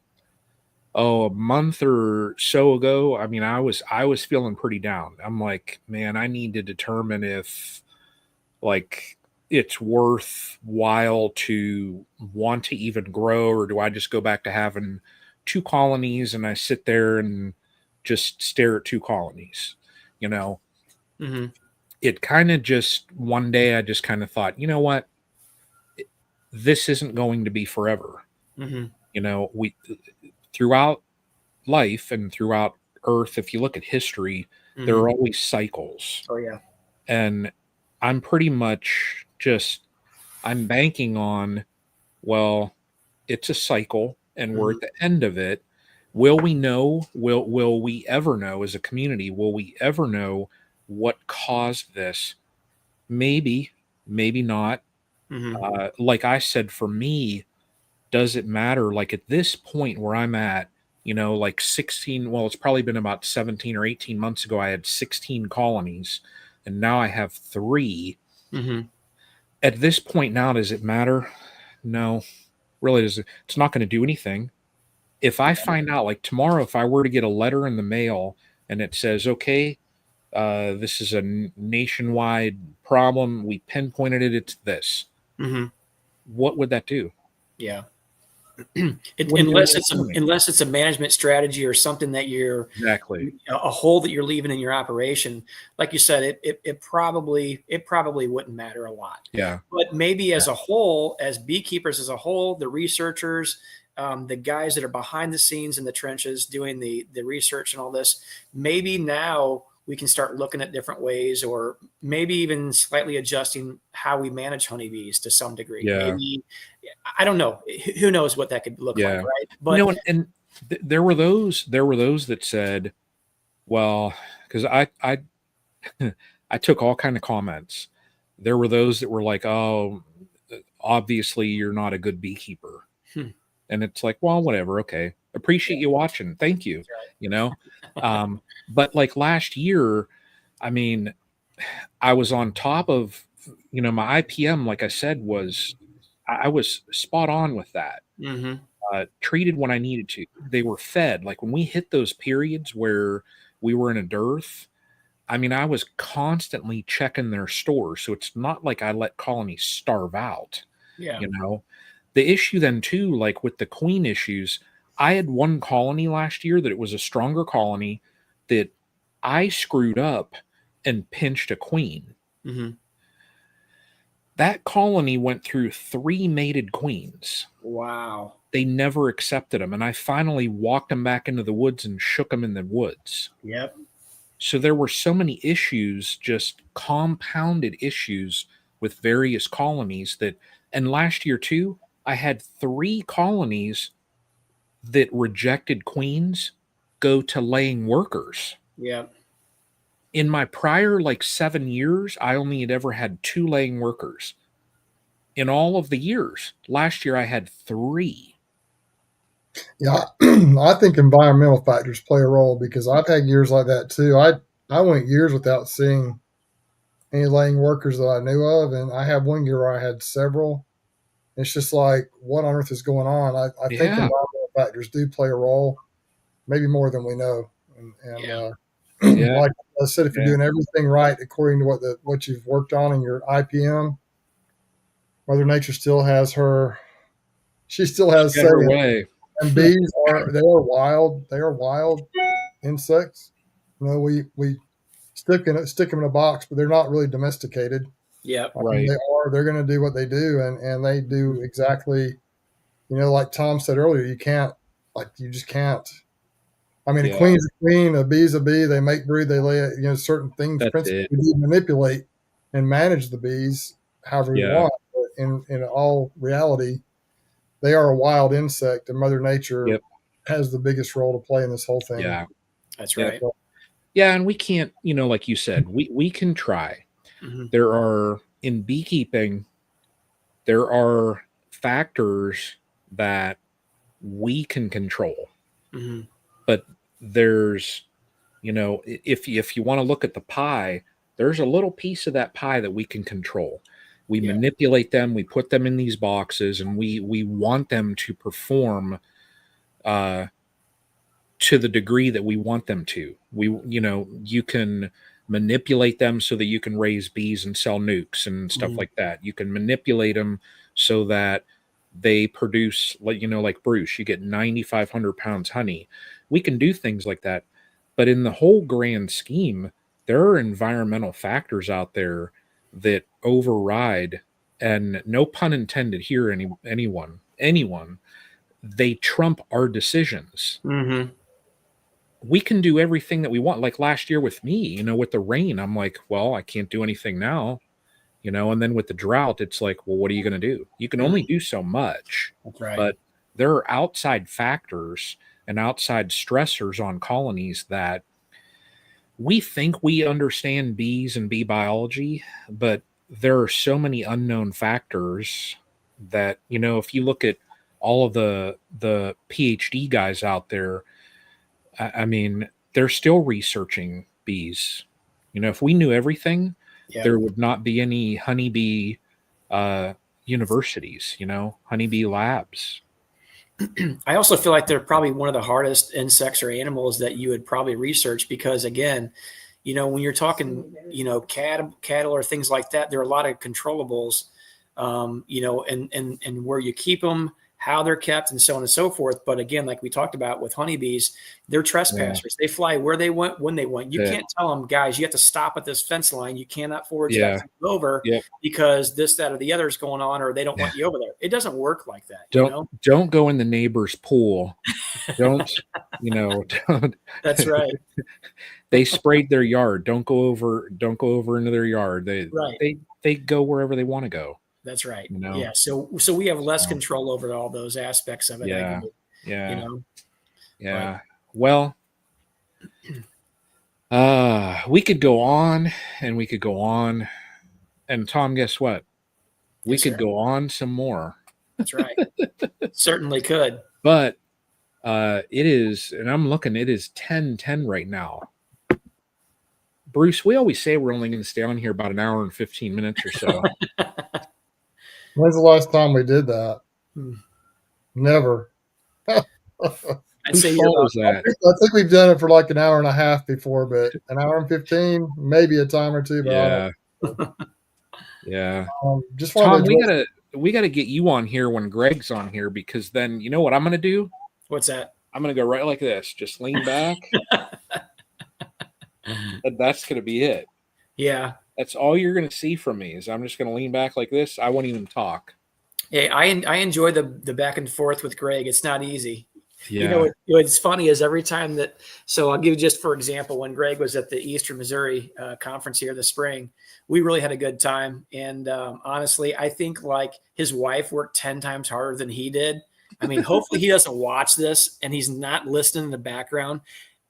a month or so ago, I mean, I was feeling pretty down. I'm like, man, I need to determine if like it's worthwhile to want to even grow, or do I just go back to having 2 colonies and I sit there and just stare at 2 colonies, It kind of just one day I just kind of thought, you know what? This isn't going to be forever. We throughout life and throughout Earth, if you look at history, there are always cycles. Oh yeah. And I'm pretty much I'm banking on, well, it's a cycle and we're at the end of it. Will we know? Will we ever know as a community? Will we ever know what caused this? Maybe, maybe not. Like I said, for me, does it matter? Like at this point where I'm at, like 16, well, it's probably been about 17 or 18 months ago, I had 16 colonies and now I have 3. At this point now, does it matter? No, really doesn't. It's not going to do anything. If I find out, like tomorrow, if I were to get a letter in the mail and it says, okay, this is a nationwide problem, we pinpointed it, it's this. What would that do? Yeah. Unless it's a management strategy or something that you're exactly a hole that you're leaving in your operation, like you said, it probably wouldn't matter a lot. Yeah. But maybe as a whole, as beekeepers as a whole, the researchers, the guys that are behind the scenes in the trenches doing the research and all this, maybe now we can start looking at different ways, or maybe even slightly adjusting how we manage honeybees to some degree. Yeah. Maybe, I don't know. Who knows what that could look like, right? But and there were those that said, well, because I I took all kind of comments. There were those that were like, oh, obviously you're not a good beekeeper. And it's like, well, whatever. Okay. Appreciate you watching. Thank you. But like last year, I mean, I was on top of, my IPM, like I said, I was spot on with that. Treated when I needed to. They were fed. Like when we hit those periods where we were in a dearth, I mean, I was constantly checking their stores. So it's not like I let colonies starve out. Yeah. The issue then too, like with the queen issues, I had one colony last year that it was a stronger colony that I screwed up and pinched a queen. That colony went through 3 mated queens. Wow. They never accepted them. And I finally walked them back into the woods and shook them in the woods. Yep. So there were so many issues, just compounded issues with various colonies and last year too, I had 3 colonies that rejected queens go to laying workers. Yeah. In my prior 7 years, I only had ever had 2 laying workers. In all of the years, last year I had 3. Yeah, I think environmental factors play a role because I've had years like that too. I went years without seeing any laying workers that I knew of, and I had one year where I had several. It's just like, what on earth is going on? I think environmental factors do play a role, maybe more than we know. Like I said, if you're doing everything right according to what you've worked on in your IPM, Mother Nature still has her. She still has say. Her way. And bees they are wild. They are wild insects. You know, we stick them in a box, but they're not really domesticated. Yeah, right. They're going to do what they do, and they do exactly. You know, like Tom said earlier, you just can't. I mean, a queen's a queen, a bee's a bee. They make brood, they lay. You know, certain things, principles we manipulate and manage the bees however we want. But in all reality, they are a wild insect, and Mother Nature has the biggest role to play in this whole thing. Yeah, that's right. Yeah, and we can't, you know, like you said, we can try. Mm-hmm. There are, in beekeeping, there are factors that we can control. Mm-hmm. But there's, you know, if you want to look at the pie, there's a little piece of that pie that we can control. We manipulate them, we put them in these boxes, and we want them to perform to the degree that we want them to. You know, you can manipulate them so that you can raise bees and sell nukes and stuff like that. You can manipulate them so that they produce, like, you know, like Bruce, you get 9,500 pounds honey. We can do things like that. But in the whole grand scheme, there are environmental factors out there that override, and no pun intended here, anyone, they trump our decisions. Mm-hmm. We can do everything that we want. Like last year with me, you know, with the rain, I'm like, well, I can't do anything now, you know, and then with the drought, it's like, well, what are you going to do? You can only do so much. That's right. But there are outside factors and outside stressors on colonies that we think we understand bees and bee biology, but there are so many unknown factors that, you know, if you look at all of the PhD guys out there, I mean, they're still researching bees. You know, if we knew everything, there would not be any honeybee universities, you know, honeybee labs. I also feel like they're probably one of the hardest insects or animals that you would probably research because, again, you know, when you're talking, you know, cattle or things like that, there are a lot of controllables, you know, and where you keep them, how they're kept, and so on and so forth. But again, like we talked about with honeybees, they're trespassers. They fly where they want, when they want. You can't tell them, guys, you have to stop at this fence line. You cannot forage that fence over because this, that, or the other is going on, or they don't want you over there. It doesn't work like that. Don't go in the neighbor's pool. Don't, you know, don't. That's right. They sprayed their yard. Don't go over into their yard. They go wherever they want to go. That's right. You know? Yeah. So we have less control over all those aspects of it. Yeah. You know? Yeah. Well, we could go on and we could go on. And Tom, guess what? We could go on some more. That's right. Certainly could. But it is, and I'm looking, it is 10:10 right now. Bruce, we always say we're only going to stay on here about an hour and 15 minutes or so. When's the last time we did that? Never. I'd say I think we've done it for like an hour and a half before, but an hour and 15, maybe a time or two. But yeah. Just Tom, we gotta get you on here when Greg's on here, because then you know what I'm gonna do? What's that? I'm gonna go right like this, just lean back. And that's gonna be it. Yeah. That's all you're going to see from me is I'm just going to lean back like this. I won't even talk. Hey, I enjoy the back and forth with Greg. It's not easy. Yeah. You know, what's funny is every time that, so I'll give you just for example, when Greg was at the Eastern Missouri conference here this spring, we really had a good time. And honestly, I think like his wife worked 10 times harder than he did. I mean, hopefully he doesn't watch this and he's not listening in the background.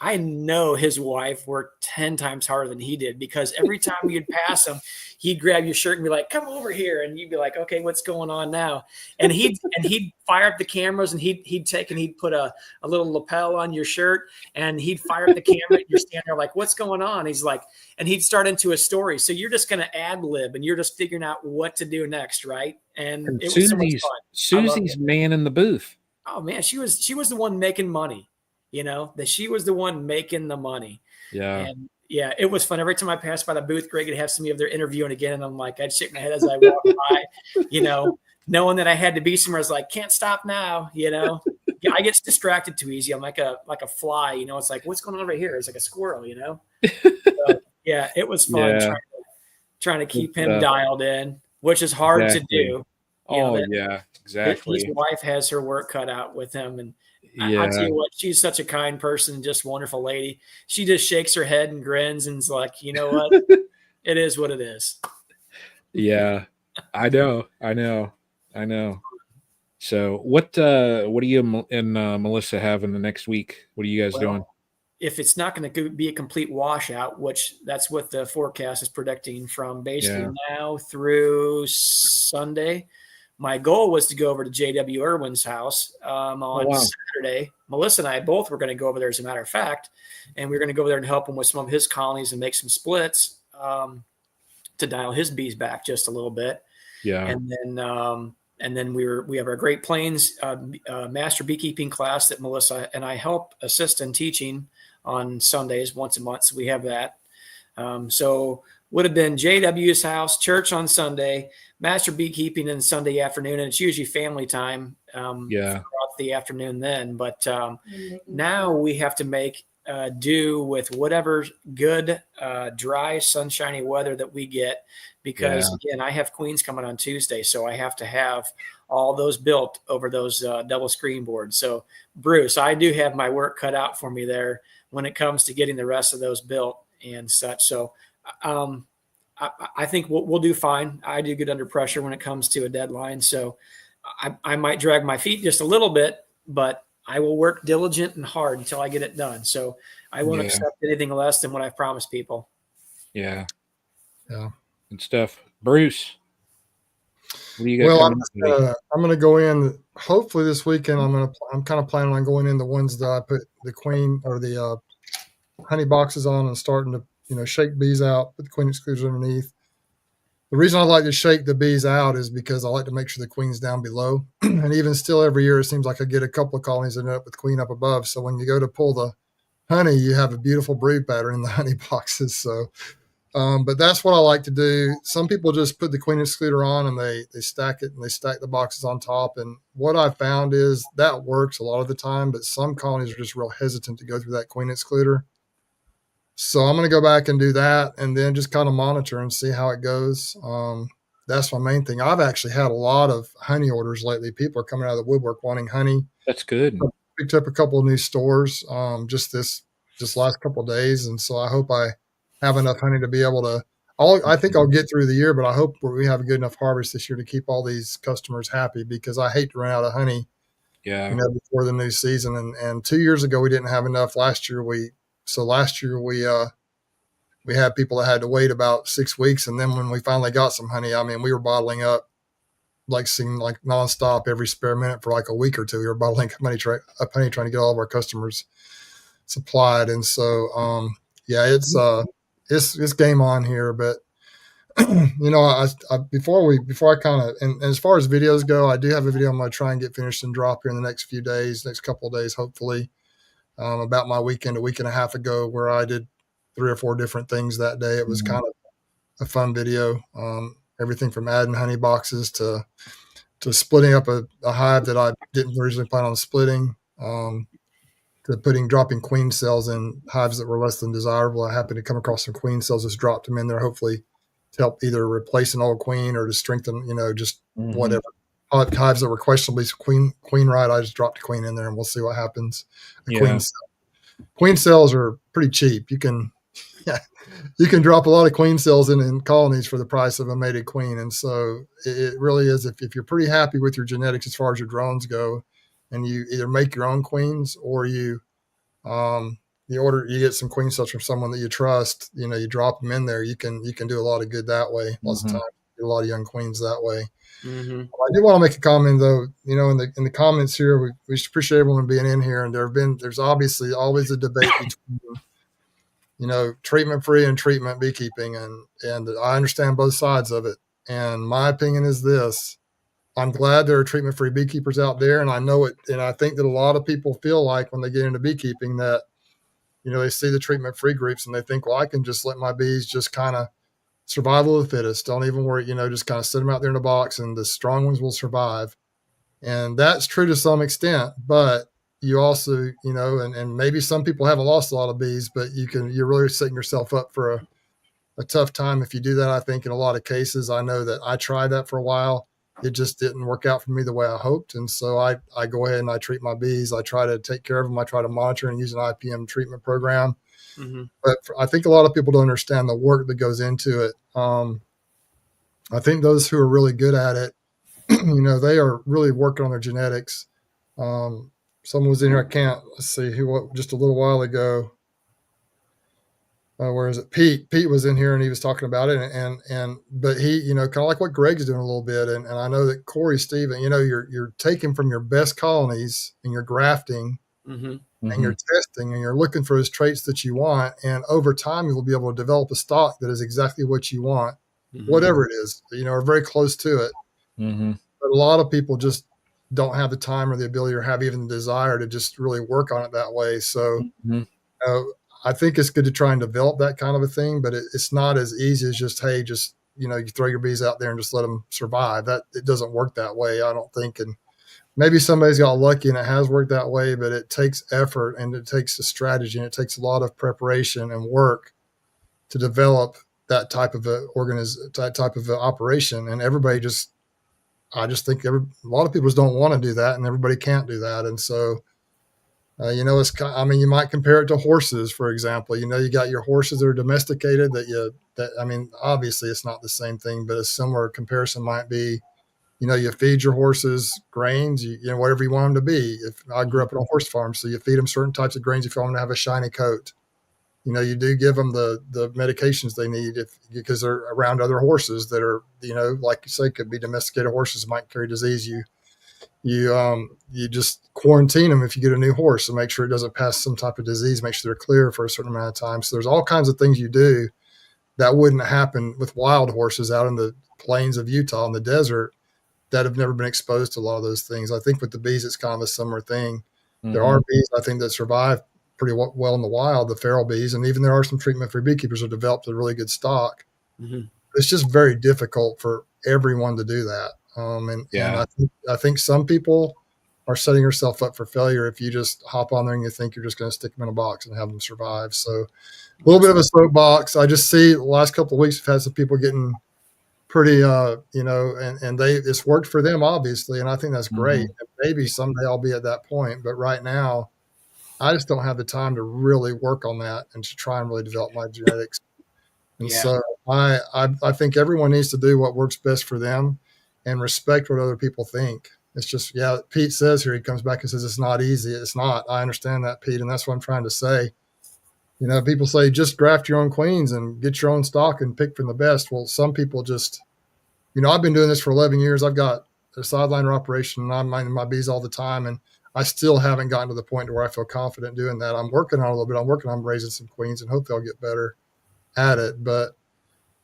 I know his wife worked 10 times harder than he did, because every time you'd pass him, he'd grab your shirt and be like, come over here. And you'd be like, okay, what's going on now? And he'd fire up the cameras, and he'd put a little lapel on your shirt, and he'd fire up the camera. And you're standing there like, what's going on? He's like, and he'd start into a story. So you're just going to ad lib and you're just figuring out what to do next. Right. And it was so much fun. Susie's man in the booth. Oh man, she was the one making money. You know, that she was the one making the money. Yeah. Yeah, it was fun. Every time I passed by the booth, Greg would have somebody of there interviewing again. And I'm like, I'd shake my head as I walked by, knowing that I had to be somewhere. I was like, can't stop now, Yeah, I get distracted too easy. I'm like a fly, it's like, what's going on over here? It's like a squirrel, So, yeah, it was fun trying to keep him dialed in, which is hard to do. Exactly. His wife has her work cut out with him. And I'll tell you what, she's such a kind person, just wonderful lady. She just shakes her head and grins and is like, you know what? It is what it is. Yeah, I know. So what do you and Melissa have in the next week? What are you guys doing? If it's not going to be a complete washout, which that's what the forecast is predicting from basically now through Sunday, my goal was to go over to JW Irwin's house on Saturday. Melissa and I both were going to go over there, as a matter of fact, and we were going to go over there and help him with some of his colonies and make some splits to dial his bees back just a little bit. Yeah, and then we have our Great Plains master beekeeping class that Melissa and I help assist in teaching on Sundays once a month. So we have that. So would have been JW's house, church on Sunday, master beekeeping in Sunday afternoon, and it's usually family time throughout the afternoon then. But now we have to make do with whatever good, dry, sunshiny weather that we get, because again, I have queens coming on Tuesday, so I have to have all those built over those double screen boards. So Bruce, I do have my work cut out for me there when it comes to getting the rest of those built and such. So I think we'll do fine. I do get under pressure when it comes to a deadline. So I might drag my feet just a little bit, but I will work diligent and hard until I get it done. So I won't accept anything less than what I've promised people. Yeah. Yeah. Good stuff. Bruce, what do you got? Well, I'm going to go in hopefully this weekend. I'm kind of planning on going in the ones that I put the queen or the honey boxes on and starting to, shake bees out, put the queen exclusions underneath. The reason I like to shake the bees out is because I like to make sure the queen's down below. And even still every year, it seems like I get a couple of colonies that end up with queen up above. So when you go to pull the honey, you have a beautiful brood pattern in the honey boxes. So, but that's what I like to do. Some people just put the queen excluder on and they stack it and they stack the boxes on top. And what I found is that works a lot of the time, but some colonies are just real hesitant to go through that queen excluder. So I'm going to go back and do that and then just kind of monitor and see how it goes. That's my main thing. I've actually had a lot of honey orders lately. People are coming out of the woodwork wanting honey. That's good. I picked up a couple of new stores just this last couple of days. And so I hope I have enough honey to be able to, I think I'll get through the year, but I hope we have a good enough harvest this year to keep all these customers happy, because I hate to run out of honey before the new season. And 2 years ago, we didn't have enough. Last year, we had people that had to wait about 6 weeks. And then when we finally got some honey, I mean, we were bottling up like nonstop every spare minute for like a week or two. We were bottling up honey trying to get all of our customers supplied. And so, it's game on here. But, before I kind of, and as far as videos go, I do have a video I'm going to try and get finished and drop here in the next couple of days, hopefully. About my weekend a week and a half ago, where I did 3 or 4 different things that day. It was kind of a fun video. Everything from adding honey boxes to splitting up a hive that I didn't originally plan on splitting, to dropping queen cells in hives that were less than desirable. I happened to come across some queen cells, just dropped them in there, hopefully to help either replace an old queen or to strengthen, whatever. Hives that were questionably queen right, I just dropped a queen in there and we'll see what happens. Queen cells are pretty cheap. You can drop a lot of queen cells in colonies for the price of a mated queen. And so it really is, if you're pretty happy with your genetics as far as your drones go, and you either make your own queens or you get some queen cells from someone that you trust, you drop them in there, you can do a lot of good that way. Lots of times, get a lot of young queens that way. Mm-hmm. I do want to make a comment, though. In the comments here, we appreciate everyone being in here, and there's obviously always a debate between treatment free and treatment beekeeping, and I understand both sides of it. And my opinion is this: I'm glad there are treatment free beekeepers out there, and I know it, and I think that a lot of people feel like when they get into beekeeping that they see the treatment-free groups and they think, well, I can just let my bees just kind of survival of the fittest. Don't even worry, just kind of sit them out there in a box and the strong ones will survive. And that's true to some extent, but you also, and maybe some people haven't lost a lot of bees, but you're really setting yourself up for a tough time if you do that. I think in a lot of cases, I know that I tried that for a while. It just didn't work out for me the way I hoped. And so I go ahead and I treat my bees. I try to take care of them. I try to monitor and use an IPM treatment program. Mm-hmm. But I think a lot of people don't understand the work that goes into it. I think those who are really good at it, they are really working on their genetics. Someone was in here. I can't, let's see just a little while ago. Where is it? Pete was in here and he was talking about it but he, kind of like what Greg's doing a little bit. And I know that Corey, Steven, you're taking from your best colonies and you're grafting and you're testing and you're looking for those traits that you want. And over time, you will be able to develop a stock that is exactly what you want, whatever it is, or very close to it. But a lot of people just don't have the time or the ability or have even the desire to just really work on it that way. So, I think it's good to try and develop that kind of a thing, but it's not as easy as just, hey, you throw your bees out there and just let them survive. That it doesn't work that way, I don't think. And maybe somebody's got lucky and it has worked that way, but it takes effort and it takes a strategy and it takes a lot of preparation and work to develop that type of operation. And everybody I just think a lot of people just don't want to do that, and everybody can't do that. And so, you might compare it to horses, for example. You got your horses that are domesticated obviously it's not the same thing, but a similar comparison might be, you feed your horses grains, whatever you want them to be. If I grew up on a horse farm, so you feed them certain types of grains if you want them to have a shiny coat. You do give them the medications they need because they're around other horses that are, like you say, could be domesticated horses, might carry disease. You just quarantine them if you get a new horse and make sure it doesn't pass some type of disease, make sure they're clear for a certain amount of time. So there's all kinds of things you do that wouldn't happen with wild horses out in the plains of Utah in the desert that have never been exposed to a lot of those things. I think with the bees, it's kind of a similar thing. There are bees, I think, that survive pretty well in the wild, the feral bees, and even there are some treatment-free beekeepers who have developed a really good stock. It's just very difficult for everyone to do that. And I think some people are setting yourself up for failure if you just hop on there and you think you're just going to stick them in a box and have them survive. So a little bit of a soapbox. I just see the last couple of weeks we've had some people getting pretty, and it's worked for them, obviously. And I think that's great. And maybe someday I'll be at that point. But right now, I just don't have the time to really work on that and to try and really develop my genetics. And so I think everyone needs to do what works best for them and respect what other people think. It's just, Pete says here, he comes back and says, it's not easy. It's not. I understand that, Pete. And that's what I'm trying to say. People say, just draft your own queens and get your own stock and pick from the best. Well, some people just, I've been doing this for 11 years. I've got a sideliner operation and I'm minding my bees all the time. And I still haven't gotten to the point where I feel confident doing that. I'm working on it a little bit. I'm working on raising some queens and hopefully I'll get better at it. But,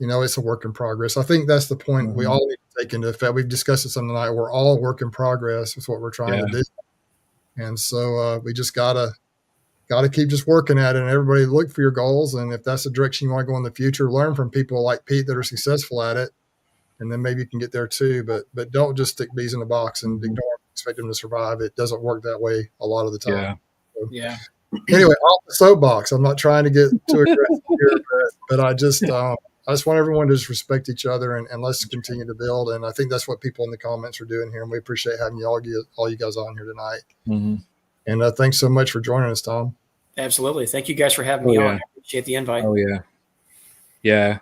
it's a work in progress. I think that's the point we all need to take into effect. We've discussed it some tonight. We're all work in progress with what we're trying to do. And so we just gotta keep just working at it, and everybody look for your goals. And if that's the direction you want to go in the future, learn from people like Pete that are successful at it. And then maybe you can get there too, but don't just stick bees in a box and ignore them, expect them to survive. It doesn't work that way a lot of the time. Anyway, off the soapbox. I'm not trying to get too aggressive here, but I just want everyone to just respect each other and let's continue to build. And I think that's what people in the comments are doing here. And we appreciate having all you guys on here tonight. And thanks so much for joining us, Tom. Absolutely. Thank you guys for having me on. I appreciate the invite. Yeah.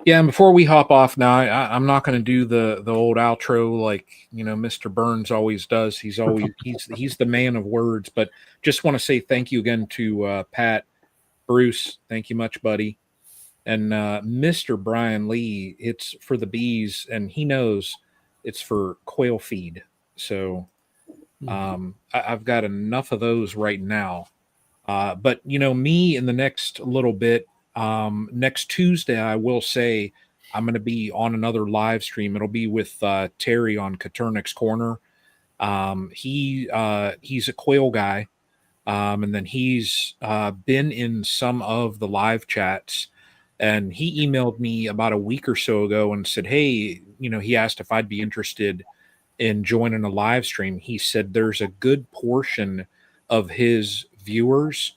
And before we hop off now, I'm not going to do the old outro like, Mr. Burns always does. He's the man of words, but just want to say thank you again to Pat, Bruce. Thank you much, buddy. And Mr. Brian Lee, it's for the bees, and he knows it's for quail feed. So I've got enough of those right now. But, me in the next little bit, next Tuesday, I will say I'm going to be on another live stream. It'll be with Terry on Katernik's Corner. He's a quail guy. And then he's been in some of the live chats, and he emailed me about a week or so ago and said, hey, he asked if I'd be interested in joining a live stream. He said there's a good portion of his viewers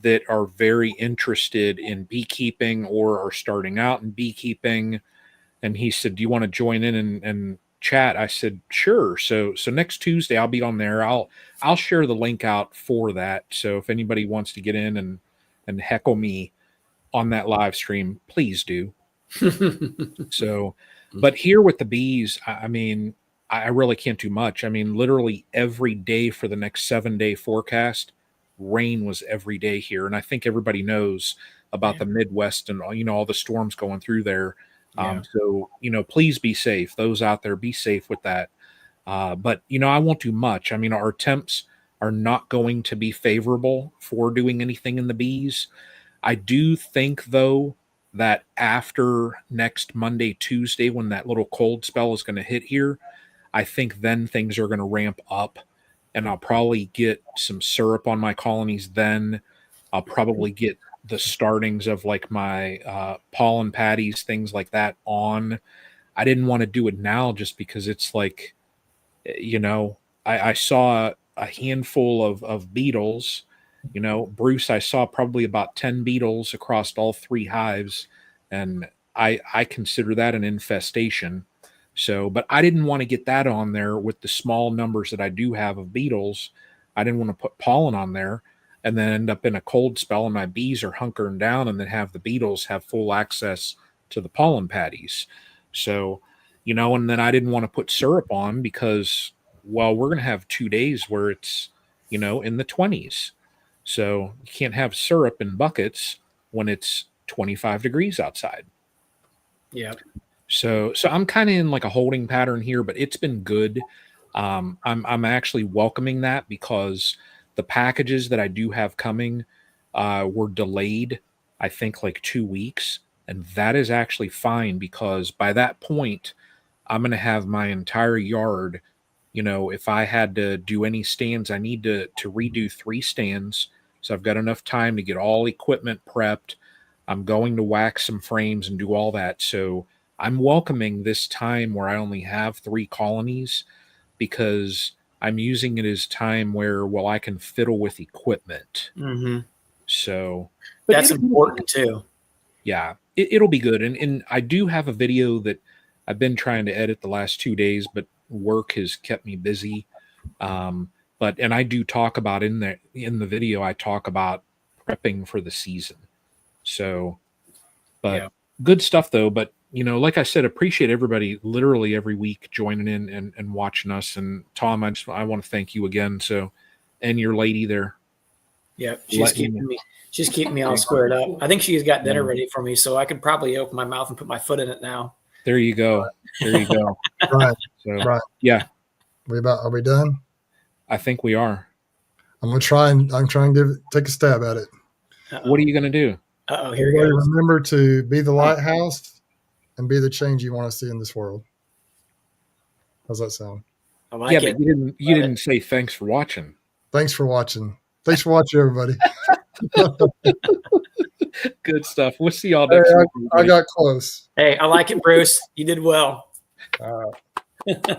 that are very interested in beekeeping or are starting out in beekeeping. And he said, do you want to join in and chat? I said, sure. So next Tuesday I'll be on there. I'll share the link out for that. So if anybody wants to get in and heckle me on that live stream, please do. So, but here with the bees, I mean, I really can't do much. I mean, literally every day for the next 7-day forecast, rain was every day here. And I think everybody knows about the Midwest and, all the storms going through there. So, please be safe. Those out there, be safe with that. But, I won't do much. I mean, our temps are not going to be favorable for doing anything in the bees. I do think, though, that after next Monday, Tuesday, when that little cold spell is going to hit here, I think then things are going to ramp up, and I'll probably get some syrup on my colonies then. I'll probably get the startings of like my pollen patties, things like that on. I didn't want to do it now just because it's like, I saw a handful of beetles. Bruce, I saw probably about 10 beetles across all 3 hives, and I consider that an infestation. So, but I didn't want to get that on there with the small numbers that I do have of beetles. I didn't want to put pollen on there and then end up in a cold spell and my bees are hunkering down, and then have the beetles have full access to the pollen patties. So, and then I didn't want to put syrup on because, well, we're going to have 2 days where it's, in the 20s. So you can't have syrup in buckets when it's 25 degrees outside. Yeah. So I'm kind of in like a holding pattern here, but it's been good. I'm actually welcoming that because the packages that I do have coming were delayed, I think like 2 weeks. And that is actually fine because by that point, I'm going to have my entire yard. If I had to do any stands, I need to redo 3 stands. So I've got enough time to get all equipment prepped. I'm going to wax some frames and do all that. So I'm welcoming this time where I only have 3 colonies because I'm using it as time where, well, I can fiddle with equipment. Mm-hmm. So that's important too. Yeah, it'll be good. And I do have a video that I've been trying to edit the last 2 days, but work has kept me busy. And I do talk about in the video, I talk about prepping for the season. So, but good stuff though. But like I said, appreciate everybody literally every week joining in and watching us. And Tom, I want to thank you again. So, and your lady there. Yeah, she's keeping me all squared up. I think she's got dinner ready for me, so I could probably open my mouth and put my foot in it now. There you go. There you go. Right. So, right. Yeah. Are we done? I think we are. I'm trying to take a stab at it. What are you going to do? Here we go. Remember to be the lighthouse and be the change you want to see in this world. How's that sound? I like it. But you didn't say thanks for watching. Thanks for watching. Thanks for watching, everybody. Good stuff. We'll see y'all next week. I got close. Hey, I like it, Bruce. You did well. All right.